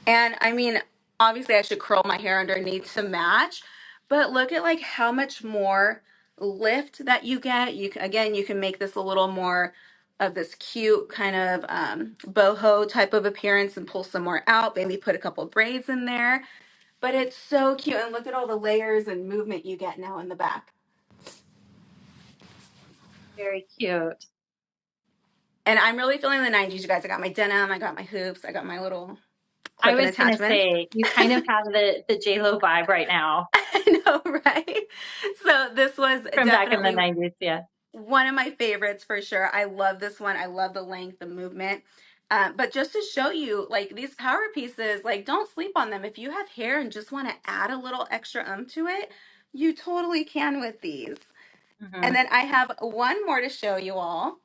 And I mean, obviously I should curl my hair underneath to match, but look at like how much more lift that you get. Again, you can make this a little more of this cute kind of boho type of appearance and pull some more out, maybe put a couple braids in there. But it's so cute, and look at all the layers and movement you get now in the back.
Very cute.
And I'm really feeling the 90s, you guys. I got my denim, I got my hoops, I got my little
I
clip-in
was going to
attachments.
say, you kind of have the J-Lo vibe right now
I know, right? So this was
from back in the
definitely
90s. Yeah.
one of my favorites for sure. I love this one. I love the length, the movement. But just to show you, like these power pieces, like don't sleep on them. If you have hair and just want to add a little extra to it, you totally can with these.
Mm-hmm.
And then I have one more to show you all.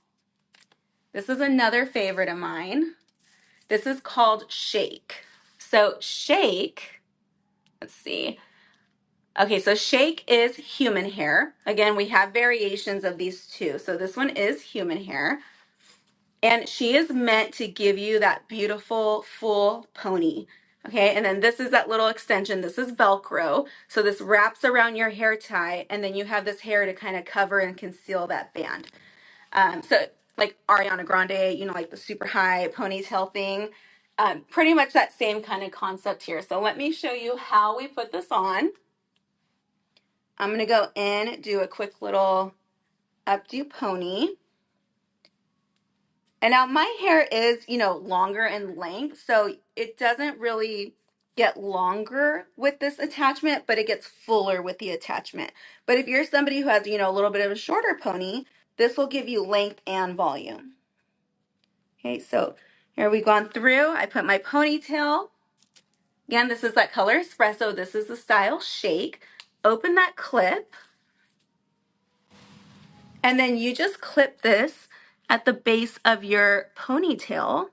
This is another favorite of mine. This is called Shake. So Shake, let's see. Okay, so Shake is human hair. Again, we have variations of these two. So this one is human hair. And she is meant to give you that beautiful full pony. Okay, and then this is that little extension. This is Velcro. So this wraps around your hair tie, and then you have this hair to kind of cover and conceal that band. So like Ariana Grande, like the super high ponytail thing. Pretty much that same kind of concept here. So let me show you how we put this on. I'm going to go in, do a quick little updo pony. And now my hair is, longer in length, so it doesn't really get longer with this attachment, but it gets fuller with the attachment. But if you're somebody who has, a little bit of a shorter pony, this will give you length and volume. Okay, so here we've gone through. I put my ponytail. Again, this is that color espresso. This is the style Shake. Open that clip. And then you just clip this at the base of your ponytail.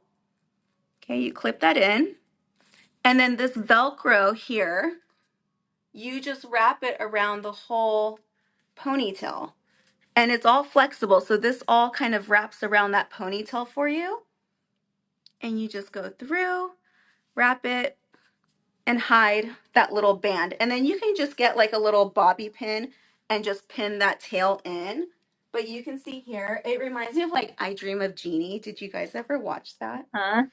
Okay, you clip that in. And then this Velcro here, you just wrap it around the whole ponytail. And it's all flexible, so this all kind of wraps around that ponytail for you. And you just go through, wrap it, and hide that little band. And then you can just get like a little bobby pin and just pin that tail in. But you can see here, it reminds me of like I Dream of Jeannie. Did you guys ever watch that?
Huh?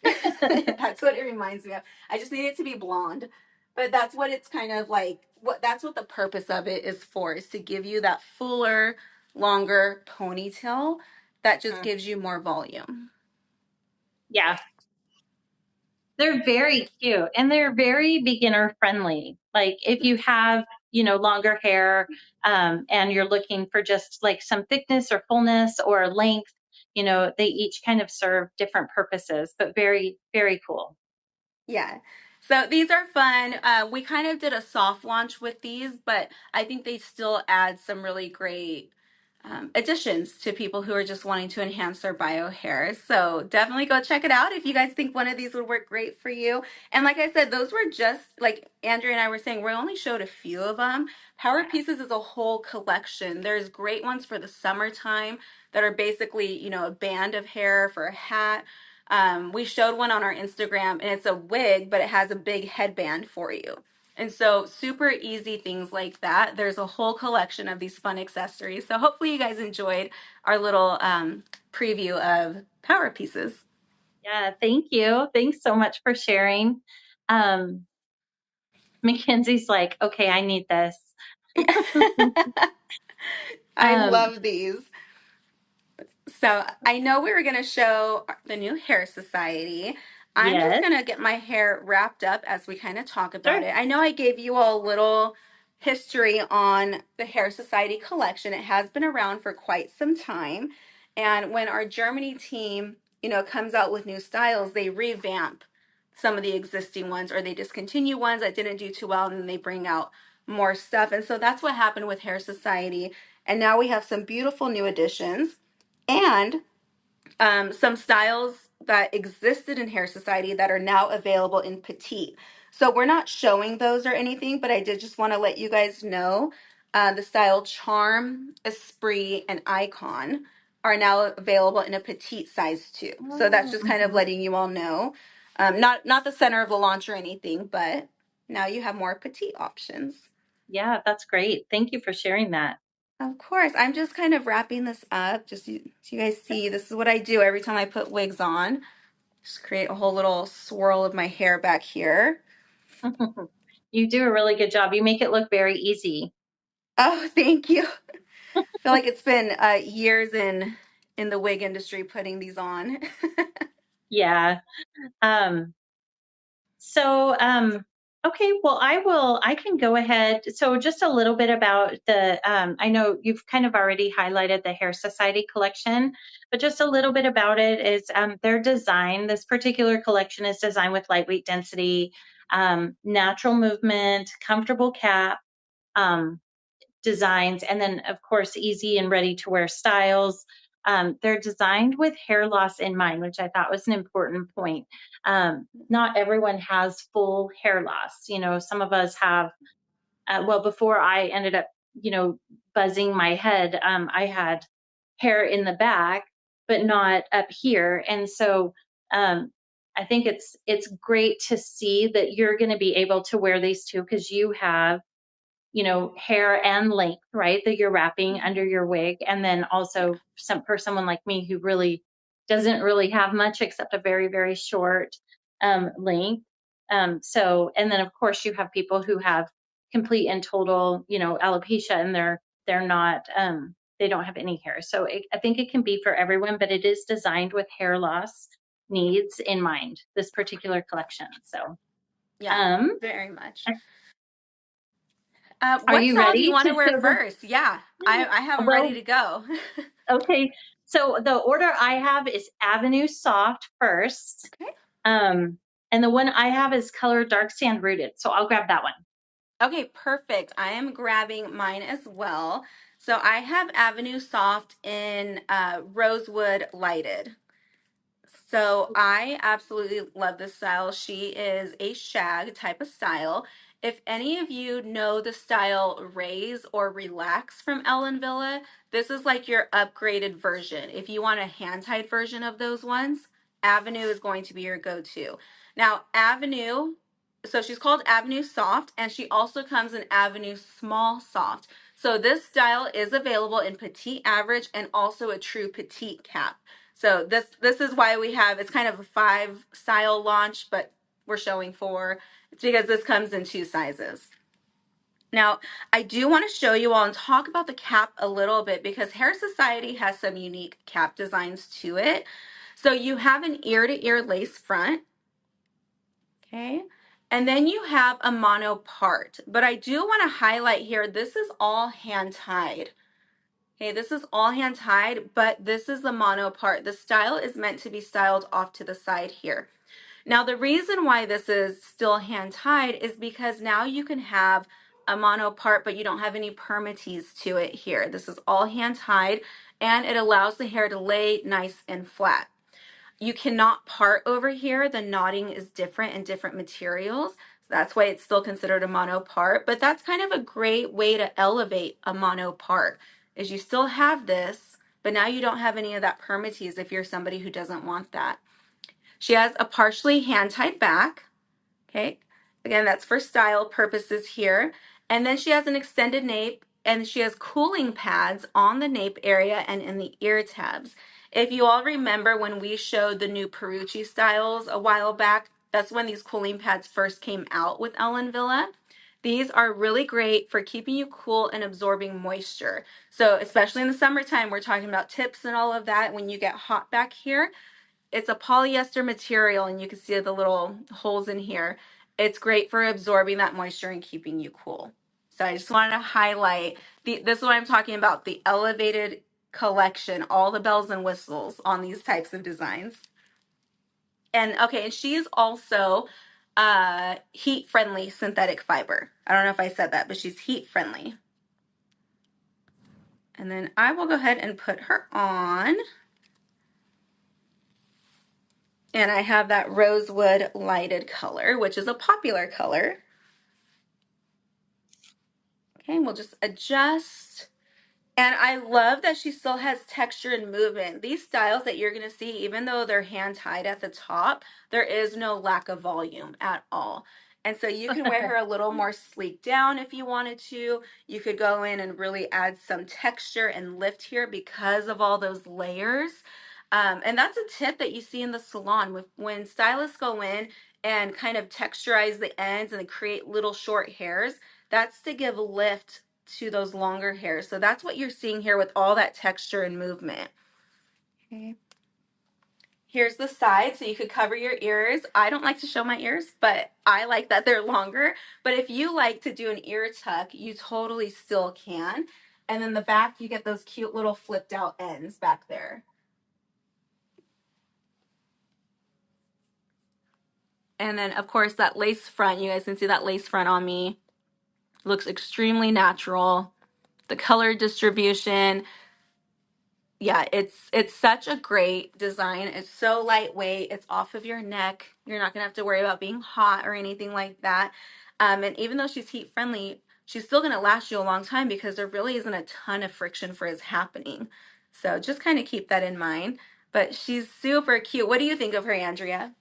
That's what it reminds me of. I just need it to be blonde. But that's what it's kind of like. That's what the purpose of it is for, is to give you that fuller, longer ponytail that just gives you more volume.
Yeah. They're very cute and they're very beginner friendly. Like if you have, longer hair and you're looking for just like some thickness or fullness or length, they each kind of serve different purposes, but very, very cool.
Yeah. So these are fun. We kind of did a soft launch with these, but I think they still add some really great additions to people who are just wanting to enhance their bio hair. So definitely go check it out if you guys think one of these would work great for you. And like I said, those were just like Andrea and I were saying, we only showed a few of them. Power Pieces is a whole collection. There's great ones for the summertime that are basically, you know, a band of hair for a hat. We showed one on our Instagram and it's a wig, but it has a big headband for you. And so super easy things like that. There's a whole collection of these fun accessories. So hopefully you guys enjoyed our little preview of Power Pieces.
Yeah, thank you. Thanks so much for sharing. Um, Mackenzie's like, okay, I need this.
I
Um,
love these. So I know we were going to show the new Hair Society. I'm just
yes,
going to get my hair wrapped up as we kind of talk about
sure.
it. I know I gave you all a little history on the Hair Society collection. It has been around for quite some time. And when our Germany team, you know, comes out with new styles, they revamp some of the existing ones or they discontinue ones that didn't do too well and then they bring out more stuff. And so that's what happened with Hair Society. And now we have some beautiful new additions and some styles that existed in Hair Society that are now available in petite. So we're not showing those or anything, but I did just want to let you guys know the style Charm, Esprit, and Icon are now available in a petite size too. So that's just kind of
Mhm.
letting you all know. Not the center of the launch or anything, but now you have more petite options.
Yeah, that's great. Thank you for sharing that.
Of course. I'm just kind of wrapping this up just so you guys see. This is what I do every time I put wigs on. Just create a whole little swirl of my hair back here.
You do a really good job. You make it look very easy.
Oh, thank you. I feel like it's been years in the wig industry putting these on.
Yeah. Um, so, okay, well, I can go ahead. So just a little bit about I know you've kind of already highlighted the Hair Society collection, but just a little bit about it is their design. This particular collection is designed with lightweight density, natural movement, comfortable cap, um, designs, and then of course easy and ready to wear styles. They're designed with hair loss in mind, which I thought was an important point. Not everyone has full hair loss. You know, some of us have. Well, before I ended up, you know, buzzing my head, I had hair in the back, but not up here, and so. I think it's great to see that you're going to be able to wear these too because you have, you know, hair and length, right? That you're wrapping under your wig. And then
Yeah.
also for someone like me who really doesn't really have much except a very, very short length. And then of course you have people who have complete and total, you know, alopecia and they're not, they don't have any hair. So I think it can be for everyone, but it is designed with hair loss needs in mind, this particular collection. So,
Yeah,
um,
very much.
are
What
you
style do you
ready
want
to
to wear
show them?
first? Yeah, I have them ready
Well,
to go.
okay, so the order I have is Avenue Soft first.
Okay.
Um, and the one I have is color Dark Sand Rooted. So I'll grab that one.
Okay, perfect. I am grabbing mine as well. So I have Avenue Soft in Rosewood Lighted. So I absolutely love this style. She is a shag type of style. If any of you know the style Raise or Relax from Ellen Villa, this is like your upgraded version. If you want a hand-tied version of those ones, Avenue is going to be your go-to. Now, Avenue, so she's called Avenue Soft, and she also comes in Avenue Small Soft. So this style is available in petite average and also a true petite cap. So this is why we have, it's kind of a 5 style launch, but we're showing 4. It's because this comes in 2 sizes. Now, I do want to show you all and talk about the cap a little bit because Hair Society has some unique cap designs to it. So you have an ear-to-ear lace front, okay? And then you have a mono part. But I do want to highlight here, this is all hand tied. Okay, this is all hand tied, but this is the mono part. The style is meant to be styled off to the side here. Now, the reason why this is still hand tied is because now you can have a mono part, but you don't have any permatease to it here. This is all hand tied, and it allows the hair to lay nice and flat. You cannot part over here. The knotting is different in different materials. So that's why it's still considered a mono part, but that's kind of a great way to elevate a mono part is you still have this, but now you don't have any of that permatease if you're somebody who doesn't want that. She has a partially hand-tied back, okay? Again, that's for style purposes here. And then she has an extended nape, and she has cooling pads on the nape area and in the ear tabs. If you all remember when we showed the new Perucci styles a while back, that's when these cooling pads first came out with Ellen Wille. These are really great for keeping you cool and absorbing moisture. So especially in the summertime, we're talking about tips and all of that. When you get hot back here, it's a polyester material, and you can see the little holes in here. It's great for absorbing that moisture and keeping you cool. So I just wanted to highlight, this is what I'm talking about, the elevated collection, all the bells and whistles on these types of designs. And okay, and she is also heat friendly synthetic fiber. I don't know if I said that, but she's heat friendly. And then I will go ahead and put her on. And I have that rosewood lighted color, which is a popular color. Okay, and we'll just adjust. And I love that she still has texture and movement. These styles that you're gonna see, even though they're hand tied at the top, there is no lack of volume at all. And so you can wear her a little more sleek down if you wanted to. You could go in and really add some texture and lift here because of all those layers. And that's a tip that you see in the salon when stylists go in and kind of texturize the ends and create little short hairs. That's to give lift to those longer hairs. So that's what you're seeing here with all that texture and movement. Okay. Here's the side, so you could cover your ears. I don't like to show my ears, but I like that they're longer. But if you like to do an ear tuck, you totally still can. And then the back, you get those cute little flipped out ends back there. And then, of course, that lace front, you guys can see that lace front on me. Looks extremely natural. The color distribution, yeah, it's such a great design. It's so lightweight. It's off of your neck. You're not gonna have to worry about being hot or anything like that. And even though she's heat friendly, she's still gonna last you a long time because there really isn't a ton of friction for it happening. So just kind of keep that in mind. But she's super cute. What do you think of her, Andrea?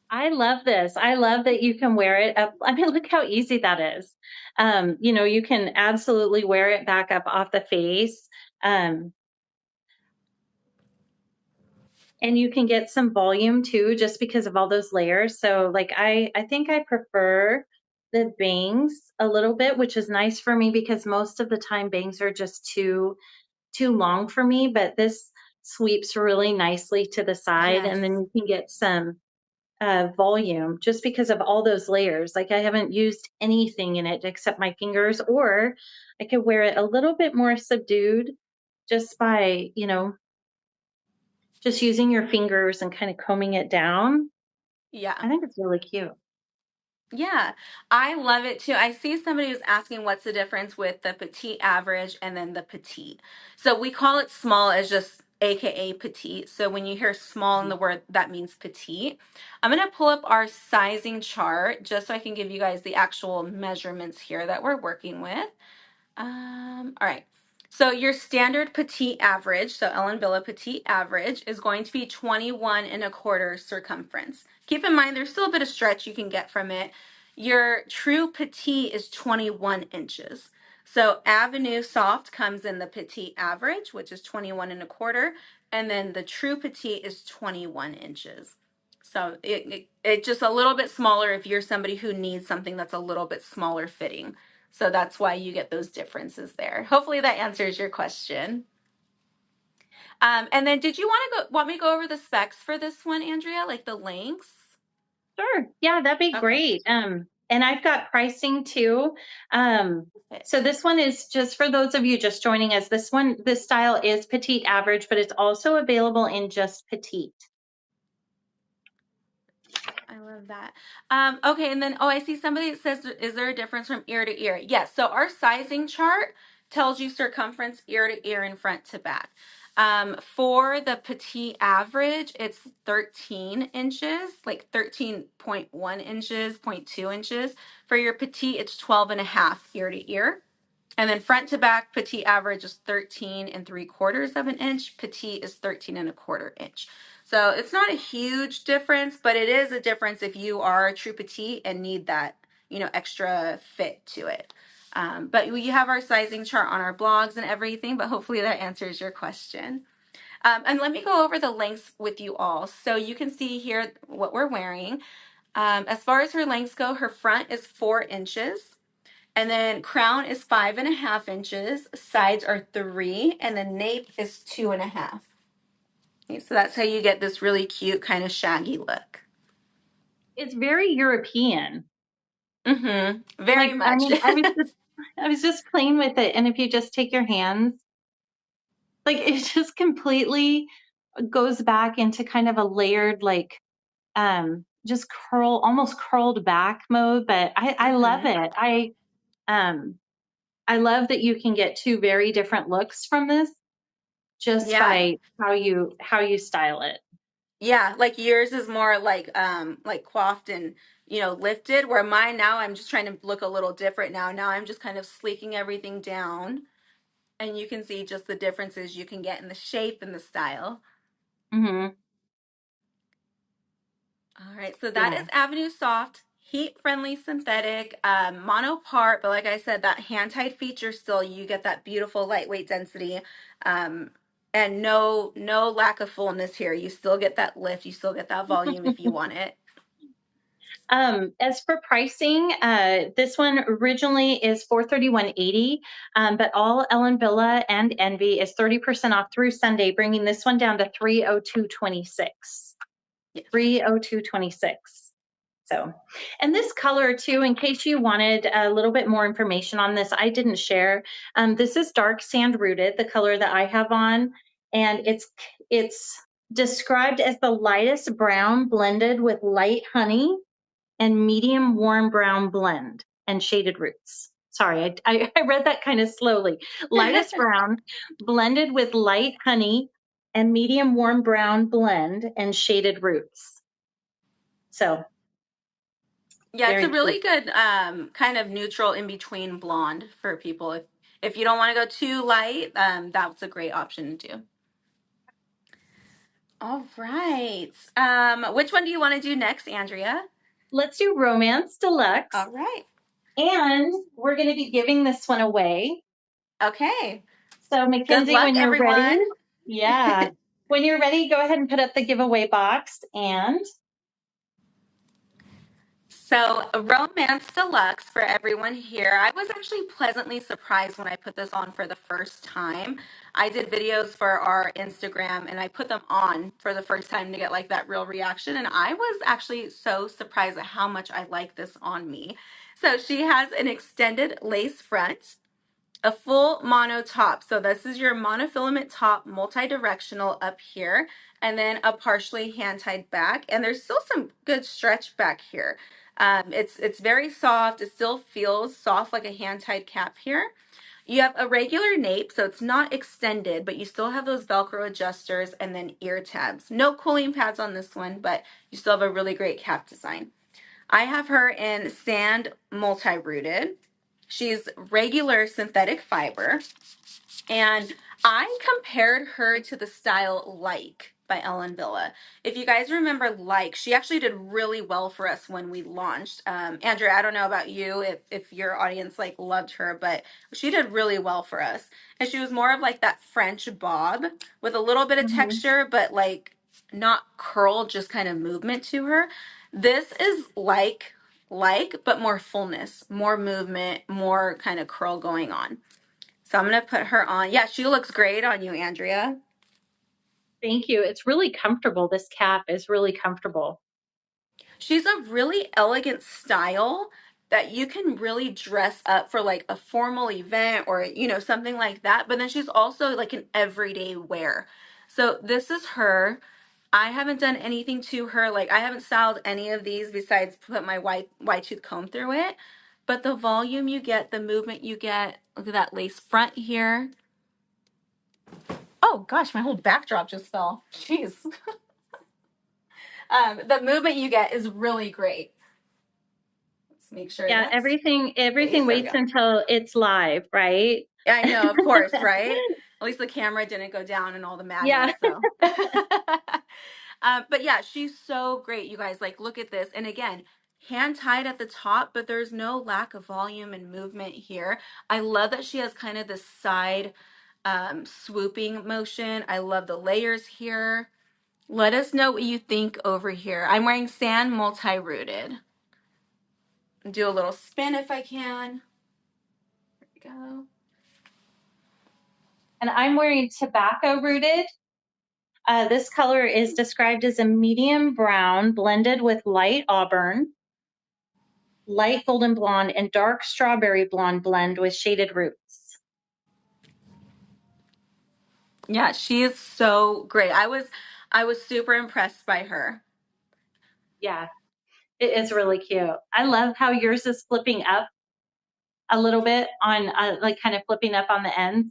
I love this. I love that you can wear it up. I mean, look how easy that is. You can absolutely wear it back up off the face. Um, and you can get some volume too, just because of all those layers. So like, I think I prefer the bangs a little bit, which is nice for me because most of the time bangs are just too long for me, but this sweeps really nicely to the side, and then
Yes.
you can get some volume just because of all those layers. Like I haven't used anything in it except my fingers, or I could wear it a little bit more subdued just by, just using your fingers and kind of combing it down.
Yeah.
I think it's really cute.
Yeah, I love it too. I see somebody who's asking what's the difference with the petite average and then the petite. So we call it small as just AKA petite. So when you hear small in the word, that means petite. I'm going to pull up our sizing chart just so I can give you guys the actual measurements here that we're working with. All right. So your standard petite average, so Ellen Wille petite average, is going to be 21 1/4 circumference. Keep in mind, there's still a bit of stretch you can get from it. Your true petite is 21 inches. So Avenue Soft comes in the petite average, which is 21 1/4, and then the true petite is 21 inches. So it just a little bit smaller if you're somebody who needs something that's a little bit smaller fitting. So that's why you get those differences there. Hopefully that answers your question. And then did you want me to go over the specs for this one, Andrea, like the lengths?
Sure. Yeah, that'd be
Okay.
great. And I've got pricing too. So
Perfect.
this one is just for those of you just joining us. This style is petite average, but it's also available in just petite.
I love that. Okay, and then I see somebody that says, is there a difference from ear to ear? Yes. So our sizing chart tells you circumference ear to ear and front to back. For the petite average, it's 13 inches, like 13.1 inches, zero point 0.2 inches. For your petite, it's 12 and a half ear to ear. And then front to back, petite average is 13 and 3/4 of an inch. Petite is 13 and a quarter inch. So it's not a huge difference, but it is a difference if you are a true petite and need that, extra fit to it. But we have our sizing chart on our blogs and everything, but hopefully that answers your question. And let me go over the lengths with you all. So you can see here what we're wearing. As far as her lengths go, her front is 4 inches. And then crown is 5.5 inches, sides are 3, and the nape is 2.5. Okay, so that's how you get this really cute kind of shaggy look.
It's very European.
Mm-hmm.
Like,
Very
I
much.
mean, I was just playing with it, and if you just take your hands, like it just completely goes back into kind of a layered, like just almost curled back mode. But I love
Mm-hmm.
it. Um I love that you can get two very different looks from this just
Yeah.
by how you style it.
Yeah, like yours is more like coiffed and lifted, where mine now I'm just trying to look a little different now. Now I'm just kind of sleeking everything down, and you can see just the differences you can get in the shape and the style.
Hmm.
All right, so that
Yeah.
is Avenue Soft, heat-friendly synthetic, mono part, but like I said, that hand-tied feature still, you get that beautiful lightweight density, um, and no lack of fullness here. You still get that lift, you still get that volume if you want it.
As for pricing, this one originally is 431.80, but all Ellen Villa and Envy is 30% off through Sunday, bringing this one down to 302.26.
Yes.
302.26. So, and this color too, in case you wanted a little bit more information on this, I didn't share. This is dark sand rooted, the color that I have on, and it's described as the lightest brown blended with light honey and medium warm brown blend and shaded roots. Sorry, I read that kind of slowly. Lightest brown blended with light honey and medium warm brown blend and shaded roots. So
Yeah, it's a
very cute.
really good kind of neutral in between blonde for people. If you don't want to go too light, that's a great option to do. All right. Which one do you want to do next, Andrea?
Let's do Romance Deluxe.
All right.
And we're going to be giving this one away.
Okay.
So,
Good
Mackenzie,
luck,
when you're ready,
everyone.
yeah, when you're ready, go ahead and put up the giveaway box. And
So, Romance Deluxe for everyone here. I was actually pleasantly surprised when I put this on for the first time. I did videos for our Instagram and I put them on for the first time to get like that real reaction. And I was actually so surprised at how much I like this on me. So, she has an extended lace front, a full mono top. So this is your monofilament top, multi-directional up here, and then a partially hand-tied back. And there's still some good stretch back here. It's very soft. It still feels soft like a hand-tied cap here. You have a regular nape, so it's not extended, but you still have those Velcro adjusters and then ear tabs. No cooling pads on this one, but you still have a really great cap design. I have her in sand multi-rooted. She's regular synthetic fiber. And I compared her to the style Like by Ellen Villa. If you guys remember Like, she actually did really well for us when we launched. Andrea, I don't know about you if your audience like loved her, but she did really well for us. And she was more of like that French bob with a little bit of
mhm.
texture, but like not curl, just kind of movement to her. This is like, but more fullness, more movement, more kind of curl going on. So I'm going to put her on. Yeah, she looks great on you, Andrea.
Thank you. It's really comfortable. This cap is really comfortable.
She's a really elegant style that you can really dress up for like a formal event or, something like that. But then she's also like an everyday wear. So this is her. I haven't done anything to her. Like I haven't styled any of these besides put my white tooth comb through it. But the volume you get, the movement you get, look at that lace front here. Oh gosh, my whole backdrop just fell. Jeez. The movement you get is really great. Let's make sure
Yeah,
that's
everything
face. There we
waits
go.
until it's live, right?
Yeah, I know, of course, right? At least the camera didn't go down and all the
Yeah.
madness. So, but yeah, she's so great, you guys. Like, look at this. And again, hand tied at the top, but there's no lack of volume and movement here. I love that she has kind of this side swooping motion. I love the layers here. Let us know what you think over here. I'm wearing sand multi-rooted. Do a little spin if I can. There we go.
And I'm wearing tobacco rooted. This color is described as a medium brown blended with light auburn, light golden blonde, and dark strawberry blonde blend with shaded roots.
Yeah, she is so great. I was super impressed by her.
Yeah, it is really cute. I love how yours is flipping up a little bit on like kind of flipping up on the ends.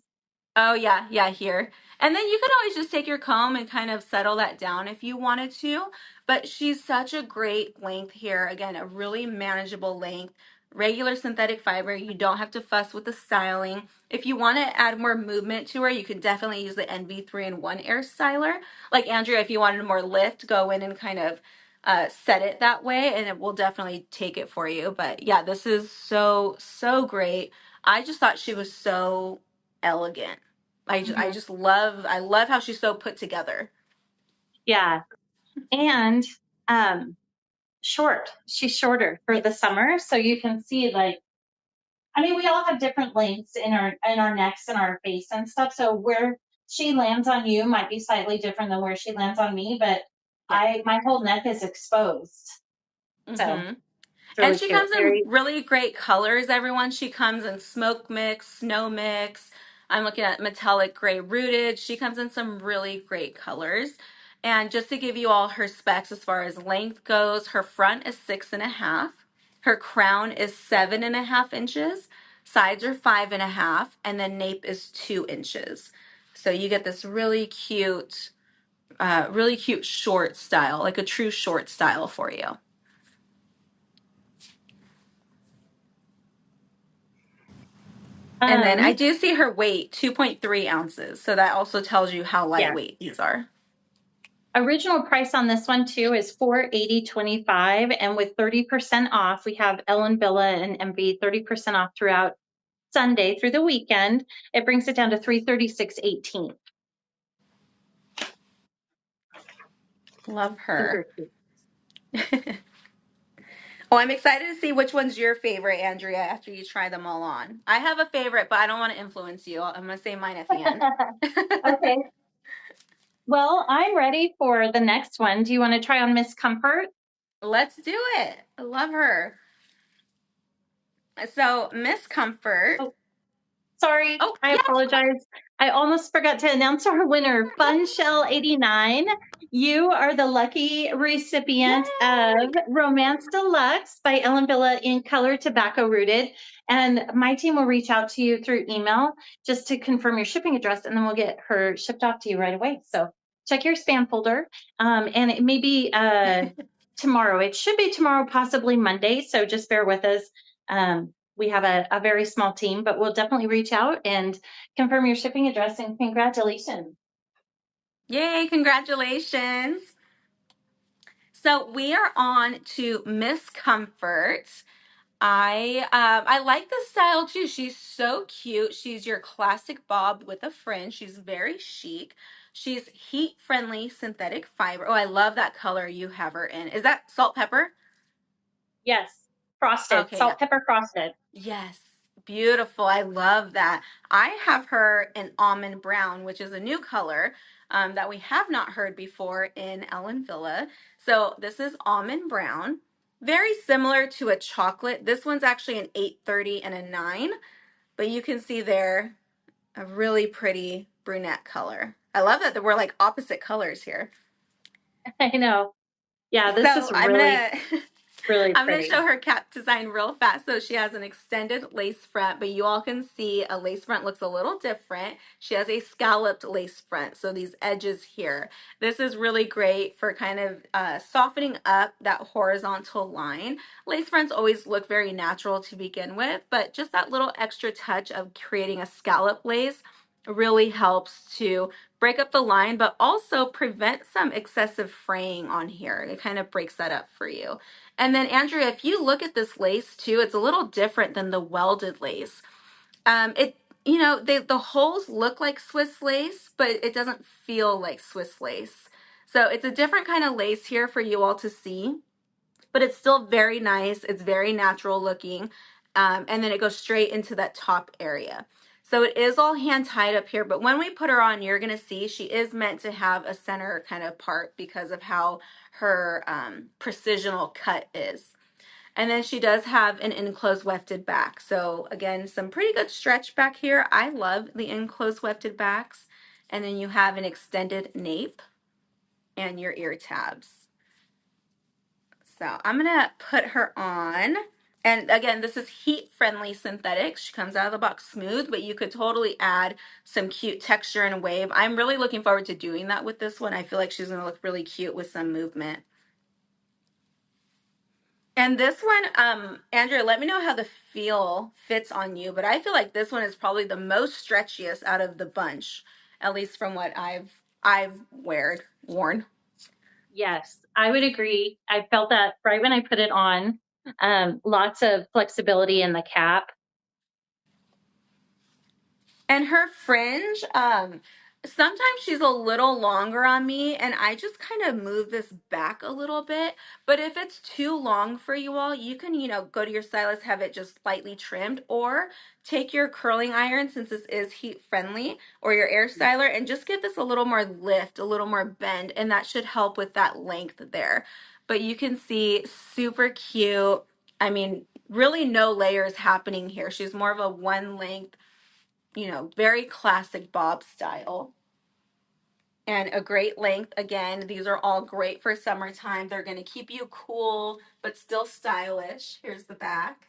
Oh yeah, yeah, here. And then you could always just take your comb and kind of settle that down if you wanted to. But she's such a great length here. Again, a really manageable length. Regular synthetic fiber. You don't have to fuss with the styling. If you want to add more movement to her, you can definitely use the Envy 3-in-1 Air Styler. Like Andrea, if you wanted more lift, go in and kind of set it that way and it will definitely take it for you. But yeah, this is so, so great. I just thought she was so elegant. I
Mhm.
just love how she's so put together.
Yeah, and um, short. She's shorter for the
Yes.
summer, so you can see like I mean, we all have different lengths in our necks and our face and stuff. So where she lands on you might be slightly different than where she lands on me, but
Yes.
my whole neck is exposed. So
Mm-hmm.
it's
And
really
she
cute.
comes in
Very
really great colors, everyone. She comes in smoke mix, snow mix. I'm looking at metallic gray rooted. She comes in some really great colors. And just to give you all her specs as far as length goes, her front is 6.5. Her crown is 7.5 inches. Sides are 5.5, and then nape is 2 inches. So you get this really cute short style, like a true short style for you. And then I
um
do see her weight, 2.3 ounces. So that also tells you how
yeah.
lightweight these are.
Original price on this one too is $480.25, and with 30% off, we have Ellen Villa and MV 30% off throughout Sunday through the weekend. It brings it down to $336.18.
Love her.
Super cute.
Oh, I'm excited to see which one's your favorite, Andrea, after you try them all on. I have a favorite, but I don't want to influence you. I'm going to say mine at the end.
Okay. Well, I'm ready for the next one. Do you want to try on Miss Comfort?
Let's do it. I love her. So, Miss Comfort.
Oh, sorry,
Oh,
I
yes.
apologize. I almost forgot to announce our winner, Fun Shell 89. You are the lucky recipient of
Yay.
Romance Deluxe by Ellen Villa in color tobacco rooted. And my team will reach out to you through email just to confirm your shipping address, and then we'll get her shipped off to you right away. So check your spam folder. And it may be tomorrow. It should be tomorrow, possibly Monday. So just bear with us. We have a very small team, but we'll definitely reach out and confirm your shipping address, and congratulations.
Yay, congratulations. So, we are on to Miss Comfort. I like the style too. She's so cute. She's your classic bob with a fringe. She's very chic. She's heat friendly synthetic fiber. Oh, I love that color you have her in. Is that salt pepper?
Yes, frosted,
Okay, yeah.
salt pepper frosted.
Yes. Beautiful. I love that. I have her in almond brown, which is a new color that we have not heard before in Ellen Villa. So this is almond brown. Very similar to a chocolate. This one's actually an 830 and a 9. But you can see there a really pretty brunette color. I love that we're like opposite colors here.
I know. Yeah, this
So
is really, really
I'm gonna
pretty.
show her cap design real fast. So she has an extended lace front, but you all can see a lace front looks a little different. She has a scalloped lace front, so these edges here. This is really great for kind of softening up that horizontal line. Lace fronts always look very natural to begin with, but just that little extra touch of creating a scallop lace really helps to break up the line, but also prevent some excessive fraying on here. It kind of breaks that up for you. And then Andrea, if you look at this lace too, it's a little different than the welded lace. It the holes look like Swiss lace, but it doesn't feel like Swiss lace. So it's a different kind of lace here for you all to see, but it's still very nice. It's very natural looking. And then it goes straight into that top area. So it is all hand tied up here, but when we put her on, you're gonna see she is meant to have a center kind of part because of how her precisional cut is. And then she does have an enclosed wefted back. So again, some pretty good stretch back here. I love the enclosed wefted backs. And then you have an extended nape and your ear tabs. So I'm gonna put her on. And again, this is heat-friendly synthetic. She comes out of the box smooth, but you could totally add some cute texture and wave. I'm really looking forward to doing that with this one. I feel like she's gonna look really cute with some movement. And this one, Andrea, let me know how the feel fits on you, but I feel like this one is probably the most stretchiest out of the bunch, at least from what I've worn.
Yes, I would agree. I felt that right when I put it on. Lots of flexibility in the cap.
And her fringe, sometimes she's a little longer on me, and I just kind of move this back a little bit. But if it's too long for you all, you can, go to your stylist, have it just slightly trimmed, or take your curling iron, since this is heat friendly, or your air styler, and just give this a little more lift, a little more bend, and that should help with that length there. But you can see super cute. I mean, really no layers happening here. She's more of a one length, very classic bob style. And a great length. Again, these are all great for summertime. They're going to keep you cool, but still stylish. Here's the back.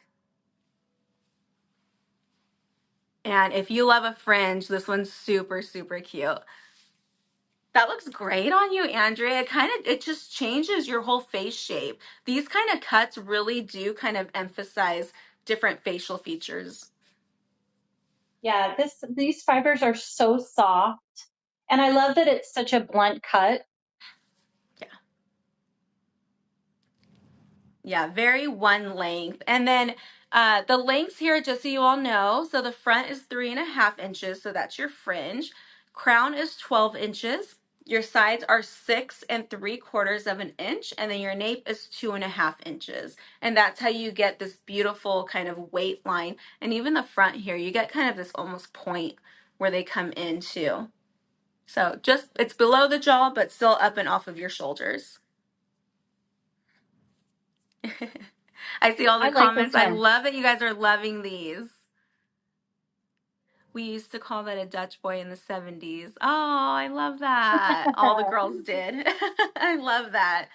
And if you love a fringe, this one's super, super cute. That looks great on you, Andrea. It just changes your whole face shape. These kind of cuts really do kind of emphasize different facial features.
Yeah, these fibers are so soft. And I love that it's such a blunt cut.
Yeah, very one length. And then the lengths here, just so you all know, so the front is 3.5 inches, so that's your fringe. Crown is 12 inches. Your sides are 6.75 of an inch, and then your nape is 2.5 inches. And that's how you get this beautiful kind of weight line. And even the front here, you get kind of this almost point where they come into. So just, it's below the jaw, but still up and off of your shoulders. I see all the
I like this
comments. I
one.
love that you guys are loving these. We used to call that a Dutch boy in the 70s. Oh, I love that. All the girls did. I love that.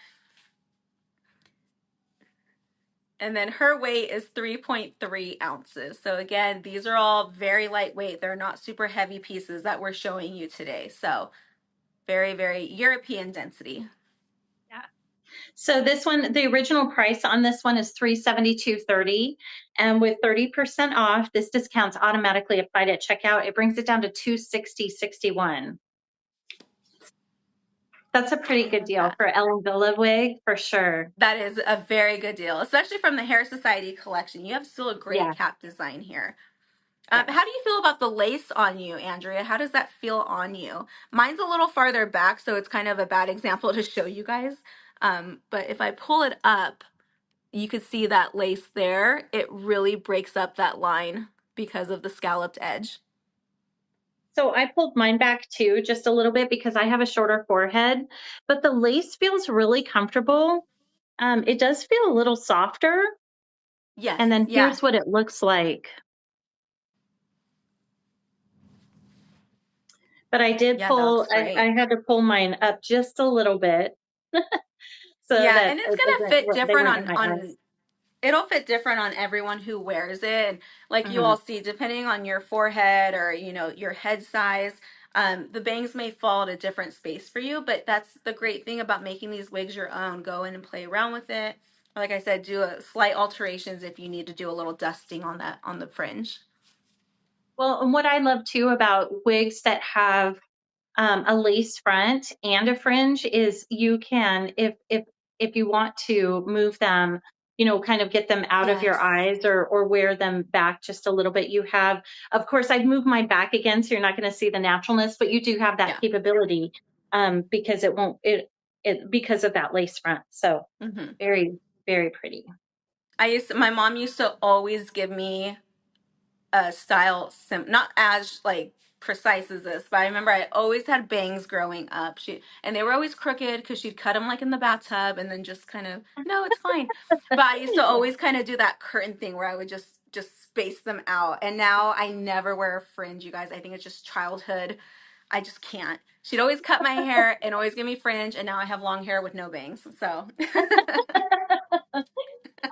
And then her weight is 3.3 ounces. So again, these are all very lightweight. They're not super heavy pieces that we're showing you today. So very, very European density.
Yeah. So this one, the original price on this one is $372.30, and with 30% off, this discount's automatically applied at checkout. It brings it down to $260.61. That's a pretty
I
good
love
deal
that.
for Ellen Wille wig for sure.
That is a very good deal, especially from the Hair Society collection. You have still a great
Yeah,
cap design here.
yeah.
How do you feel about the lace on you, Andrea? How does that feel on you? Mine's a little farther back, so it's kind of a bad example to show you guys. But if I pull it up, you could see that lace there. It really breaks up that line because of the scalloped edge.
So I pulled mine back too, just a little bit because I have a shorter forehead, but the lace feels really comfortable. It does feel a little softer.
Yes,
And then
yeah,
here's what it looks like. But I did
yeah, that looks
pull, I
great.
had to pull mine up just a little bit. so
Yeah,
that
and it's
it
gonna fit
doesn't, they
different
weren't in my eyes.
on it'll fit different on everyone who wears it. Like you
Hmm.
all see, depending on your forehead or your head size, the bangs may fall at a different space for you. But that's the great thing about making these wigs your own. Go in and play around with it. Like I said, do a slight alterations if you need to do a little dusting on the fringe.
Well, and what I love too about wigs that have a lace front and a fringe is you can, if you want to move them, kind of get them out of your
Yes.
eyes or wear them back just a little bit. You have, of course, I've moved mine back again, so you're not going to see the naturalness, but you do have that
Yeah.
capability because it won't it because of that lace front. So
Hmm.
very, very pretty.
My mom used to always give me style not as like precise as this, but I remember I always had bangs growing up. And they were always crooked because she'd cut them like in the bathtub and then just kind of, no, it's fine. But I used to always kind of do that curtain thing where I would just space them out. And now I never wear a fringe, you guys. I think it's just childhood. I just can't. She'd always cut my hair and always give me fringe, and now I have long hair with no bangs. So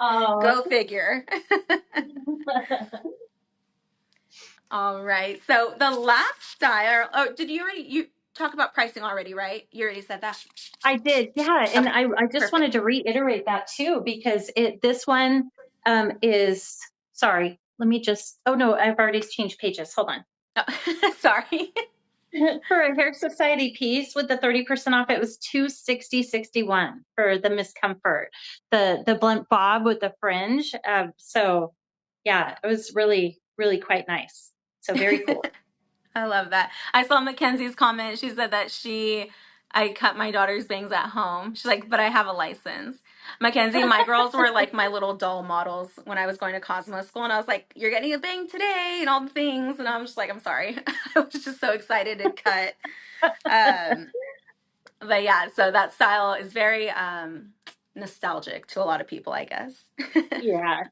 Oh.
go figure. All right. So the last style. Oh, did you talk about pricing already, right? You already said that.
I did, yeah, and
Okay.
I just wanted
Perfect.
to reiterate that too because this one is sorry. Let me just. Oh no, I've already changed pages. Hold on.
Oh, sorry.
For a Hair Society piece with the 30% off, it was 260.61 for the Miss Comfort, the blunt bob with the fringe. So yeah, it was really really quite nice. So very cool.
I love that. I saw Mackenzie's comment. She said that I cut my daughter's bangs at home. She's like, but I have a license. Mackenzie, my girls were like my little doll models when I was going to Cosmo School. And I was like, you're getting a bang today and all the things. And I'm just like, I'm sorry. I was just so excited to cut. Um, but yeah, so that style is very nostalgic to a lot of people, I guess.
Yeah.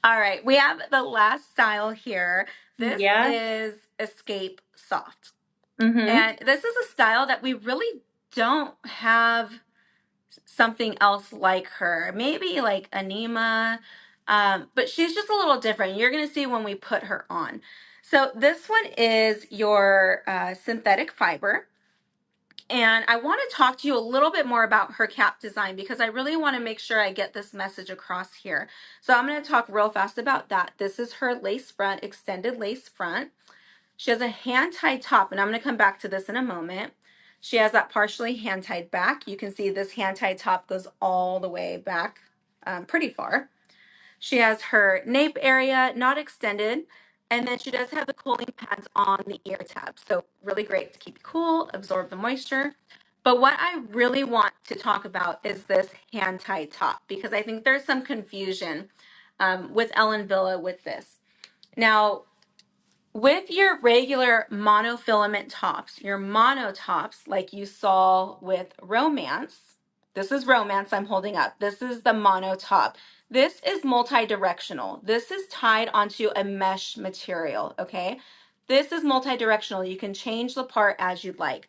All right, we have the last style here. This
Yeah.
is Escape Soft.
Mm-hmm.
And this is a style that we really don't have something else like her. Maybe like Anima, but she's just a little different. You're going to see when we put her on. So this one is your synthetic fiber. And I want to talk to you a little bit more about her cap design because I really want to make sure I get this message across here. So I'm going to talk real fast about that. This is her lace front, extended lace front. She has a hand-tied top, and I'm going to come back to this in a moment. She has that partially hand-tied back. You can see this hand-tied top goes all the way back pretty far. She has her nape area not extended, and then she does have the cooling pads on the ear tabs. So really great to keep you cool, absorb the moisture. But what I really want to talk about is this hand-tied top because I think there's some confusion with Ellen Villa with this. Now, with your regular monofilament tops, your mono tops, like you saw with Romance, this is Romance I'm holding up. This is the mono top. This is multi-directional. This is tied onto a mesh material, okay? This is multi-directional. You can change the part as you'd like.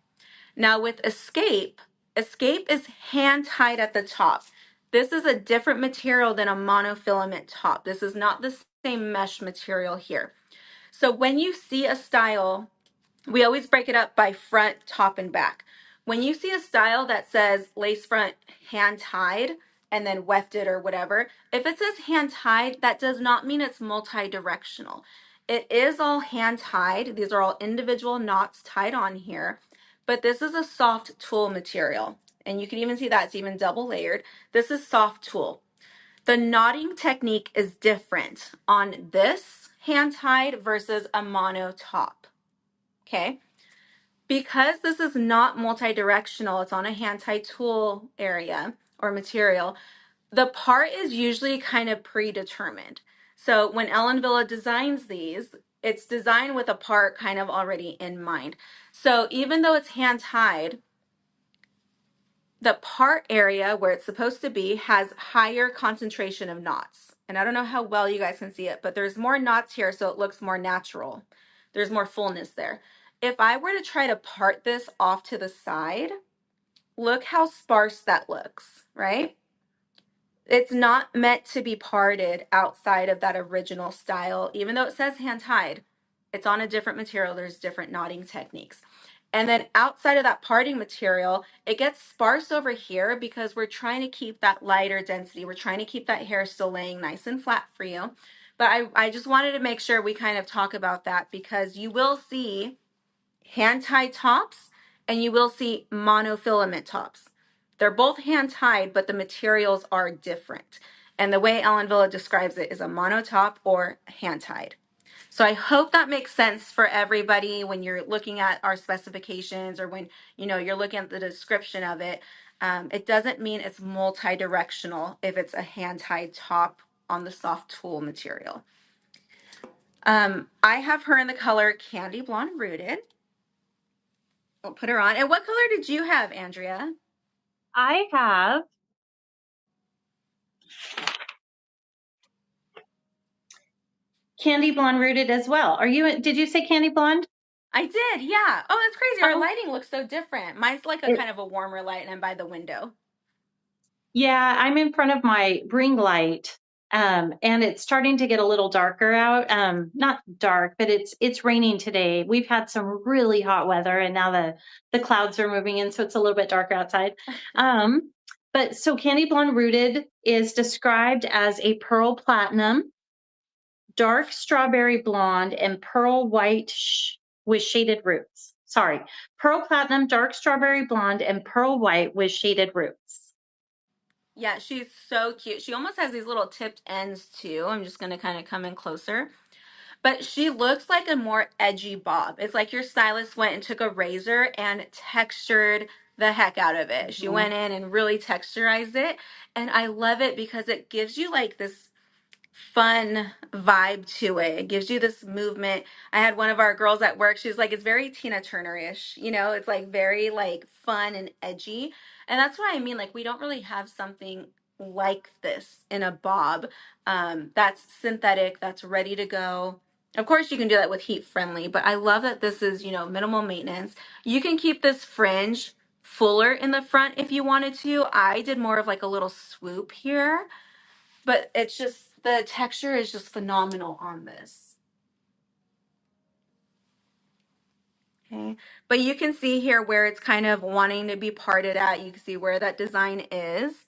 Now with Escape, Escape is hand tied at the top. This is a different material than a monofilament top. This is not the same mesh material here. So when you see a style, we always break it up by front, top, and back. When you see a style that says lace front hand tied and then wefted or whatever, if it says hand tied, that does not mean it's multi-directional. It is all hand tied. These are all individual knots tied on here, but this is a soft tulle material. And you can even see that it's even double layered. This is soft tulle. The knotting technique is different on this hand tied versus a mono top. Okay. Because this is not multi-directional, it's on a hand tied tool area or material, the part is usually kind of predetermined. So when Ellen Villa designs these, it's designed with a part kind of already in mind. So even though it's hand tied, the part area where it's supposed to be has higher concentration of knots. And I don't know how well you guys can see it, but there's more knots here so it looks more natural. There's more fullness there. If I were to try to part this off to the side, look how sparse that looks, right? It's not meant to be parted outside of that original style, even though it says hand tied. It's on a different material. There's different knotting techniques. And then outside of that parting material, it gets sparse over here because we're trying to keep that lighter density. We're trying to keep that hair still laying nice and flat for you. But I just wanted to make sure we kind of talk about that because you will see hand tied tops and you will see monofilament tops. They're both hand tied, but the materials are different. And the way Ellen Wille describes it is a monotop or hand tied. So I hope that makes sense for everybody when you're looking at our specifications or when you're looking at the description of it. It doesn't mean it's multi-directional if it's a hand tied top on the soft tulle material. I have her in the color Candy Blonde Rooted. We'll put her on. And what color did you have, Andrea?
I have Candy Blonde Rooted as well. Did you say Candy Blonde?
I did, yeah. Oh, that's crazy. Our
Oh,
lighting looks so different. Mine's like a
it,
kind of a warmer light and I'm by the window.
yeah, I'm in front of my ring light. And it's starting to get a little darker out. Not dark, but it's raining today. We've had some really hot weather and now the clouds are moving in, so it's a little bit darker outside. But so Candy Blonde Rooted is described as a pearl platinum, dark strawberry blonde, and pearl white with shaded roots. Sorry, pearl platinum, dark strawberry blonde, and pearl white with shaded roots.
Yeah, she's so cute. She almost has these little tipped ends too. I'm just going to kind of come in closer. But she looks like a more edgy bob. It's like your stylist went and took a razor and textured the heck out of it. She
Mhm.
went in and really texturized it. And I love it because it gives you like this fun vibe to it. It gives you this movement. I had one of our girls at work. She was like, it's very Tina Turner-ish. It's like very like fun and edgy. And that's what I mean. Like we don't really have something like this in a bob that's synthetic, that's ready to go. Of course, you can do that with heat friendly, but I love that this is, minimal maintenance. You can keep this fringe fuller in the front if you wanted to. I did more of like a little swoop here, but it's just the texture is just phenomenal on this. Okay. But you can see here where it's kind of wanting to be parted at. You can see where that design is.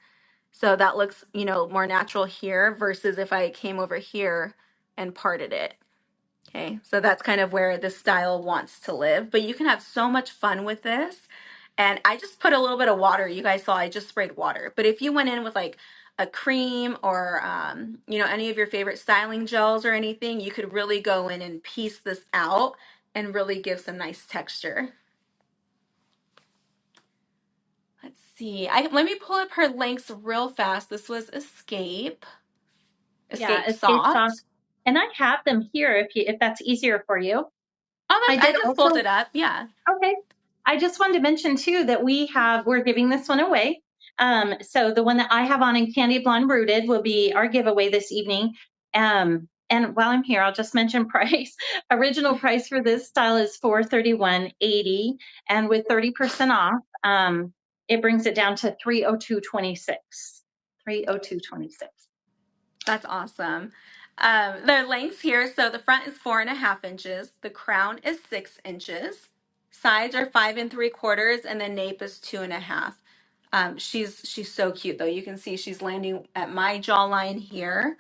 So that looks, more natural here versus if I came over here and parted it. Okay, so that's kind of where this style wants to live, but you can have so much fun with this. And I just put a little bit of water. You guys saw I just sprayed water. But if you went in with like a cream or, any of your favorite styling gels or anything, you could really go in and piece this out and really give some nice texture. Let's see. Let me pull up her links real fast. This was
Yeah,
Escape
Escape Soft.
Soft.
And I have them here if that's easier for you.
Oh,
I
I
did
just pulled
also,
it up. Yeah.
okay. I just wanted to mention too that we're giving this one away. So the one that I have on in Candy Blonde Rooted will be our giveaway this evening. And while I'm here, I'll just mention price. Original price for this style is $431.80, and with 30% off, it brings it down to $302.26. $302.26.
That's awesome. The lengths here, so the front is 4.5 inches, the crown is 6 inches, sides are 5 3/4, and the nape is 2.5. She's so cute though. You can see she's landing at my jawline here,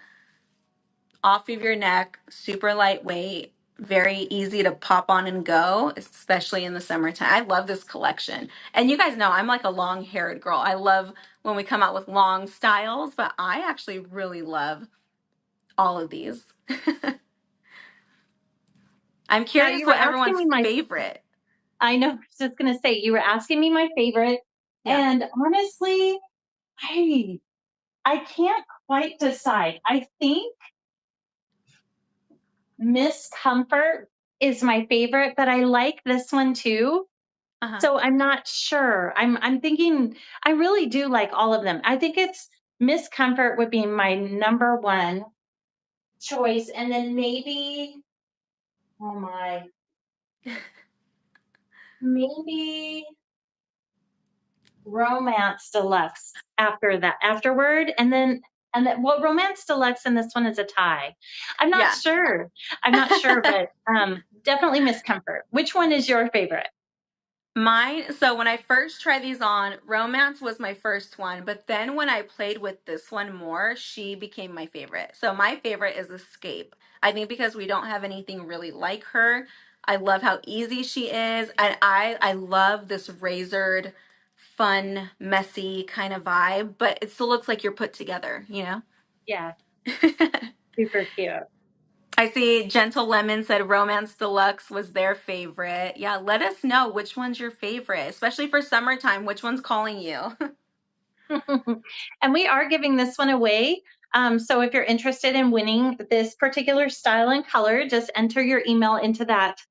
off of your neck, super lightweight, very easy to pop on and go, especially in the summertime. I love this collection. And you guys know I'm like a long haired girl. I love when we come out with long styles, but I actually really love all of these. I'm
Now
curious
you were
what
asking
everyone's
me
favorite.
I know, I was just gonna say you were asking me my favorite,
Yeah.
and honestly, I I can't quite decide. I think Miss Comfort is my favorite, but I like this one too.
Uh-huh.
So I'm not sure. I'm thinking I really do like all of them. I think it's Miss Comfort would be my number one choice, and then maybe oh maybe Romance Deluxe afterward. Well, Romance Deluxe and this one is a tie. I'm not
Yeah.
sure. I'm not sure, but definitely Miss Comfort. Which one is your favorite?
Mine, so when I first tried these on, Romance was my first one, but then when I played with this one more, she became my favorite. So my favorite is Escape. I think because we don't have anything really like her. I love how easy she is, and I love this razored, fun, messy kind of vibe, but it still looks like you're put together, you know?
Yeah, super cute.
I see Gentle Lemon said Romance Deluxe was their favorite. Yeah, let us know which one's your favorite, especially for summertime. Which one's calling you?
And we are giving this one away. So if you're interested in winning this particular style and color, just enter your email into that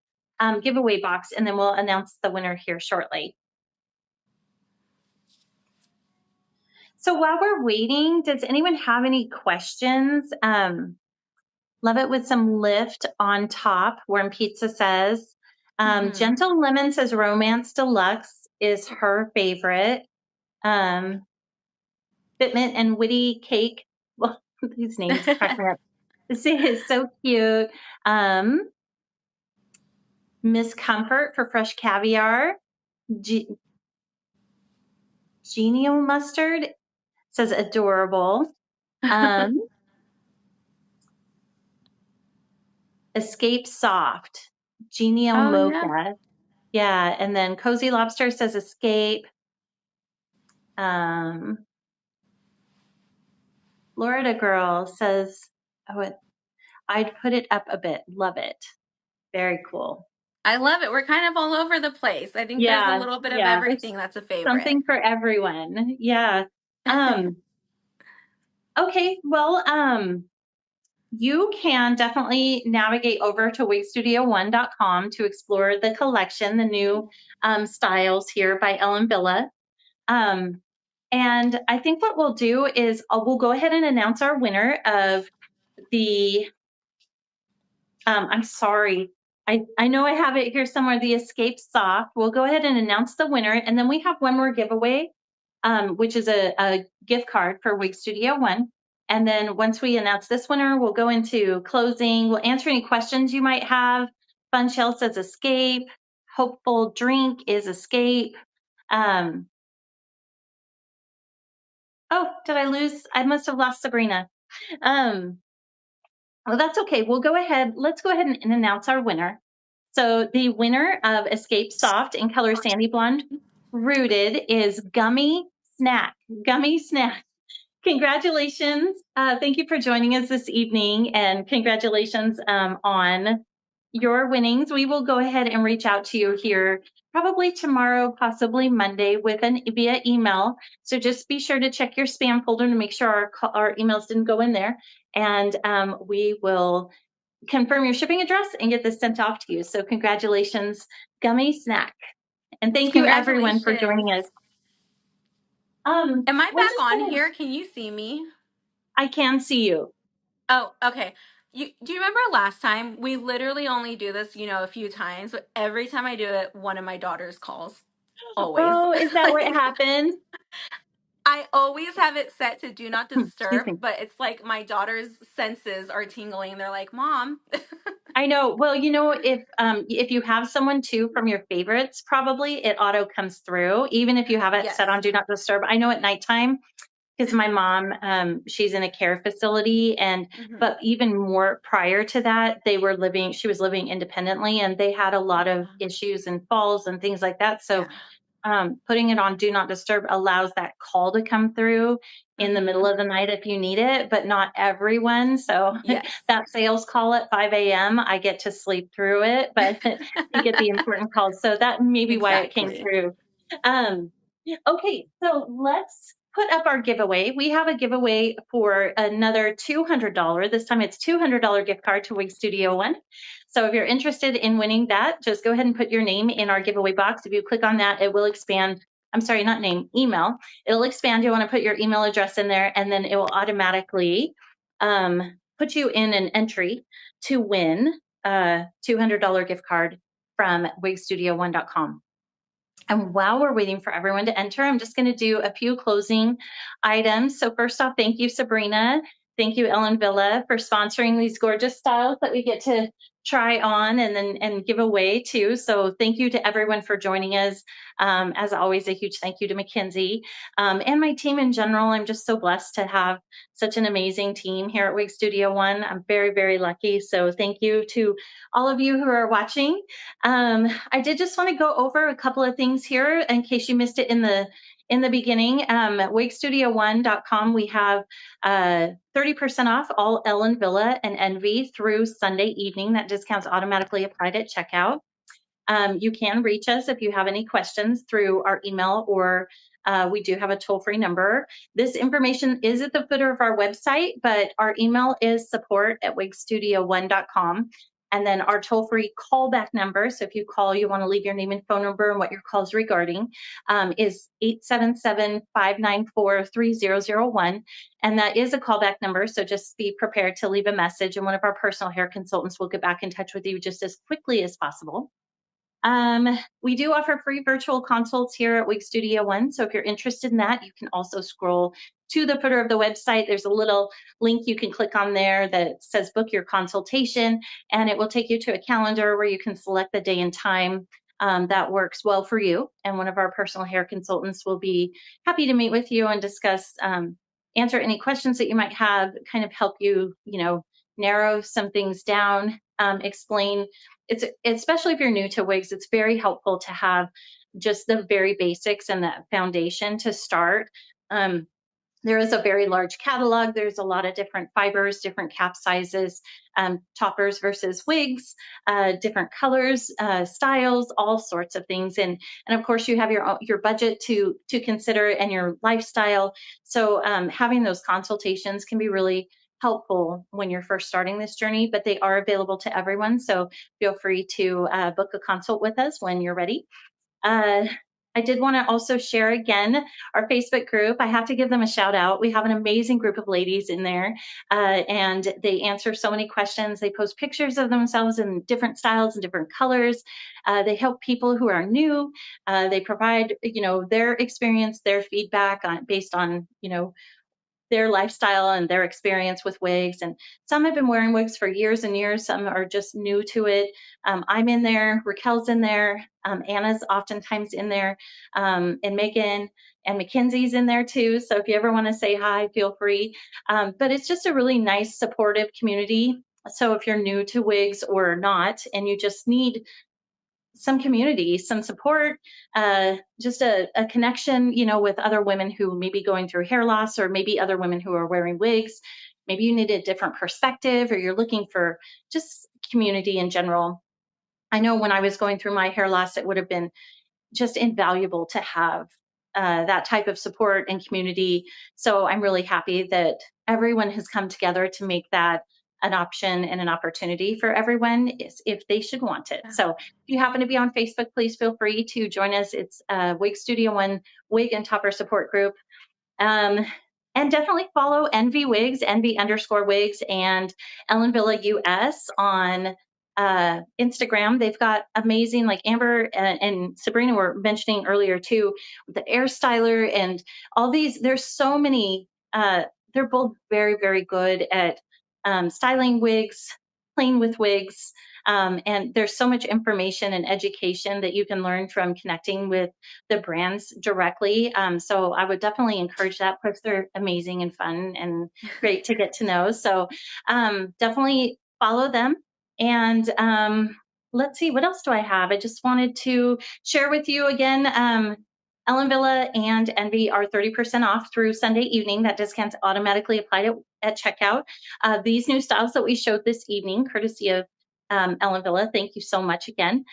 giveaway box, and then we'll announce the winner here shortly. So while we're waiting, does anyone have any questions? Love it with some lift on top. Warm Pizza says,
Hmm.
Gentle Lemon says Romance Deluxe is her favorite. Um, Fitment and Witty Cake. Well, these names crack me up. This is so cute. Um, Miss Comfort for fresh caviar. G- Genio Mustard says adorable. Um, Escape Soft. Genio
Oh yeah.
Mocha. Yeah, and then Cozy Lobster says Escape. Um, Florida Girl says, oh, I'd put it up a bit. Love it. Very cool.
I love it. We're kind of all over the place. I think there's a
Yeah,
little bit of
yeah. There's
everything that's a favorite.
something for everyone. Yeah. Um, okay, well, you can definitely navigate over to wigstudio1.com to explore the collection, the new styles here by Ellen Wille. Um, and I think what we'll do is we'll go ahead and announce our winner of the I'm sorry. I know I have it here somewhere, the Escape Soft. We'll go ahead and announce the winner. And then we have one more giveaway, which is a gift card for Wig Studio One. And then once we announce this winner, we'll go into closing. We'll answer any questions you might have. Fun Shell says Escape. Hopeful Drink is Escape. Um, oh, did I lose? I must have lost Sabrina. Um, well, that's okay. We'll go ahead. Let's go ahead and announce our winner. So the winner of Escape Soft in color Sandy Blonde Rooted is Gummy Snack. Gummy Snack. Congratulations. Thank you for joining us this evening, and congratulations on your winnings. We will go ahead and reach out to you here probably tomorrow, possibly Monday via email. So just be sure to check your spam folder to make sure our emails didn't go in there. And we will confirm your shipping address and get this sent off to you. So congratulations, Gummy Snack. And thank you everyone for joining us.
Congratulations. Am I
We're
back
just
on
gonna,
here? Can you see me?
I can see you.
Oh, okay. Do you remember last time we literally only do this, a few times, but every time I do it, one of my daughters calls. Always.
Oh, is that what
Like,
happened?
I always have it set to do not
Excuse
disturb,
me.
but it's like my daughter's senses are tingling. They're like, "Mom."
I know. Well, if you have someone too from your favorites, probably it auto comes through, even if you have it
Yes.
set on do not disturb. I know at nighttime because my mom, she's in a care facility,
Hmm.
but even more prior to that, she was living independently, and they had a lot of
Yeah.
issues and falls and things like that. So
Yeah.
putting it on do not disturb allows that call to come through in the middle
Hmm.
of the night if you need it, but not everyone. So
Yes.
that sales call at 5 a.m., I get to sleep through it, but you get the important calls. So that may be why it came
Exactly.
through. Um, okay, so let's put up our giveaway. We have a giveaway for another $200. This time it's $200 gift card to Wig Studio One. So if you're interested in winning that, just go ahead and put your name in our giveaway box. If you click on that, it will expand. I'm sorry, not name, email. It'll expand. You want to put your email address in there, and then it will automatically put you in an entry to win a $200 gift card from wigstudio1.com. And while we're waiting for everyone to enter, I'm just going to do a few closing items. So first off, thank you, Sabrina. Thank you, Ellen Wille, for sponsoring these gorgeous styles that we get to try on and give away too. So thank you to everyone for joining us. As always, a huge thank you to Mackenzie and my team in general. I'm just so blessed to have such an amazing team here at Wig Studio One. I'm very, very lucky. So thank you to all of you who are watching. I did just want to go over a couple of things here in case you missed it in the beginning. At wigstudio1.com, we have 30% off all Ellen Wille and Envy through Sunday evening. That discount's automatically applied at checkout. You can reach us if you have any questions through our email, or we do have a toll-free number. This information is at the footer of our website, but our email is support@wigstudio1.com. And then our toll-free callback number, so if you call, you want to leave your name and phone number and what your call is regarding, is 877-594-3001. And that is a callback number, so just be prepared to leave a message, and one of our personal hair consultants will get back in touch with you just as quickly as possible. We do offer free virtual consults here at Wig Studio One. So if you're interested in that, you can also scroll to the footer of the website. There's a little link you can click on there that says book your consultation, and it will take you to a calendar where you can select the day and time that works well for you. And one of our personal hair consultants will be happy to meet with you and discuss, answer any questions that you might have, kind of help you, narrow some things down, explain. It's especially if you're new to wigs, it's very helpful to have just the very basics and that foundation to start. There is a very large catalog. There's a lot of different fibers, different cap sizes, toppers versus wigs, different colors, styles, all sorts of things. And of course, you have your budget to consider and your lifestyle. So having those consultations can be really helpful when you're first starting this journey, but they are available to everyone. So feel free to book a consult with us when you're ready. I did want to also share again our Facebook group. I have to give them a shout out. We have an amazing group of ladies in there, and they answer so many questions. They post pictures of themselves in different styles and different colors. They help people who are new. They provide, their experience, their feedback based on, their lifestyle and their experience with wigs. And some have been wearing wigs for years and years. Some are just new to it. I'm in there. Raquel's in there. Anna's oftentimes in there. And Megan and Mackenzie's in there too. So if you ever want to say hi, feel free. But it's just a really nice, supportive community. So if you're new to wigs or not, and you just need some community, some support, just a connection, with other women who may be going through hair loss, or maybe other women who are wearing wigs. Maybe you need a different perspective, or you're looking for just community in general. I know when I was going through my hair loss, it would have been just invaluable to have that type of support and community. So I'm really happy that everyone has come together to make that an option and an opportunity for everyone if they should want it. So if you happen to be on Facebook, please feel free to join us. It's Wig Studio One Wig and Topper Support Group. And definitely follow Envy Wigs, Envy_Wigs, and Ellen Wille US on Instagram. They've got amazing, like Amber and Sabrina were mentioning earlier too, the air styler and all these. There's so many. They're both very, very good at styling wigs, playing with wigs. And there's so much information and education that you can learn from connecting with the brands directly. So I would definitely encourage that. Plus, they're amazing and fun and great to get to know. So definitely follow them. And let's see, what else do I have? I just wanted to share with you again. Ellen Wille and Envy are 30% off through Sunday evening. That discount's automatically applied at checkout. These new styles that we showed this evening, courtesy of Ellen Wille, thank you so much again.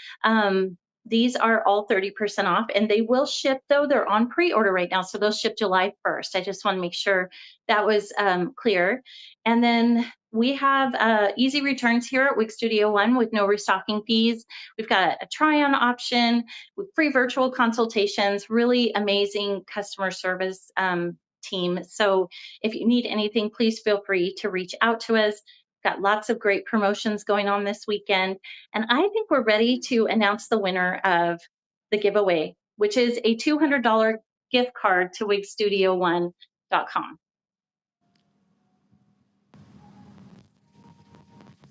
These are all 30% off, and they will ship, though they're on pre-order right now, so they'll ship July 1st. I just want to make sure that was clear. And then we have easy returns here at Wig Studio One with no restocking fees. We've got a try-on option with free virtual consultations, really amazing customer service team. So if you need anything, please feel free to reach out to us. Got lots of great promotions going on this weekend. And I think we're ready to announce the winner of the giveaway which is a $200 gift card to wigstudio1.com.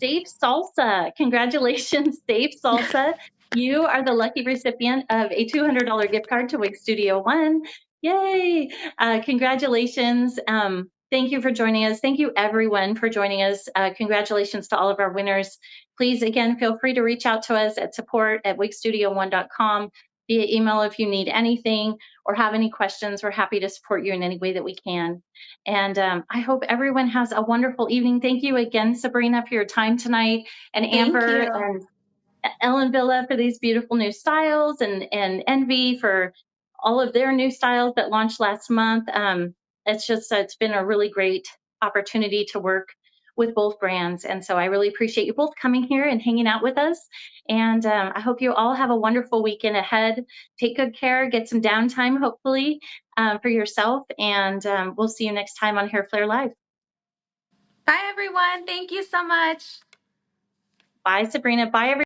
Safe Salsa. Congratulations, Safe Salsa. You are the lucky recipient of a $200 gift card to Wig Studio One. Yay! Congratulations. Thank you for joining us. Thank you, everyone, for joining us. Congratulations to all of our winners. Please, again, feel free to reach out to us at support@wigstudio1.com via email if you need anything or have any questions. We're happy to support you in any way that we can. And I hope everyone has a wonderful evening. Thank you again, Sabrina, for your time tonight, and
Thank
Amber
you.
and Ellen Wille for these beautiful new styles, and Envy for all of their new styles that launched last month. It's been a really great opportunity to work with both brands. And so I really appreciate you both coming here and hanging out with us. And I hope you all have a wonderful weekend ahead. Take good care, get some downtime, hopefully, for yourself. And we'll see you next time on Hair Flair Live.
Bye, everyone. Thank you so much.
Bye, Sabrina. Bye, everyone.